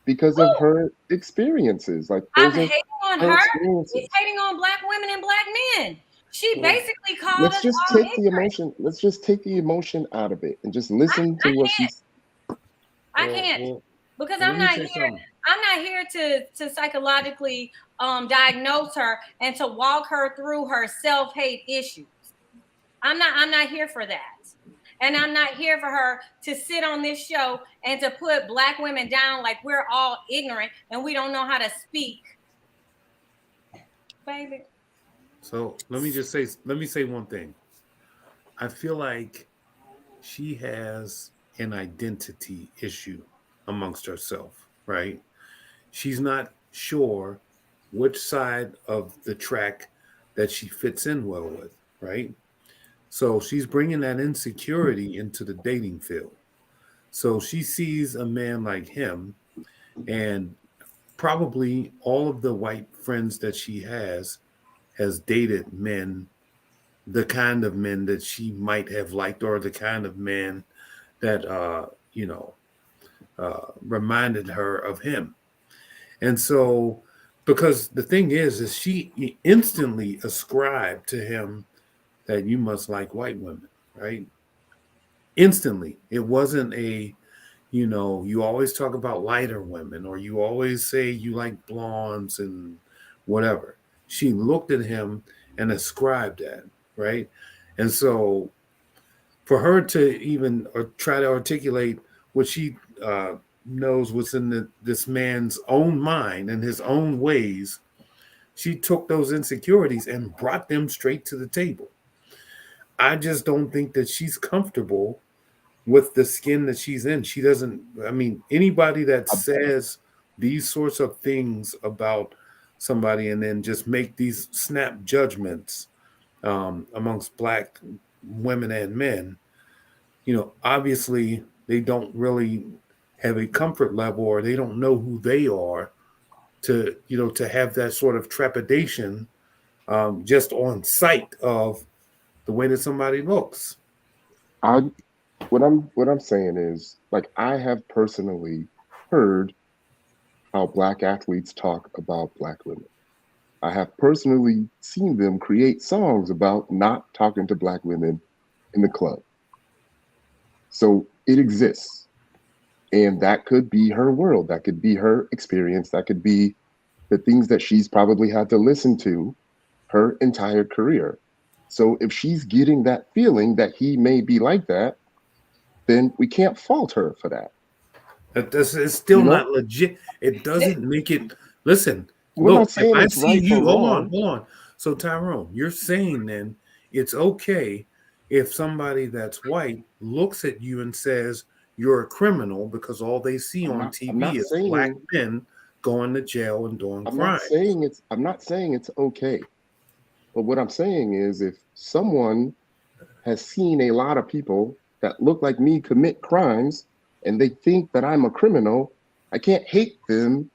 because of her experiences. Like I'm those are hating on her her. experiences. He's hating on black women and black men. She Well, basically called let's us just all take the ignorant. emotion. Let's just take the emotion out of it and just listen to what she's. I can't because let I'm me not say here. something. I'm not here to psychologically diagnose her and to walk her through her self-hate issues. I'm not here for that. And I'm not here for her to sit on this show and to put black women down like we're all ignorant and we don't know how to speak. Baby. So let me say one thing. I feel like she has an identity issue amongst herself, right? She's not sure which side of the track that she fits in well with, right? So she's bringing that insecurity into the dating field. So she sees a man like him, and probably all of the white friends that she has dated men, the kind of men that she might have liked, or the kind of men that reminded her of him. And so, because the thing is she instantly ascribed to him that you must like white women, right? Instantly. It wasn't you always talk about lighter women, or you always say you like blondes and whatever. She looked at him and ascribed that, right? And so for her to even or try to articulate what she knows what's in this man's own mind and his own ways, she took those insecurities and brought them straight to the table. I just don't think that she's comfortable with the skin that she's in. She doesn't, I mean, anybody that says these sorts of things about somebody and then just make these snap judgments amongst black women and men, obviously they don't really have a comfort level, or they don't know who they are to have that sort of trepidation just on sight of the way that somebody looks. I what I'm saying is, like, I have personally heard how black athletes talk about black women. I have personally seen them create songs about not talking to black women in the club. So it exists. And that could be her world. That could be her experience. That could be the things that she's probably had to listen to her entire career. So if she's getting that feeling that he may be like that, then we can't fault her for that. It's still You know, not legit. It doesn't make it. Listen, we're look, not if saying I it's see right or you, hold on, wrong. hold on. So, Tyrone, you're saying then it's okay if somebody that's white looks at you and says you're a criminal because all they see on I'm TV not is black saying men going to jail and doing I'm not crimes. saying it's okay. But what I'm saying is if someone has seen a lot of people that look like me commit crimes and they think that I'm a criminal, I can't hate them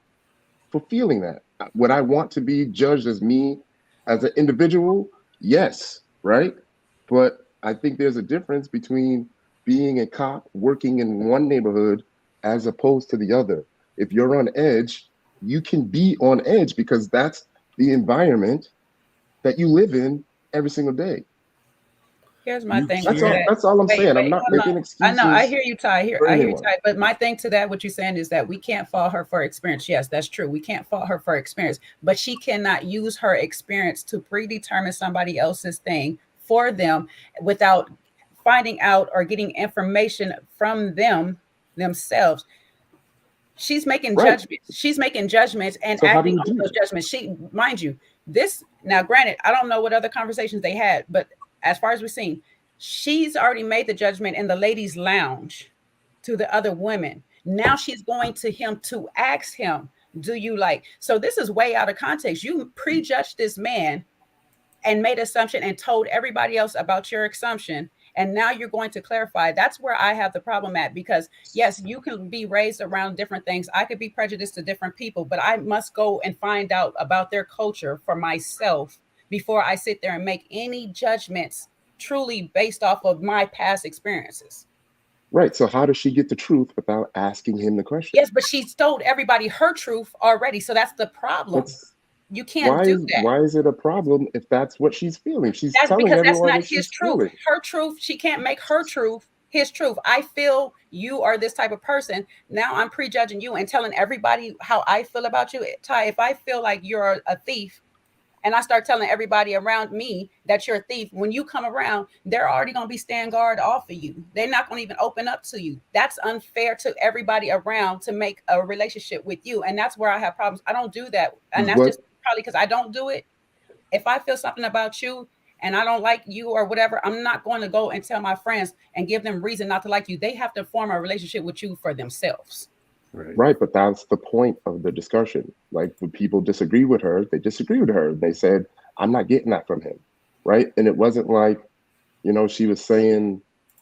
for feeling that. Would I want to be judged as me as an individual? Yes, right? But I think there's a difference between being a cop working in one neighborhood as opposed to the other. If you're on edge, you can be on edge because that's the environment that you live in every single day. Here's my You thing with That's all. that. can't. That's all I'm saying. I'm not Hold on. making I know. I excuses hear you, Ty. Here, for I hear you, anyone. Ty. But my thing to that, what you're saying is that we can't fault her for experience. Yes, that's true. We can't fault her for experience, but she cannot use her experience to predetermine somebody else's thing for them without finding out or getting information from them themselves. She's making Right. judgments. She's making judgments and So how do acting you on do those it? judgments. Mind you, this now, granted, I don't know what other conversations they had, but as far as we've seen, she's already made the judgment in the ladies' lounge to the other women. Now she's going to him to ask him, do you like? So this is way out of context. You prejudged this man and made assumption and told everybody else about your assumption, and now you're going to clarify. That's where I have the problem at, because yes, you can be raised around different things. I could be prejudiced to different people, but I must go and find out about their culture for myself before I sit there and make any judgments truly based off of my past experiences. Right. So how does she get the truth without asking him the question? Yes, but she's told everybody her truth already, so that's the problem. That's You can't do that. why is it a problem if that's what she's feeling? She's That's telling because that's everyone not what his she's truth. feeling. Her truth, she can't make her truth his truth. I feel you are this type of person. Now I'm prejudging you and telling everybody how I feel about you. Ty, if I feel like you're a thief and I start telling everybody around me that you're a thief, when you come around, they're already going to be stand guard off of you. They're not going to even open up to you. That's unfair to everybody around to make a relationship with you. And that's where I have problems. I don't do that. And that's But just probably because I don't do it. If I feel something about you and I don't like you or whatever, I'm not going to go and tell my friends and give them reason not to like you. They have to form a relationship with you for themselves. right, but that's the point of the discussion. Like when people disagree with her, they disagree with her. They said, I'm not getting that from him. Right. And it wasn't like, she was saying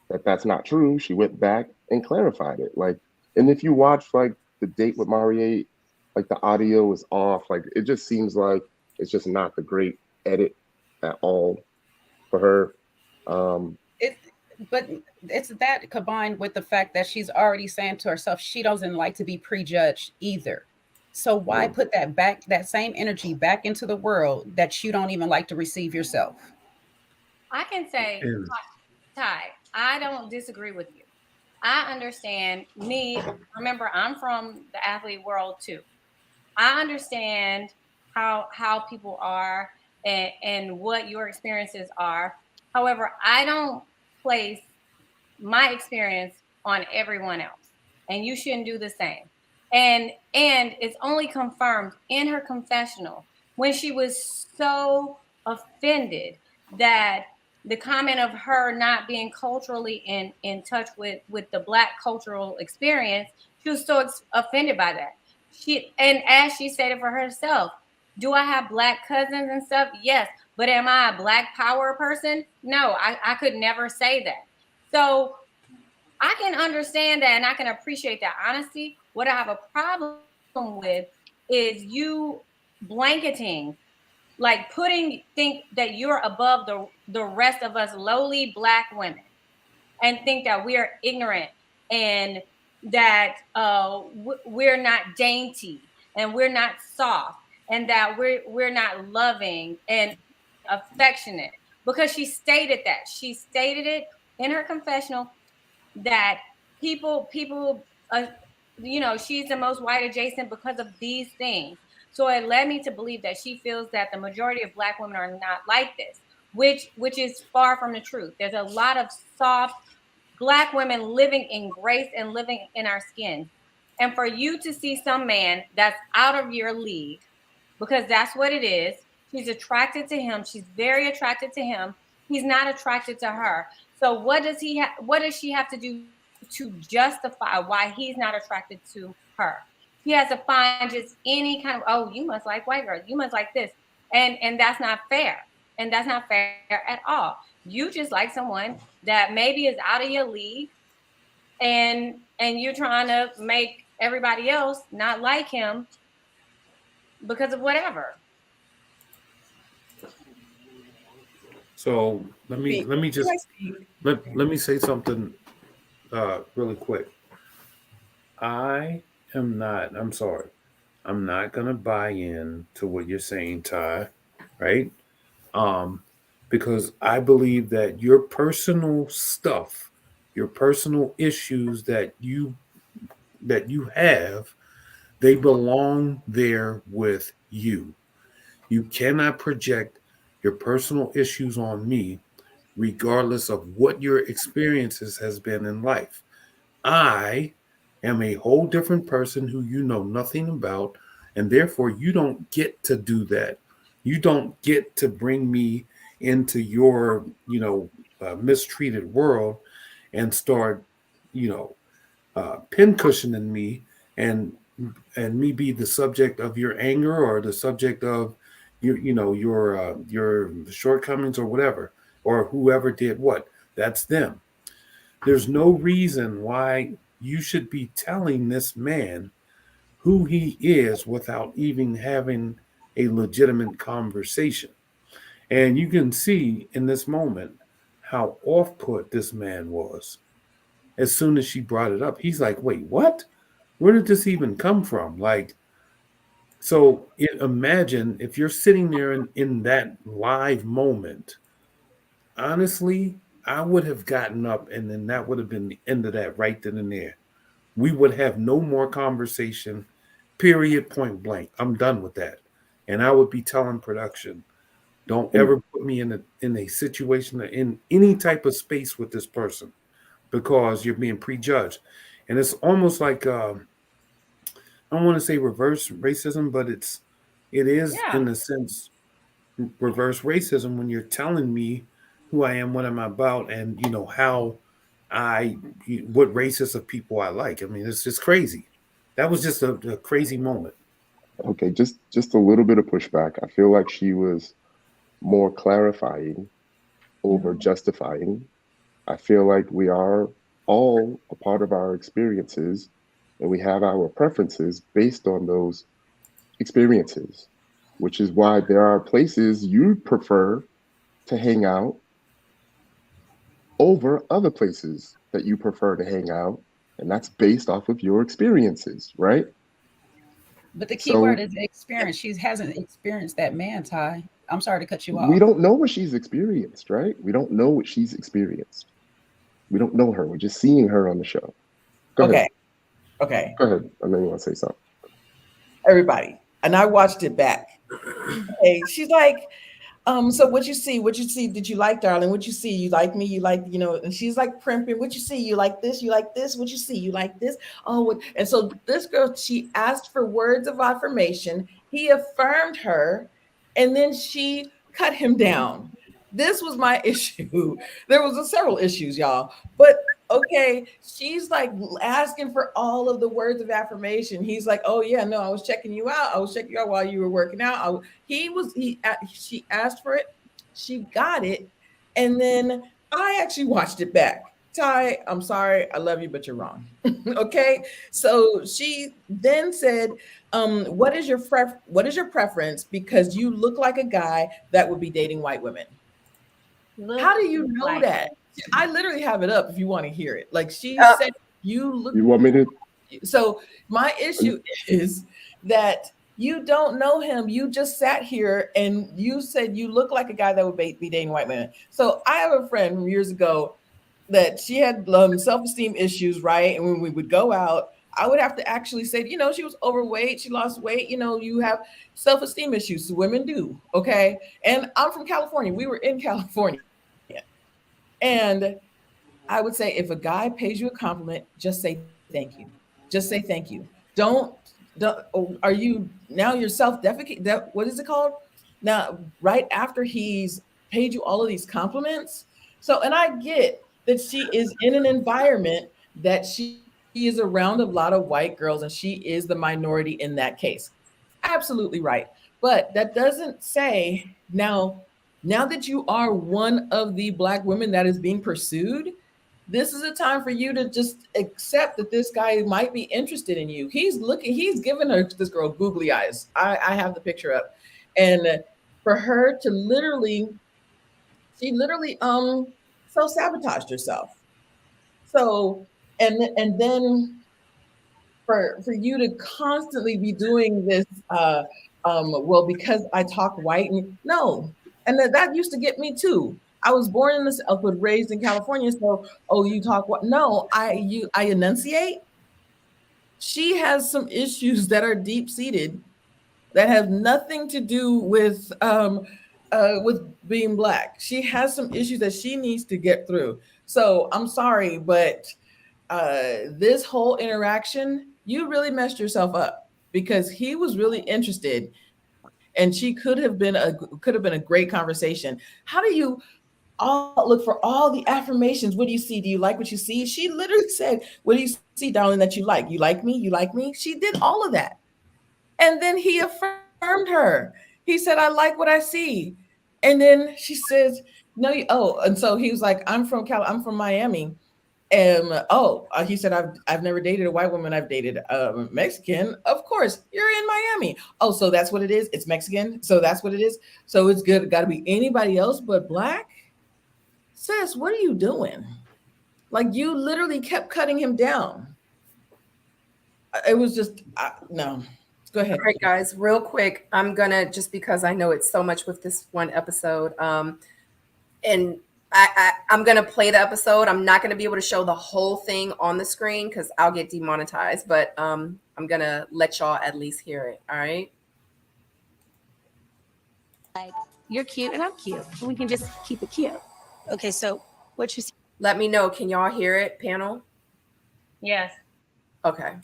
that that's not true. She went back and clarified it. Like, and if you watch like the date with Mariette, like the audio is off. Like it just seems like it's just not the great edit at all for her. But it's that combined with the fact that she's already saying to herself she doesn't like to be prejudged either. So why put that same energy back into the world that you don't even like to receive yourself? I can say, Ty, I don't disagree with you. I understand me. Remember, I'm from the athlete world too. I understand how people are and what your experiences are. However, I don't place my experience on everyone else, and you shouldn't do the same. And it's only confirmed in her confessional when she was so offended that the comment of her not being culturally in touch with the Black cultural experience, she was so offended by that. And as she said it for herself, do I have Black cousins and stuff? Yes. But am I a Black power person? No, I could never say that. So I can understand that and I can appreciate that honesty. What I have a problem with is you blanketing, like think that you're above the rest of us lowly Black women and think that we are ignorant and that we're not dainty and we're not soft and that we're not loving and affectionate, because she stated it in her confessional that people she's the most white adjacent because of these things. So it led me to believe that she feels that the majority of Black women are not like this, which is far from the truth. There's a lot of soft Black women living in grace and living in our skin. And for you to see some man that's out of your league, because that's what it is. She's attracted to him. She's very attracted to him. He's not attracted to her. So what does she have to do to justify why he's not attracted to her? He has to find just any kind of, oh, you must like white girls. You must like this. And that's not fair. And that's not fair at all. You just like someone that maybe is out of your league and you're trying to make everybody else not like him because of whatever. So let me say something really quick. I'm sorry. I'm not gonna buy in to what you're saying, Ty, right? Because I believe that your personal stuff, your personal issues that you have, they belong there with you. You cannot project your personal issues on me, regardless of what your experiences has been in life. I am a whole different person who you know nothing about, and therefore you don't get to do that. You don't get to bring me into your, mistreated world and start, you know, pin cushioning me and me be the subject of your anger or the subject of your shortcomings or whatever, or whoever did what. That's them. There's no reason why you should be telling this man who he is without even having a legitimate conversation. And you can see in this moment how off put this man was. As soon as she brought it up, he's like, wait, what? Where did this even come from? Like, so imagine if you're sitting there in that live moment. Honestly, I would have gotten up and then that would have been the end of that right then and there. We would have no more conversation, period, point blank. I'm done with that. And I would be telling production, don't And ever put me in a situation or in any type of space with this person because you're being prejudged. And it's almost like I don't want to say reverse racism, but it is Yeah. in a sense reverse racism when you're telling me who I am, what I'm about, and how I what races of people I like. I mean, it's just crazy. That was just a crazy moment. okay, just a little bit of pushback. I feel like she was more clarifying over Mhm. justifying. I feel like we are all a part of our experiences and we have our preferences based on those experiences, which is why there are places you prefer to hang out over other places that you prefer to hang out. And that's based off of your experiences, right? But the key word So is experience. She hasn't experienced that man, Ty. I'm sorry to cut you we off. don't know what she's experienced, right? We don't know what she's experienced. We don't know her. We're just seeing her on the show. Go ahead. Okay. Okay. Go ahead. And then you want to say something. Everybody. And I watched it back. Okay. She's like, so what you see, did you like, darling? What you see? You like me? You like, and she's like primping, what you see? You like this? You like this? What you see? You like this? Oh, and so this girl, she asked for words of affirmation. He affirmed her, and then she cut him down. This was my issue. There was several issues, y'all. But okay, she's like asking for all of the words of affirmation. He's like, oh yeah, no, I was checking you out. I was checking you out while you were working out. She asked for it, she got it, and then I actually watched it back. Ty, I'm sorry, I love you, but you're wrong. Okay, so she then said, what is your preference? Because you look like a guy that would be dating white women. How do you know like that? I literally have it up if you want to hear it. Like she said, you look. You want me to? So my issue is that you don't know him. You just sat here and you said you look like a guy that would be dating white men. So I have a friend from years ago that she had self-esteem issues, right? And when we would go out, I would have to actually say, she was overweight, she lost weight, you have self-esteem issues. So women do, okay? And I'm from California. We were in California. And I would say if a guy pays you a compliment, just say thank you. Just say thank you. Don't are you now you're self-defecate? What is it called? Now, right after he's paid you all of these compliments. So, and I get that she is in an environment that she is around a lot of white girls and she is the minority in that case. Absolutely right. But that doesn't say now that you are one of the Black women that is being pursued, this is a time for you to just accept that this guy might be interested in you. He's giving this girl googly eyes. I have the picture up. And for her to she literally self-sabotaged herself. So and then for you to constantly be doing this well, because I talk white, and no, and that used to get me too. I was born in the South but raised in California, so oh, you talk what? No, I enunciate. She has some issues that are deep seated that have nothing to do with being Black. She has some issues that she needs to get through. So I'm sorry, but this whole interaction, you really messed yourself up because he was really interested, and she could have been a great conversation. How do you all look for all the affirmations? What do you see? Do you like what you see? She literally said, "What do you see, darling, that you like? You like me? You like me?" She did all of that, and then he affirmed her. He said, "I like what I see," and then she says, "No, and so he was like, I'm from Miami." And he said, I've never dated a white woman. I've dated a Mexican. Of course, you're in Miami. Oh, so that's what it is. It's Mexican. So that's what it is. So it's good. Got to be anybody else but black. Sis, what are you doing? Like, you literally kept cutting him down. It was just no. Go ahead. All right, guys, real quick. I'm gonna, just because I know it's so much with this one episode, and I'm going to play the episode. I'm not going to be able to show the whole thing on the screen because I'll get demonetized, but I'm going to let y'all at least hear it. All right. Like, you're cute and I'm cute. We can just keep it cute. Okay, so what you see? Let me know. Can y'all hear it, panel? Yes. Okay.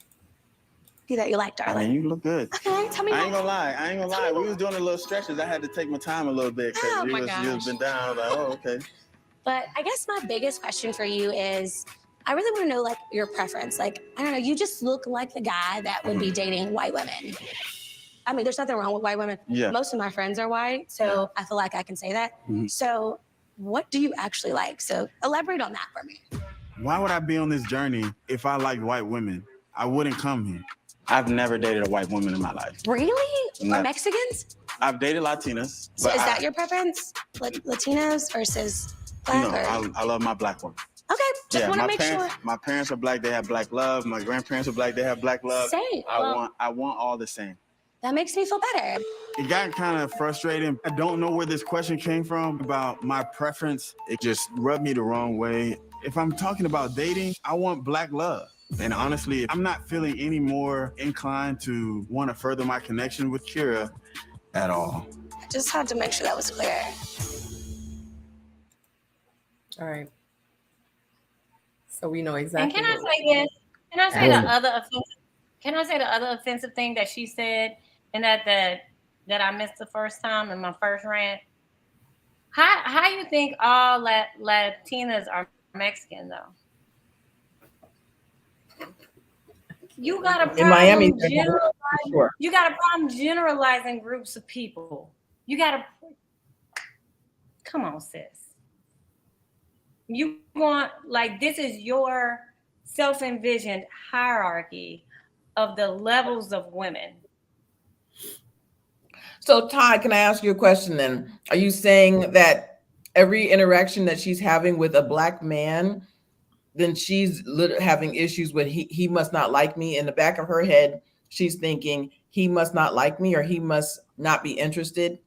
See that you like, darling. I mean, you look good. Okay, tell me. I ain't gonna lie. We was doing a little stretches. I had to take my time a little bit because you was been down. I was like, oh, okay. But I guess my biggest question for you is, I really want to know, like, your preference. Like, I don't know, you just look like the guy that would be dating white women. I mean, there's nothing wrong with white women. Yeah. Most of my friends are white, so I feel like I can say that. Mm-hmm. So what do you actually like? So elaborate on that for me. Why would I be on this journey if I liked white women? I wouldn't come here. I've never dated a white woman in my life. Really? No. Or Mexicans? I've dated Latinas. So is that your preference? Latinos versus black? No, I love my black woman. Okay, just want to make sure. My parents are black. They have black love. My grandparents are black. They have black love. Same. I want all the same. That makes me feel better. It got kind of frustrating. I don't know where this question came from about my preference. It just rubbed me the wrong way. If I'm talking about dating, I want black love. And honestly, I'm not feeling any more inclined to want to further my connection with Kira at all. I just had to make sure that was clear. All right. So we know exactly. And can I say this? Can I say the other offensive thing that she said, and that I missed the first time in my first rant? How you think all Latinas are Mexican though? You got a problem. In Miami, you got a problem generalizing groups of people. You got to come on, sis. You want, like, this is your self-envisioned hierarchy of the levels of women. So, Todd, can I ask you a question then? Are you saying that every interaction that she's having with a black man, then she's having issues with he must not like me? In the back of her head, she's thinking he must not like me or he must not be interested?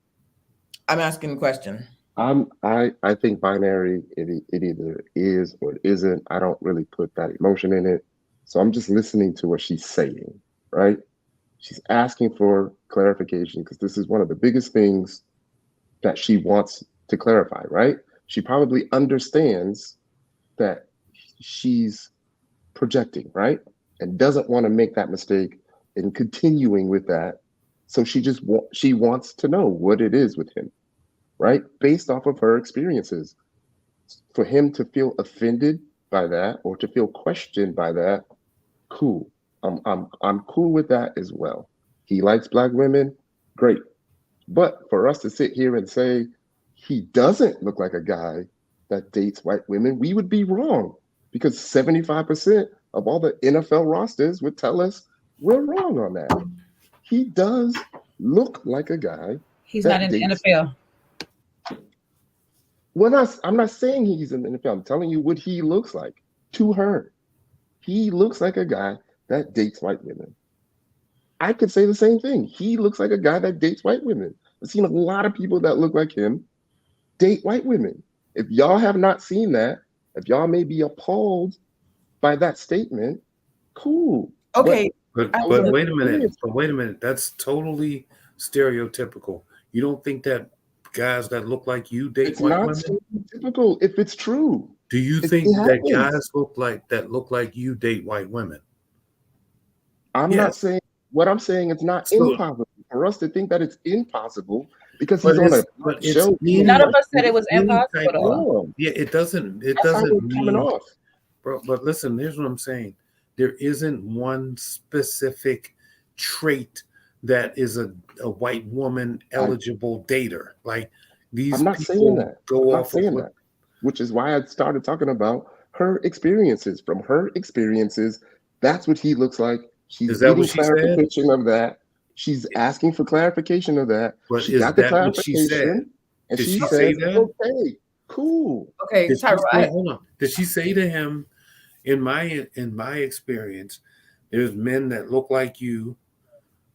I'm asking the question. I think binary, it either is or it isn't. I don't really put that emotion in it. So I'm just listening to what she's saying, right? She's asking for clarification because this is one of the biggest things that she wants to clarify, right? She probably understands that she's projecting, right? And doesn't want to make that mistake in continuing with that. So she wants to know what it is with him, right? Based off of her experiences. For him to feel offended by that or to feel questioned by that, cool. I'm cool with that as well. He likes black women, great. But for us to sit here and say he doesn't look like a guy that dates white women, we would be wrong because 75% of all the NFL rosters would tell us we're wrong on that. He does look like a guy. He's not in the NFL. Well, I'm not saying he's in the NFL. I'm telling you what he looks like to her. He looks like a guy that dates white women. I could say the same thing. He looks like a guy that dates white women. I've seen a lot of people that look like him date white women. If y'all have not seen that, if y'all may be appalled by that statement, cool. Okay. But wait a minute. That's totally stereotypical. You don't think that guys that look like you date white women? It's not stereotypical if it's true. Do you It think that happens. guys look like you date white women? I'm Yes. not saying what I'm saying. It's not So, impossible for us to think that it's impossible because but he's on a it's show. None of us said it it's was any impossible type of, though. yeah, it doesn't That's how it's coming mean, off. bro. But listen, here's what I'm saying. There isn't one specific trait that is a white woman eligible dater. Like these I'm not saying people that. go I'm not off of saying what. that. Which is why I started talking about her experiences. From her experiences, that's what he looks like. She's Is that getting what she said? clarification of that. She's asking for clarification of that. But She is got the that what she said? clarification, and Did she she say says, that? "Okay, cool." Okay, Did she Tyra, say, hold on. Did she say to him, in my experience, there's men that look like you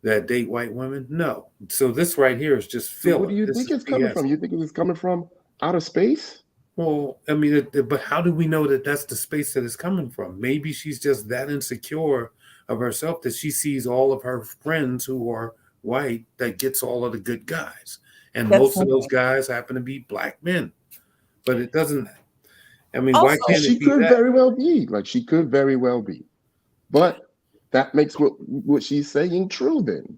that date white women? No. So this right here is just So what filler. do you This think is it's coming BS. from? You think it's coming from outer space? Well, I mean, but how do we know that that's the space that it's coming from? Maybe she's just that insecure of herself that she sees all of her friends who are white that gets all of the good guys. And most of those guys happen to be black men. But it doesn't, I mean, why Also, can't She it be could that? very well be. Like she could very well be. But that makes what she's saying true then.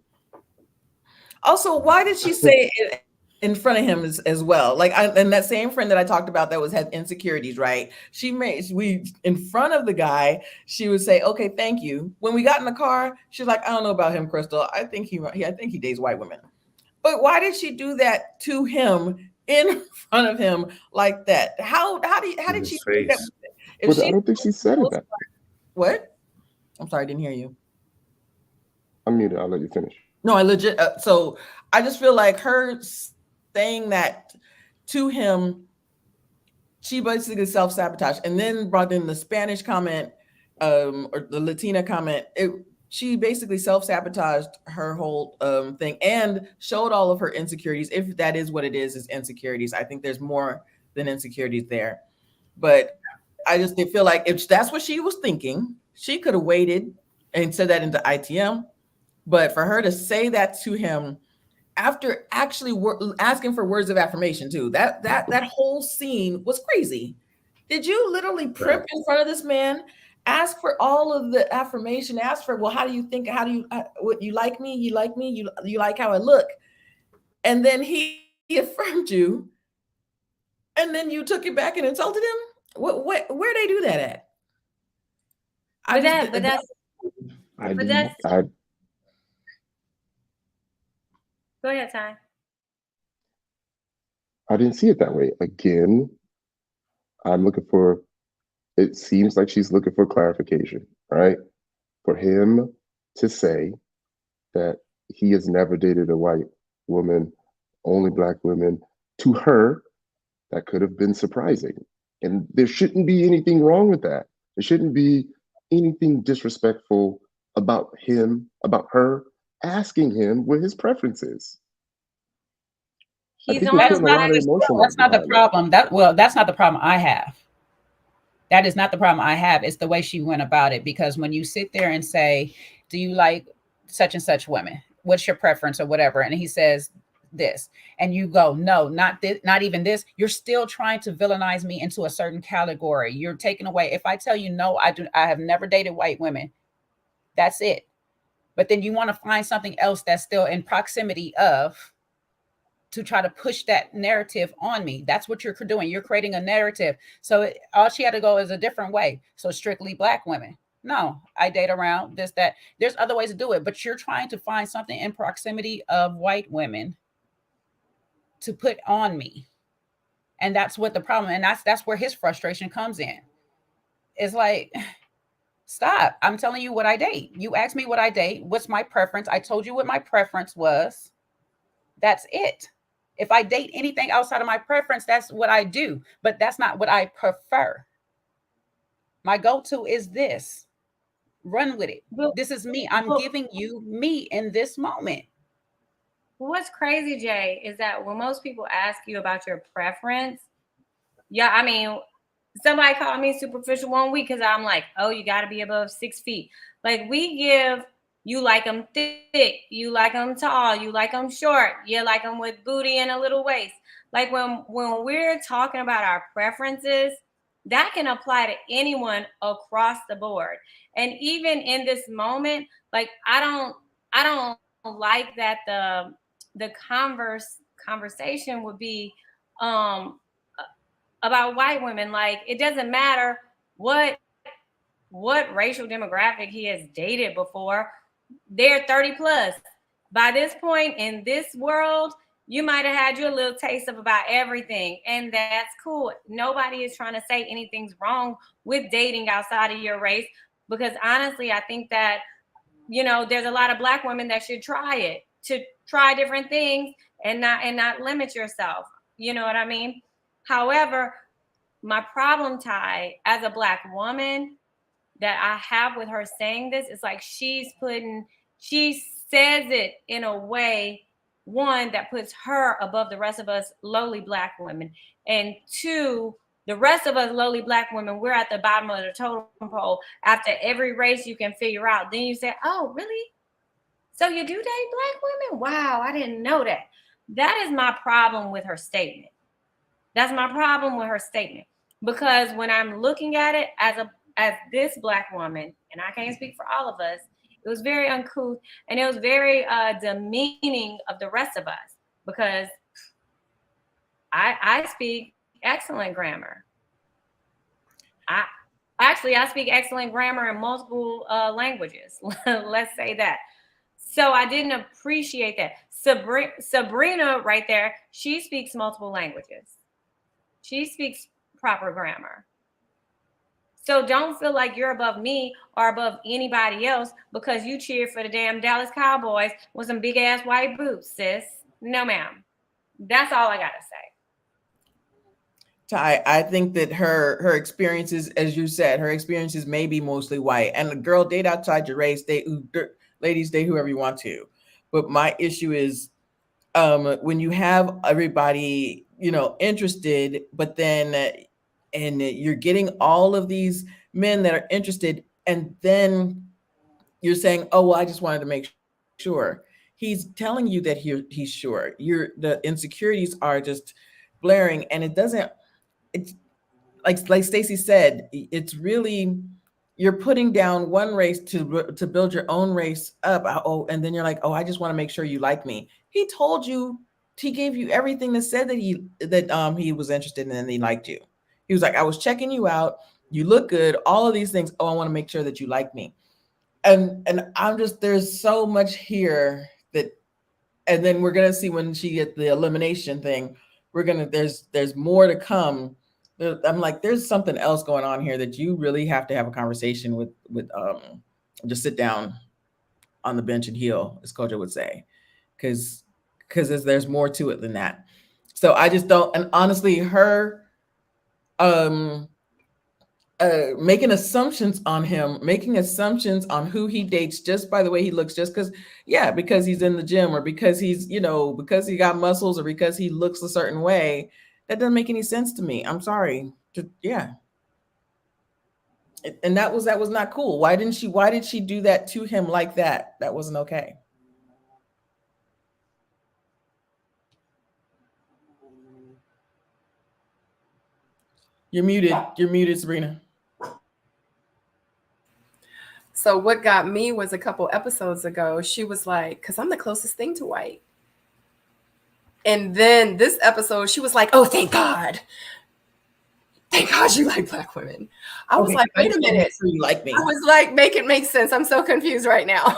Also, why did she say it in front of him as well? Like, and that same friend that I talked about that had insecurities, right? We in front of the guy, she would say, "Okay, thank you." When we got in the car, she's like, "I don't know about him, Crystal. I think he dates white women." But why did she do that to him in front of him like that? How did she think that? Face. If But she I don't think she said it that way. what? I'm sorry, I didn't hear you. I'm muted. I'll let you finish. No, I legit. So I just feel like her saying that to him, she basically self-sabotaged, and then brought in the Spanish comment, or the Latina comment. She basically self-sabotaged her whole thing and showed all of her insecurities. If that is what it is insecurities. I think there's more than insecurities there. But I just did feel like if that's what she was thinking, she could have waited and said that into ITM. But for her to say that to him after actually asking for words of affirmation too, that whole scene was crazy. Did you literally primp in front of this man, ask for all of the affirmation, ask for, well, how do you think, how do you, what, you like me, you like how I look, and then he affirmed you, and then you took it back and insulted him? Where they do that at? Go ahead, Ty. I didn't see it that way. Again, it seems like she's looking for clarification, right? For him to say that he has never dated a white woman, only black women, to her, that could have been surprising. And there shouldn't be anything wrong with that. There shouldn't be anything disrespectful about him, about her asking him what his preference is. That's not the problem. That's not the problem I have. That is not the problem I have. It's the way she went about it. Because when you sit there and say, "Do you like such and such women? What's your preference or whatever?" and he says this, and you go, "No, not this, not even this," you're still trying to villainize me into a certain category. You're taking away. If I tell you no, I have never dated white women. That's it. But then you want to find something else that's still in proximity of, to try to push that narrative on me. That's what you're doing. You're creating a narrative. So all she had to go is a different way. So strictly black women. No, I date around this, that. There's other ways to do it, but you're trying to find something in proximity of white women to put on me. And that's what the problem, and that's where his frustration comes in. It's like, stop. I'm telling you what I date. You asked me what I date. What's my preference? I told you what my preference was. That's it. If I date anything outside of my preference, that's what I do. But that's not what I prefer. My go-to is this. Run with it. This is me. I'm giving you me in this moment. What's crazy, Jay, is that when most people ask you about your preference, yeah, I mean, somebody called me superficial one week because I'm like, oh, you got to be above 6 feet. Like, we give, you like them thick, you like them tall, you like them short, you like them with booty and a little waist. Like, when we're talking about our preferences, that can apply to anyone across the board. And even in this moment, like I don't like that the conversation would be about white women. Like it doesn't matter what racial demographic he has dated before. They're 30 plus. By this point in this world, you might have had you a little taste of about everything, and that's cool. Nobody is trying to say anything's wrong with dating outside of your race, because honestly, I think that, you know, there's a lot of Black women that should try it, to try different things and not limit yourself. You know what I mean? However, my problem, Ty, as a Black woman, that I have with her saying this is like she says it in a way, one, that puts her above the rest of us lowly Black women, and two, the rest of us lowly Black women, we're at the bottom of the totem pole after every race you can figure out. Then you say, oh, really? So you do date Black women? Wow, I didn't know that. That is my problem with her statement. That's my problem with her statement. Because when I'm looking at it as this Black woman, and I can't speak for all of us, it was very uncouth, and it was very demeaning of the rest of us, because I speak excellent grammar. I speak excellent grammar in multiple languages. Let's say that. So I didn't appreciate that. Sabrina right there, she speaks multiple languages. She speaks proper grammar. So don't feel like you're above me or above anybody else because you cheer for the damn Dallas Cowboys with some big ass white boots, sis. No, ma'am. That's all I gotta say. Ty, I think that her experiences, as you said, her experiences may be mostly white. And the girl, date outside your race, ladies, date whoever you want to. But my issue is when you have everybody, you know, interested, but then and you're getting all of these men that are interested, and then you're saying, oh, well, I just wanted to make sure. He's telling you that he's sure. The insecurities are just blaring, and it's like Stacey said, it's really, you're putting down one race to build your own race up. Oh, and then you're like, oh, I just want to make sure you like me. He told you, he gave you everything that said that he was interested in and he liked you. He was like, I was checking you out. You look good. All of these things. Oh, I want to make sure that you like me. And I'm just, there's so much here that, and then we're gonna see when she gets the elimination thing. There's more to come. I'm like, there's something else going on here that you really have to have a conversation with just sit down on the bench and heal, as Kojo would say, because there's more to it than that. So I just don't, and honestly, her making assumptions on him, making assumptions on who he dates just by the way he looks, just because he's in the gym, or because he's, because he got muscles, or because he looks a certain way, that doesn't make any sense to me. I'm sorry. And that was not cool. Why did she do that to him like that? That wasn't okay. You're muted, Sabrina. So what got me was a couple episodes ago, she was like, because I'm the closest thing to white. And then this episode, she was like, oh, thank God. Thank God you like Black women. I was like, wait a minute. You like me. I was like, make it make sense. I'm so confused right now.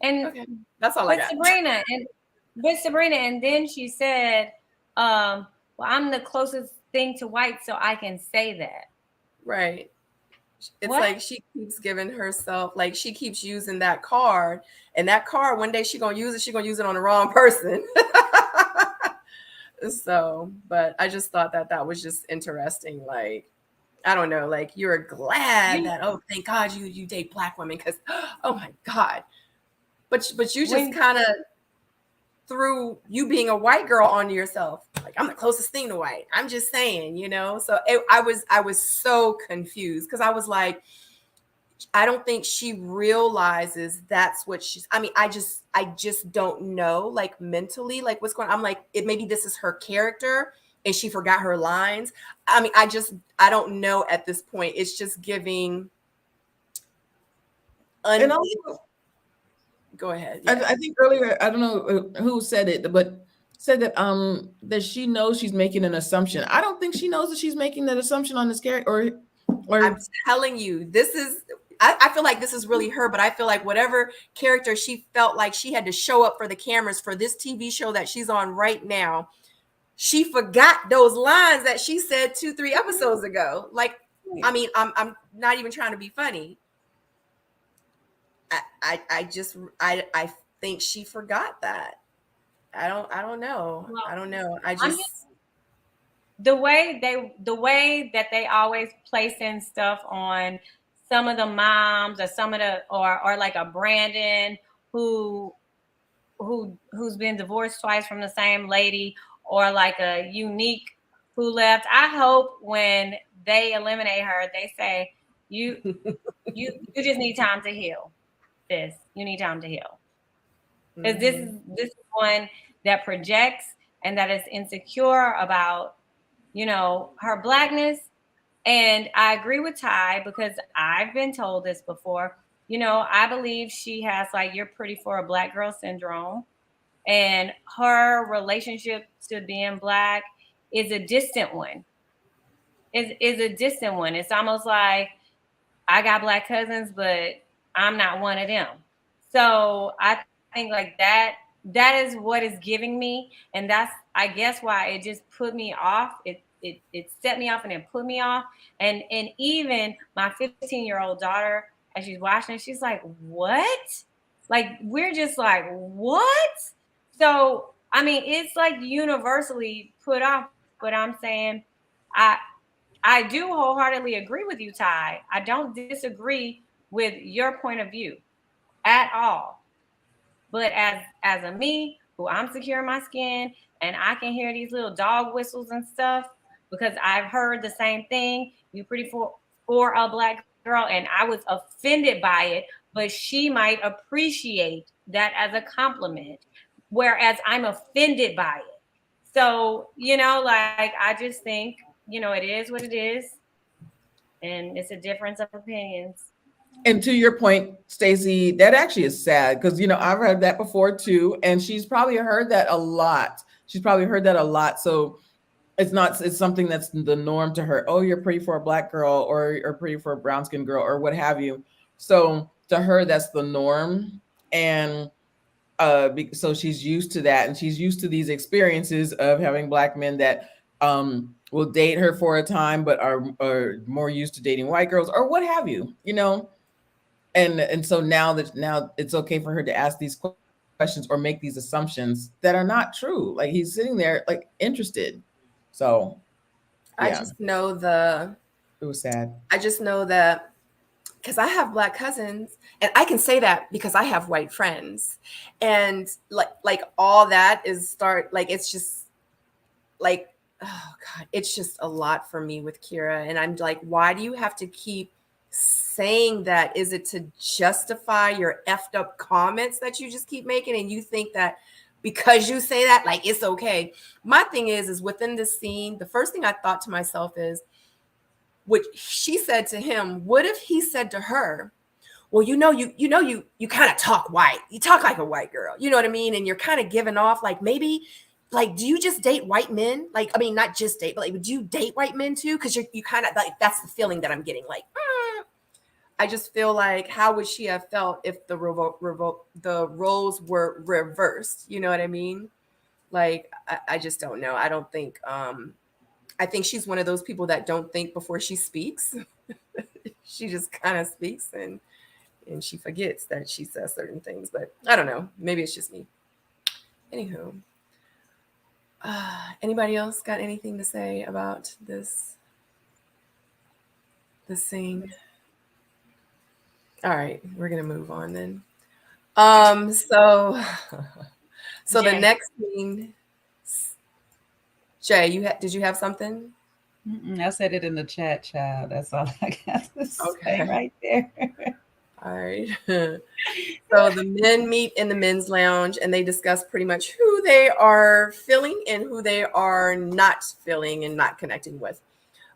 And okay. That's all I got. Sabrina, and then she said, well, I'm the closest thing to white, so I can say that. Right. It's like she keeps giving herself, like she keeps using that card, and that card, one day she's gonna use it on the wrong person. So, but I just thought that was just interesting. Like, I don't know, like you're glad that, oh, thank God you date Black women, because oh my God. But you just kind of threw you being a white girl onto yourself. Like, I'm the closest thing to white. I'm just saying, So I was so confused, because I was like, I don't think she realizes that's what she's. I mean, I just don't know, like mentally, like what's going on. I'm like, maybe this is her character, and she forgot her lines. I mean, I don't know at this point. It's just giving. And also, go ahead. Yeah. I think earlier, I don't know who said it, but said that she knows she's making an assumption. I don't think she knows that she's making that assumption on this character. Or I'm telling you, this is. I feel like this is really her, but I feel like whatever character she felt like she had to show up for the cameras for this TV show that she's on right now, she forgot those lines that she said 2-3 episodes ago. Like, I mean, I'm not even trying to be funny. I think she forgot that. I don't know. Well, I don't know. the way that they always place in stuff on some of the moms or some of the or like a Brandon who's been divorced twice from the same lady, or like a Unique who left. I hope when they eliminate her, they say you just need time to heal. You need time to heal, because this is one that projects and that is insecure about her Blackness. And I agree with Ty, because I've been told this before. I believe she has like you're pretty for a Black girl syndrome, and her relationship to being Black is a distant one. Is a distant one. It's almost like I got Black cousins, but I'm not one of them. So I think like that is what is giving me, and that's I guess why it just put me off. It set me off and it put me off. And even my 15-year-old daughter, as she's watching, she's like, what? Like, we're just like, what? So I mean, it's like universally put off, but I'm saying I do wholeheartedly agree with you, Ty. I don't disagree with your point of view at all. But as a me, who I'm secure in my skin, and I can hear these little dog whistles and stuff, because I've heard the same thing. You pretty for a Black girl, and I was offended by it, but she might appreciate that as a compliment, whereas I'm offended by it. So, like, I just think, it is what it is, and it's a difference of opinions. And to your point, Stacey, that actually is sad, because I've heard that before too, and she's probably heard that a lot. So it's something that's the norm to her. Oh, you're pretty for a Black girl, or pretty for a brown skinned girl, or what have you. So to her, that's the norm, and so she's used to that, and she's used to these experiences of having Black men that will date her for a time, but are more used to dating white girls, or what have you. And so now it's okay for her to ask these questions or make these assumptions that are not true. Like, he's sitting there like interested. So I just know it was sad. I just know that because I have Black cousins, and I can say that because I have white friends, and like all that it's just like, oh God, it's just a lot for me with Kira. And I'm like, why do you have to keep saying that? Is it to justify your effed up comments that you just keep making, and you think that because you say that, like, it's okay? My thing is within this scene, the first thing I thought to myself is, what she said to him, what if he said to her, well, you kind of talk white, you talk like a white girl, you know what I mean, and you're kind of giving off like, maybe, like, do you just date white men? Like, I mean, not just date, but like, would you date white men too? Because you kind of like, that's the feeling that I'm getting. Like, I just feel like, how would she have felt if the roles were reversed? You know what I mean? Like, I just don't know. I don't think, I think she's one of those people that don't think before she speaks. She just kind of speaks, and she forgets that she says certain things. But I don't know. Maybe it's just me. Anywho, anybody else got anything to say about this scene? All right, we're gonna move on then. So Jay. The next scene, Jay, did you have something? I said it in the chat, child. That's all I got to say right there. All right. So the men meet in the men's lounge and they discuss pretty much who they are feeling and who they are not feeling and not connecting with.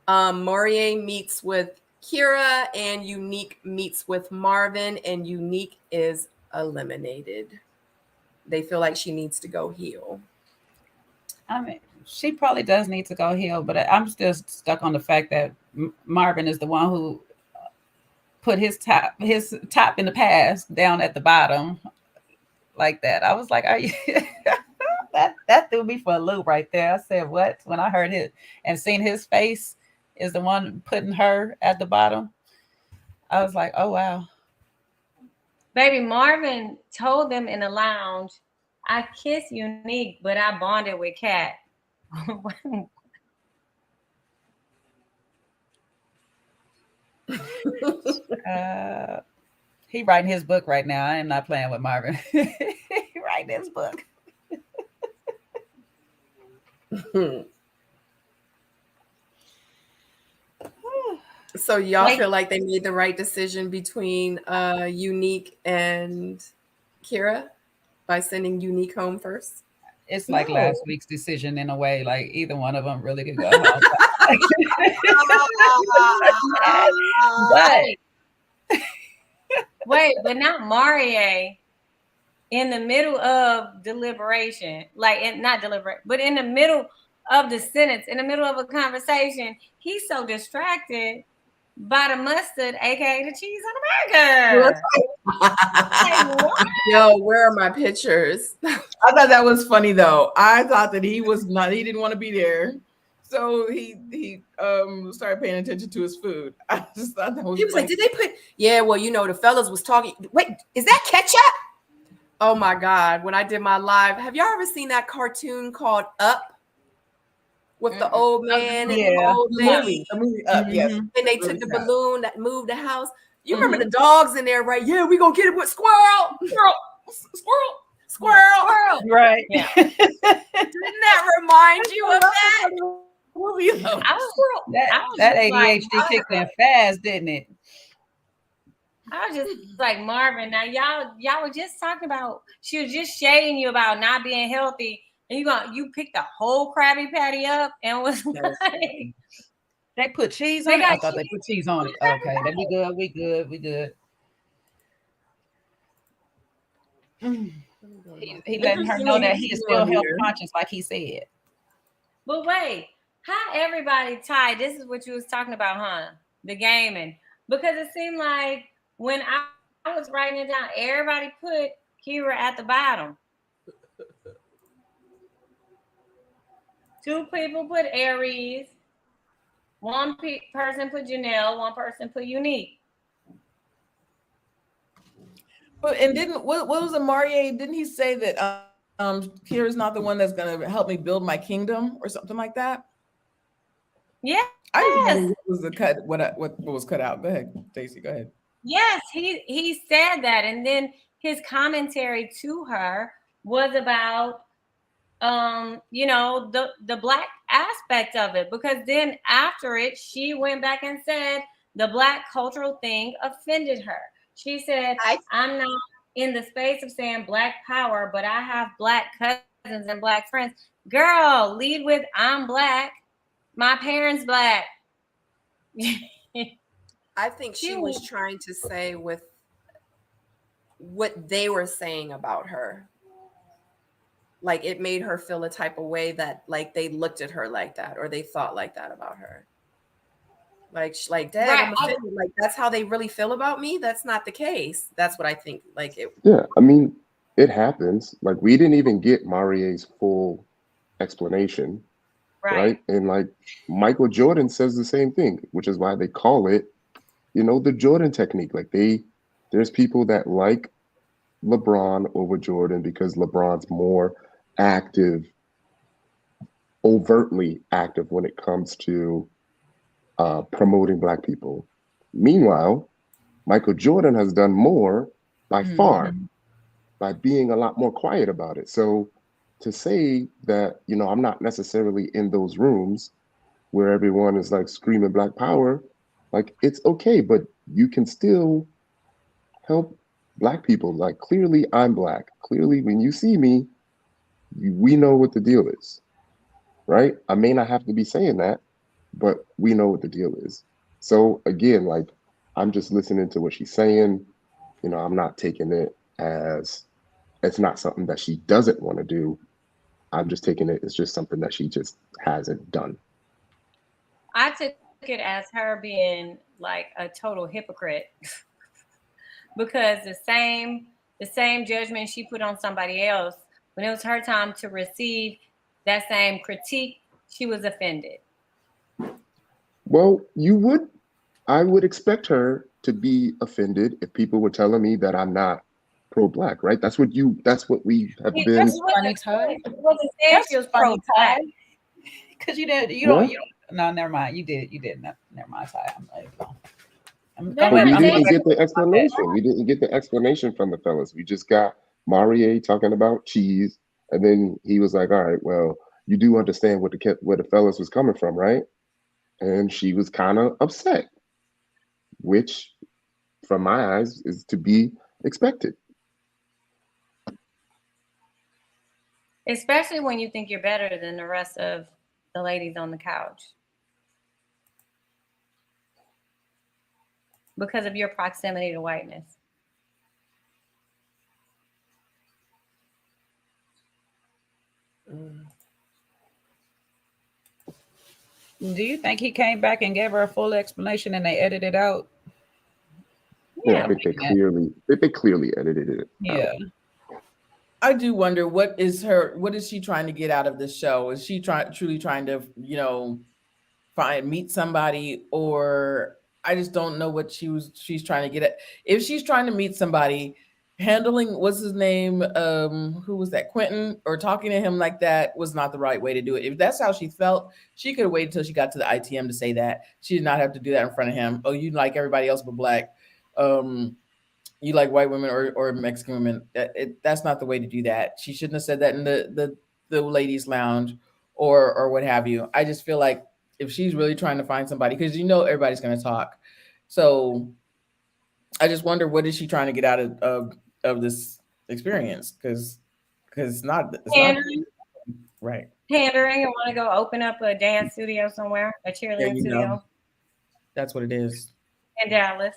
Morier meets with Kira and Unique meets with Marvin, and Unique is eliminated. They feel like she needs to go heal. I mean, she probably does need to go heal, but I'm still stuck on the fact that Marvin is the one who put his top in the past down at the bottom like that. I was like, are you that threw me for a loop right there. I said, what? When I heard it and seen his face is the one putting her at the bottom, I was like, oh wow. Baby, Marvin told them in the lounge, I kiss Unique, but I bonded with Kat. He writing his book right now. I am not playing with Marvin. He writing his book. So y'all feel like they made the right decision between Unique and Kira by sending Unique home first? It's like last week's decision in a way. Like either one of them really could go. but not Marie in the middle of deliberation, not deliberate, but in the middle of the sentence, in the middle of a conversation, he's so distracted by the mustard, aka the cheese on the burger. Yo, where are my pictures? I thought that was funny though. I thought that he didn't want to be there. So he started paying attention to his food. I just thought that was He was funny. Like, did they put the fellas was talking. Wait, is that ketchup? Oh my God. When I did my live, have y'all ever seen that cartoon called Up? With the old man and the old lady. The movie Up, yes. And they took the balloon that moved the house. You remember the dogs in there, right? Yeah, we gonna get it with squirrel. Squirrel. Right. Yeah. Didn't that remind you of that? That ADHD kicked in fast, didn't it? I was just like, Marvin, now y'all were just talking about, she was just shading you about not being healthy. And you picked the whole Krabby Patty up and was like, they put cheese on it. I thought they put cheese on it. Okay, then we good. He letting her know that he is still health conscious, like he said. But wait, how everybody tied? This is what you was talking about, huh? The gaming, because it seemed like when I was writing it down, everybody put Kira at the bottom. 2 people put Aries. 1 person put Janelle. 1 person put Unique. But what was the Marie? Didn't he say that Kira's not the one that's going to help me build my kingdom or something like that? Yeah. I didn't know what was the cut. What was cut out? Go ahead, Stacey. Go ahead. Yes, he said that, and then his commentary to her was about the Black aspect of it, because then after it, she went back and said the Black cultural thing offended her. She said, I'm not in the space of saying Black power, but I have Black cousins and Black friends. Girl, lead with I'm Black. My parents Black. I think she was trying to say with what they were saying about her. Like it made her feel a type of way that like they looked at her like that, or they thought like that about her. Like Dad, right. I'm offended. Like that's how they really feel about me. That's not the case. That's what I think. Like it. Yeah, I mean, it happens. Like we didn't even get Marie's full explanation, right? And like Michael Jordan says the same thing, which is why they call it, the Jordan technique. Like there's people that like LeBron over Jordan because LeBron's more active, overtly active when it comes to promoting Black people. Meanwhile, Michael Jordan has done more by far by being a lot more quiet about it. So to say that, I'm not necessarily in those rooms where everyone is like screaming Black power, like it's okay, but you can still help Black people. Like, clearly I'm Black. Clearly, when you see me, we know what the deal is, right? I may not have to be saying that, but we know what the deal is. So again, like, I'm just listening to what she's saying. I'm not taking it as it's not something that she doesn't want to do. I'm just taking it as just something that she just hasn't done. I took it as her being like a total hypocrite because the same judgment she put on somebody else, when it was her time to receive that same critique, she was offended. Well, I would expect her to be offended if people were telling me that I'm not pro-Black, right? That's what we have been. That's funny, Ty. Wasn't saying she was pro-Black. Because you did. What? No, never mind. You did. Never mind, Ty. I'm like, But we didn't get the explanation. We didn't get the explanation from the fellas. We just got Marie talking about cheese, and then he was like, "All right, well, you do understand where the fellas was coming from, right?" And she was kind of upset, which, from my eyes, is to be expected. Especially when you think you're better than the rest of the ladies on the couch. Because of your proximity to whiteness. Do you think he came back and gave her a full explanation and they edited it out? Yeah, I think they clearly edited it. Yeah. I do wonder what is she trying to get out of this show? Is she truly trying to, meet somebody, or I just don't know what she's trying to get at. If she's trying to meet somebody, handling what's his name, who was that, Quentin, or talking to him like that was not the right way to do it. If that's how she felt, she could have waited until she got to the ITM to say that. She did not have to do that in front of him. Oh, you like everybody else but Black. You like white women or Mexican women. That's not the way to do that. She shouldn't have said that in the ladies' lounge or what have you. I just feel like if she's really trying to find somebody, because everybody's going to talk. So I just wonder, what is she trying to get out of this experience? Because it's not right. Pandering and want to go open up a dance studio somewhere, a cheerleading studio. That's what it is. In Dallas.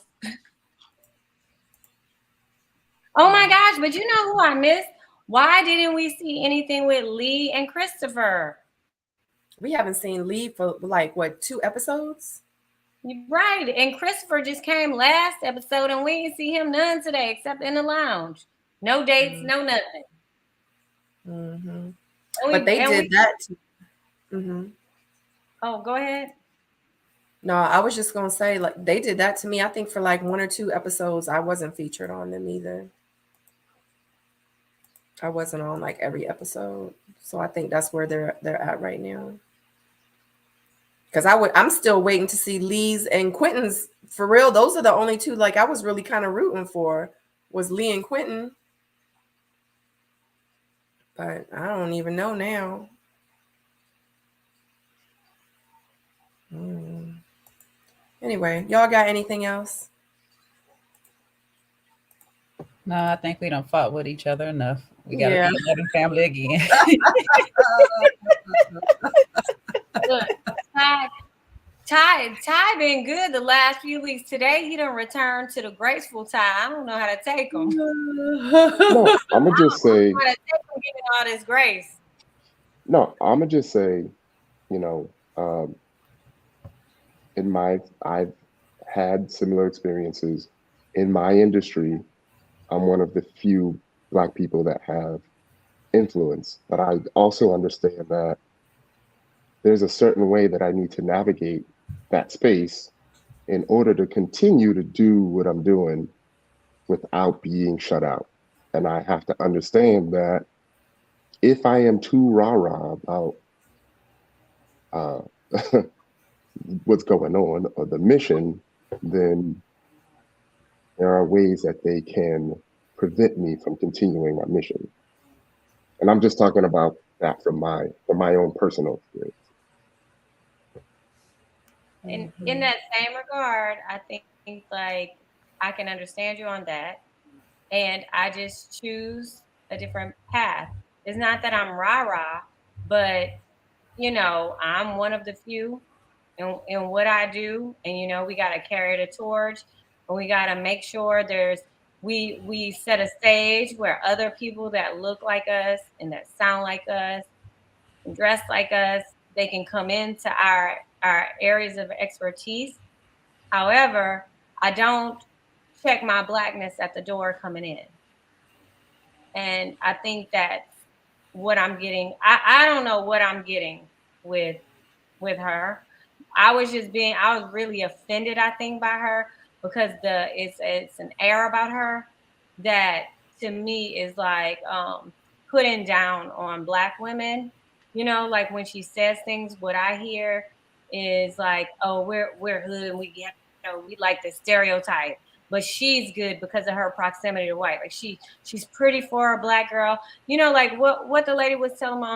Oh my gosh, but you know who I missed? Why didn't we see anything with Lee and Christopher? We haven't seen Lee for like, what, 2 episodes? Right. And Christopher just came last episode and we didn't see him none today except in the lounge. No dates, no nothing. Mm-hmm. But they did that. Mm-hmm. Oh, go ahead. No, I was just going to say, like, they did that to me. I think for like 1 or 2 episodes, I wasn't featured on them either. I wasn't on like every episode. So I think that's where they're at right now. Because I'm still waiting to see Lee's and Quentin's. For real, those are the only 2 like I was really kind of rooting for, was Lee and Quentin. But I don't even know now. Anyway, y'all got anything else? No, I think we don't fought with each other enough. We got to be a loving family again. Look, Ty been good the last few weeks. Today he done returned to the graceful Ty. I don't know how to take him. No, I'm gonna just say, how to take him giving all this grace. No, I'm gonna just say, I've had similar experiences in my industry. I'm one of the few Black people that have influence, but I also understand that there's a certain way that I need to navigate that space in order to continue to do what I'm doing without being shut out. And I have to understand that if I am too rah-rah about what's going on or the mission, then there are ways that they can prevent me from continuing my mission. And I'm just talking about that from my own personal experience. In that same regard, I think like I can understand you on that. And I just choose a different path. It's not that I'm rah-rah, but you know, I'm one of the few in what I do. And you know, we gotta carry the torch, and we gotta make sure we set a stage where other people that look like us and that sound like us and dress like us, they can come into our areas of expertise. However, I don't check my blackness at the door coming in. And I think that's what I'm getting. I don't know what I'm getting with her. I was really offended, I think, by her because it's an air about her that to me is like putting down on Black women. You know, like when she says things, what I hear is like, oh, we're hood and we get, you know, we like the stereotype. But she's good because of her proximity to white. Like she's pretty for a Black girl. You know, like what the lady was telling me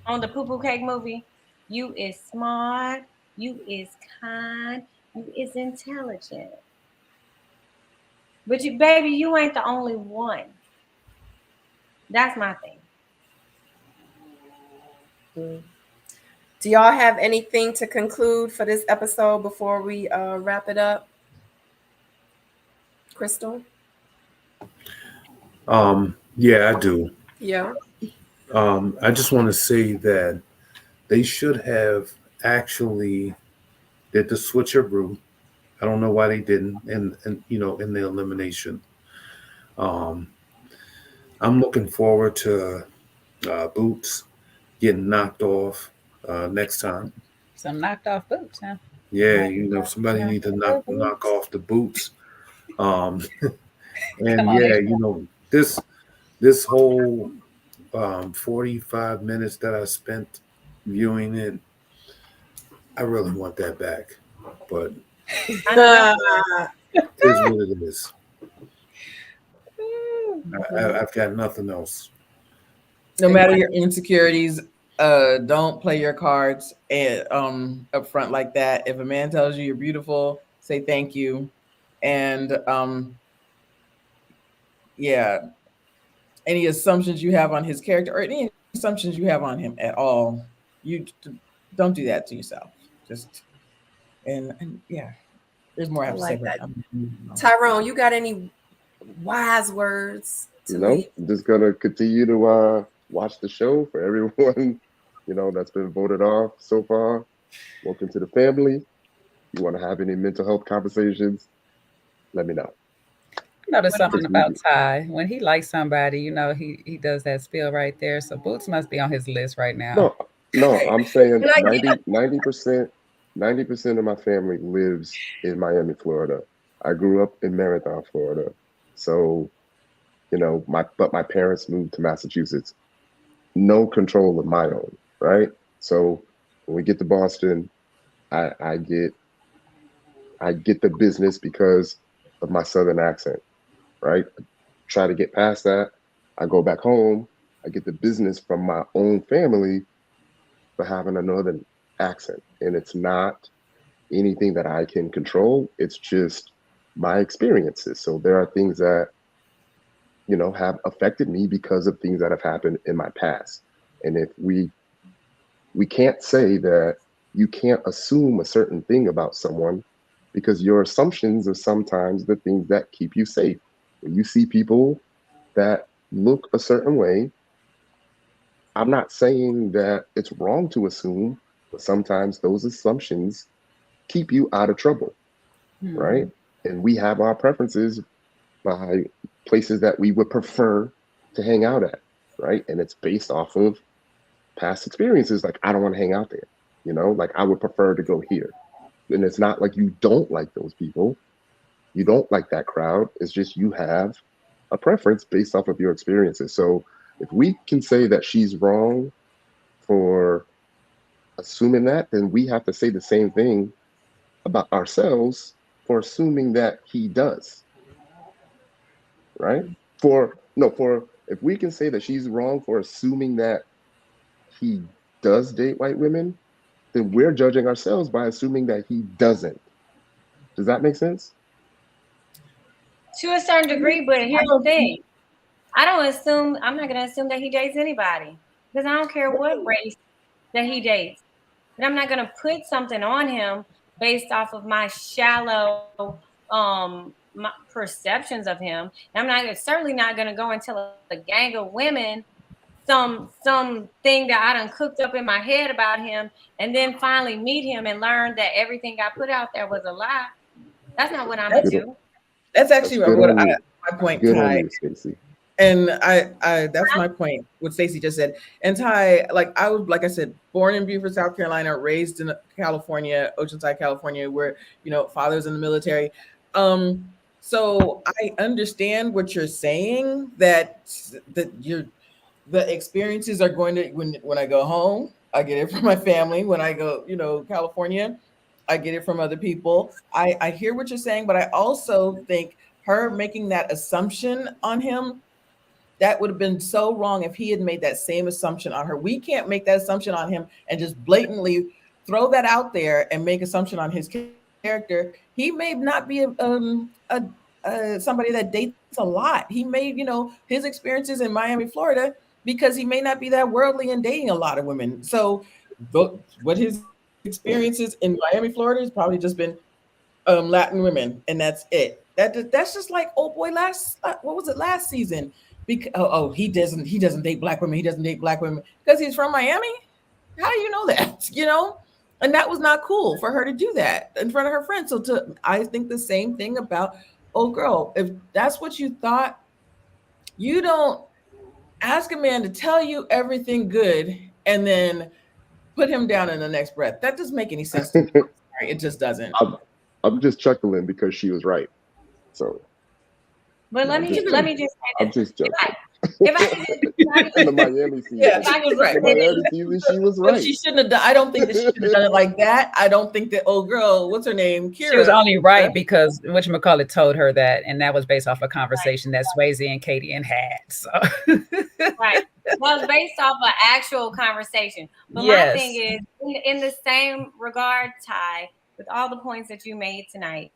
on the Poo Poo Cake movie. You is smart, you is kind, you is intelligent. But you, baby, you ain't the only one. That's my thing. Do y'all have anything to conclude for this episode before we wrap it up? Crystal? Yeah, I do. Yeah. I just want to say that they should have actually did the switcheroo. I don't know why they didn't, and you know, in the elimination. Um, I'm looking forward to Boots getting knocked off next time. Some knocked off boots, huh? Yeah, you know, somebody need to knock off the Boots. And yeah, you know, this whole 45 minutes that I spent viewing it, I really want that back. But it is what it is. I've got nothing else. No matter your insecurities, don't play your cards up front like that. If a man tells you you're beautiful, say thank you. And yeah, any assumptions you have on his character or any assumptions you have on him at all, you don't do that to yourself. Just and yeah, there's more I have to say. That. Tyrone, you got any wise words to leave? I'm just gonna continue to watch the show. For everyone, you know, that's been voted off so far, welcome to the family. You want to have any mental health conversations, let me know. I noticed something about Ty. When he likes somebody, you know, he does that spiel right there. So Boots must be on his list right now. No, I'm saying 90% of my family lives in Miami, Florida. I grew up in Marathon, Florida. So, you know, my parents moved to Massachusetts. No control of my own, right? So when we get to Boston, I get the business because of my Southern accent, right? Try to get past that. I go back home. I get the business from my own family for having a Northern accent. And it's not anything that I can control. It's just my experiences. So there are things that, you know, have affected me because of things that have happened in my past. And if we can't say that you can't assume a certain thing about someone because your assumptions are sometimes the things that keep you safe. When you see people that look a certain way, I'm not saying that it's wrong to assume, but sometimes those assumptions keep you out of trouble, right? And we have our preferences by places that we would prefer to hang out at, right? And it's based off of past experiences. Like, I don't want to hang out there, you know, like I would prefer to go here. And it's not like you don't like those people. You don't like that crowd. It's just you have a preference based off of your experiences. So if we can say that she's wrong for assuming that, then we have to say the same thing about ourselves for assuming that he does. Right? If we can say that she's wrong for assuming that he does date white women, then we're judging ourselves by assuming that he doesn't. Does that make sense? To a certain degree, but here's the thing. I'm not going to assume that he dates anybody because I don't care what race that he dates. But I'm not going to put something on him based off of my shallow my perceptions of him. And certainly not going to go and tell a gang of women some thing that I done cooked up in my head about him, and then finally meet him and learn that everything I put out there was a lie. That's not what I'm gonna do. That's actually my point, good Ty. on you, Stacey. And I that's my point, what Stacey just said. And Ty, like I said, born in Beaufort, South Carolina, raised in California, Oceanside, California, where, father's in the military. So I understand what you're saying, that the experiences are going to, when I go home, I get it from my family. When I go, California, I get it from other people. I hear what you're saying, but I also think her making that assumption on him, that would have been so wrong if he had made that same assumption on her. We can't make that assumption on him and just blatantly throw that out there and make assumption on his character. He may not be somebody that dates a lot. He may, his experiences in Miami, Florida, because he may not be that worldly and dating a lot of women. So what his experiences in Miami, Florida has probably just been Latin women, and that's it. That's just like what was it, last season? Because he doesn't date black women. He doesn't date black women because he's from Miami. How do you know that? And that was not cool for her to do that in front of her friends. So I think the same thing about, oh girl, if that's what you thought, you don't ask a man to tell you everything good and then put him down in the next breath. That doesn't make any sense to me. Sorry, it just doesn't. I'm just chuckling because she was right. So, but let me just say I'm just joking. If I in the Miami season, she was right. In the Miami season, she was right. But she shouldn't have done. I don't think that she should have done it like that. I don't think that. Oh, girl, what's her name? Kira. She was only right because whatchamacallit told her that, and that was based off a conversation that Swayze and Katie had. So right, well, it's based off an actual conversation. But my thing is, in the same regard, Ty, with all the points that you made tonight,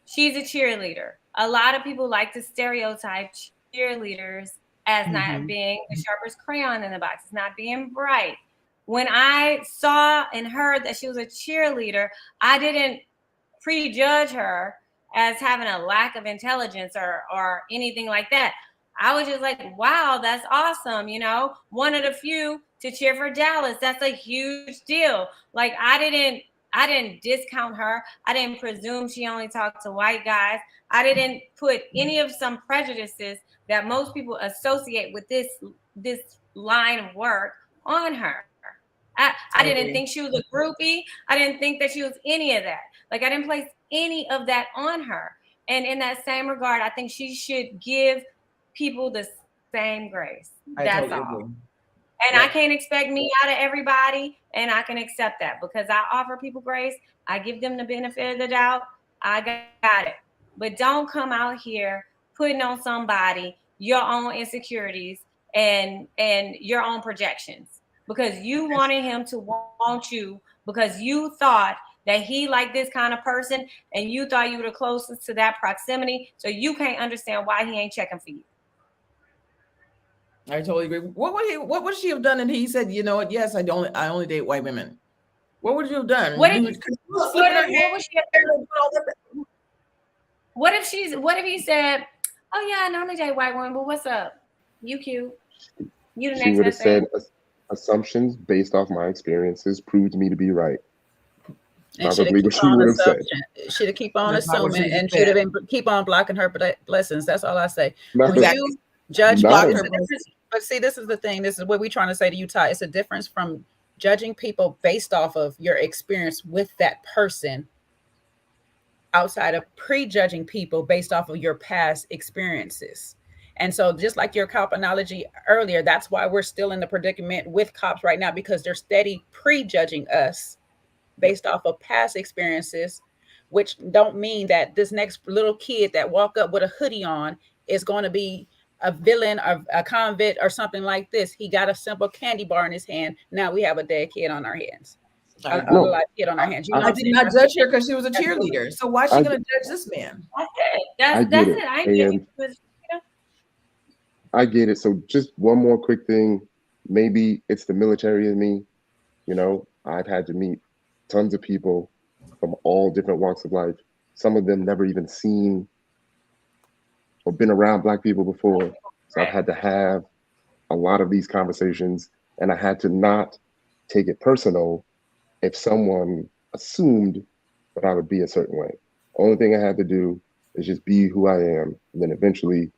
she's a cheerleader. A lot of people like to stereotype cheerleaders as not being the sharpest crayon in the box, not being bright. When I saw and heard that she was a cheerleader, I didn't prejudge her as having a lack of intelligence or anything like that. I was just like, wow, that's awesome. One of the few to cheer for Dallas. That's a huge deal. Like, I didn't discount her. I didn't presume she only talked to white guys. I didn't put any of some prejudices that most people associate with this line of work on her. I didn't think she was a groupie. I didn't think that she was any of that. Like, I didn't place any of that on her. And in that same regard, I think she should give people the same grace. That's all. Agree. And I can't expect me out of everybody, and I can accept that because I offer people grace. I give them the benefit of the doubt. I got it. But don't come out here putting on somebody your own insecurities and your own projections because you wanted him to want you because you thought that he liked this kind of person and you thought you were the closest to that proximity, so you can't understand why he ain't checking for you. I totally agree. What would she have done? And he said, you know what? Yes, I only date white women. What would you have done? What if he said, oh yeah, I normally date white women, but what's up? You cute. You the next. She would have said assumptions based off my experiences proved me to be right. And should have keep on assuming and should have been keep on blocking her blessings. That's all I say. When you judge block her blessings. But see, this is the thing. This is what we're trying to say to you, Ty. It's a difference from judging people based off of your experience with that person outside of prejudging people based off of your past experiences. And so just like your cop analogy earlier, that's why we're still in the predicament with cops right now, because they're steady prejudging us based off of past experiences, which don't mean that this next little kid that walk up with a hoodie on is going to be a villain or a convict or something like this. He got a simple candy bar in his hand. Now we have a dead kid on our hands. a No, light hit on her hand. You know I I what I'm did saying? not judge her because she was a cheerleader. So why is she I, going to judge this man? That's it. I That's get it. it. I ain't And I get it. So just one more quick thing. Maybe it's the military in me. You know, I've had to meet tons of people from all different walks of life. Some of them never even seen or been around Black people before. So I've had to have a lot of these conversations, and I had to not take it personal if someone assumed that I would be a certain way. Only thing I had to do is just be who I am, and then eventually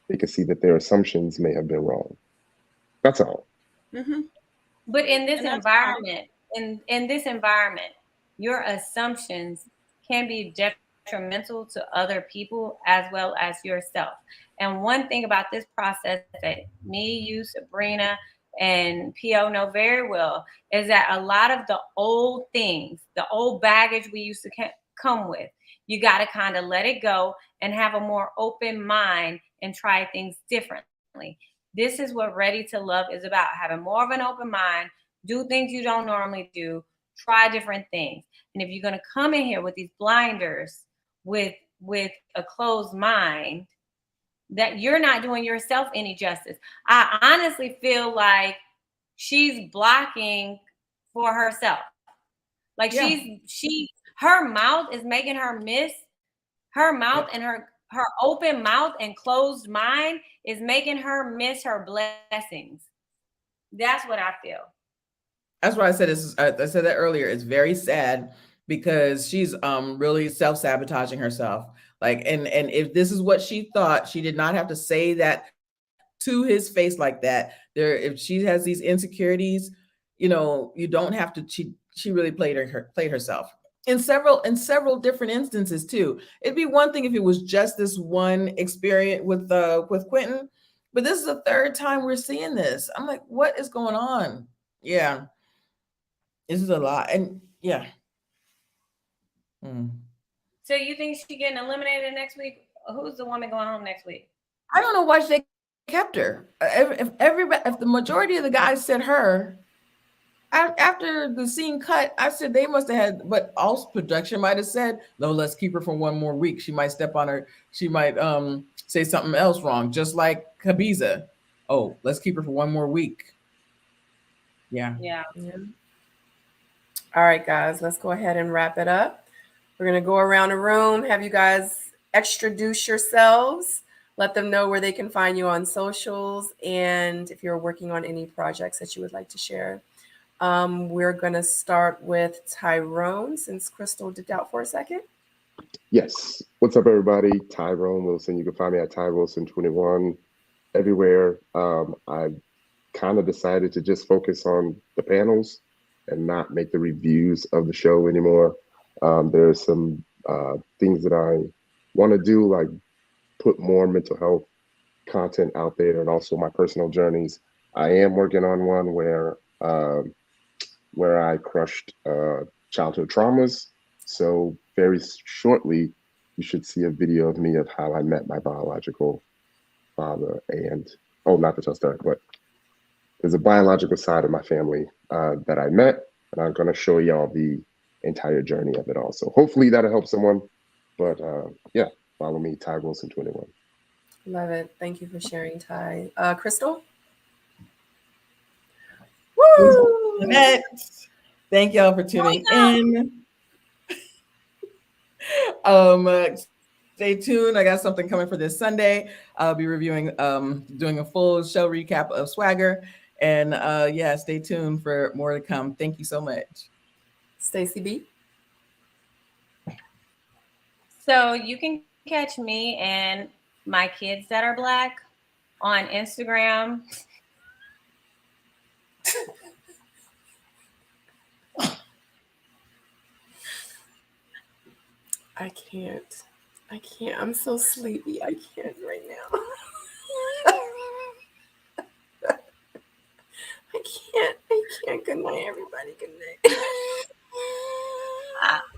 they could see that their assumptions may have been wrong. That's all. Mm-hmm. But in this And that's environment, in this environment, your assumptions can be detrimental to other people as well as yourself. And one thing about this process that me, you, Sabrina, and PO know very well is that a lot of the old things, the old baggage we used to come with, you got to kind of let it go and have a more open mind and try things differently. This is what Ready to Love is about, having more of an open mind, do things you don't normally do, try different things. And if you're going to come in here with these blinders, with a closed mind, that you're not doing yourself any justice. I honestly feel like she's blocking for herself. Like her mouth is making her miss. Her mouth and her open mouth and closed mind is making her miss her blessings. That's what I feel. That's why I said this. I said that earlier. It's very sad because she's really self-sabotaging herself. Like, and if this is what she thought, she did not have to say that to his face like that. If she has these insecurities, you know, you don't have to. She really played herself in several different instances too. It'd be one thing if it was just this one experience with Quentin, but this is the third time we're seeing this. I'm like, what is going on? Yeah, this is a lot, and yeah. So you think she's getting eliminated next week? Who's the woman going home next week? I don't know why they kept her. If the majority of the guys said her, after the scene cut, I said they must have had, but also production might have said, no, let's keep her for one more week. She might step on her. She might say something else wrong, just like Kabiza. Oh, let's keep her for one more week. Yeah. All right, guys, let's go ahead and wrap it up. We're going to go around the room, have you guys introduce yourselves, let them know where they can find you on socials, and if you're working on any projects that you would like to share. We're going to start with Tyrone, since Crystal dipped out for a second. Yes. What's up, everybody? Tyrone Wilson. You can find me at Ty Wilson21 everywhere. I've kind of decided to just focus on the panels and not make the reviews of the show anymore. There's some things that I want to do, like put more mental health content out there, and also my personal journeys. I am working on one where I crushed childhood traumas. So very shortly, you should see a video of me of how I met my biological father. And not to tell story, but there's a biological side of my family that I met, and I'm going to show y'all the entire journey of it also. Hopefully that'll help someone. But yeah, follow me, Ty Wilson21. Love it. Thank you for sharing, Ty. Crystal? Woo! Thank y'all for tuning in. Stay tuned. I got something coming for this Sunday. I'll be reviewing, doing a full show recap of Swagger. And yeah, stay tuned for more to come. Thank you so much. Stacey B. So you can catch me and my kids that are Black on Instagram. I can't. I'm so sleepy. I can't right now. I can't. Good night, everybody. Good night.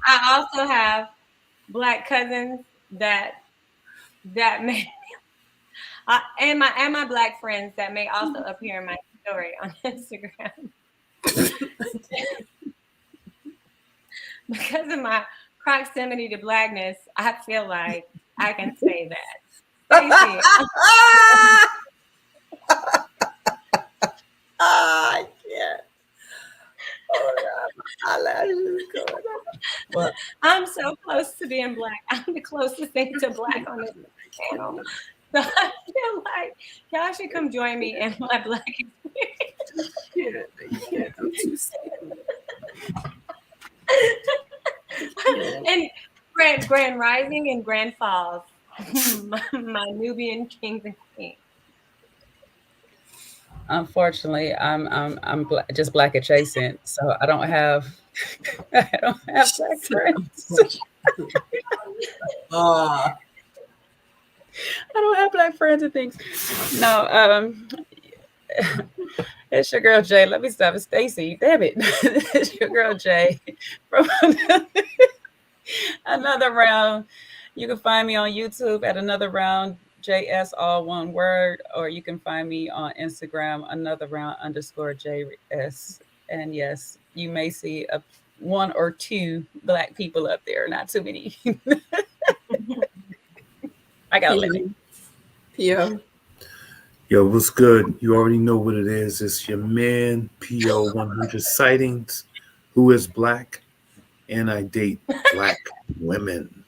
I also have Black cousins that may and my Black friends that may also appear in my story on Instagram. because of my proximity to Blackness, I feel like I can say that. Stacey, I can't. Oh God, my eyelashes going up. well, I'm so close to being Black. I'm the closest thing to Black on this panel. So I feel like y'all should come join me in my Black experience. You can't. I'm too sick. And Grand Rising and Grand Falls, my Nubian kings and queens. Unfortunately, I'm just Black adjacent, so I don't have Black friends. I don't have Black friends and things. No, it's your girl Jay. Let me stop it, Stacey. Damn it, it's your girl Jay from Another Round. You can find me on YouTube at Another Round JS, all one word, or you can find me on Instagram, Another Round _JS. And yes, you may see one or two Black people up there, not too many. I got a limit. P.O. Yo, what's good? You already know what it is. It's your man, PO 100 Sightings, who is Black, and I date Black women.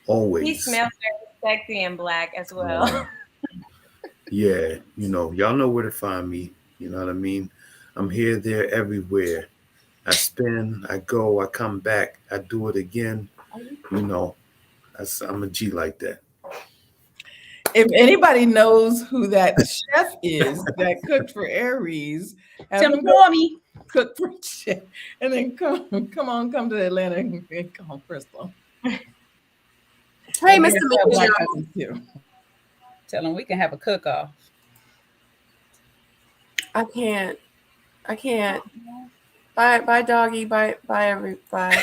Always. He smells very sexy and Black as well. Yeah, y'all know where to find me. You know what I mean? I'm here, there, everywhere. I spin, I go, I come back, I do it again. I'm a G like that. If anybody knows who that chef is that cooked for Aries, Tell him call me. Cook for chef, and then come to Atlanta and call Crystal. Hey, Mr. Mitchell. Tell him we can have a cook-off. I can't. Bye, doggy. Bye, everybody.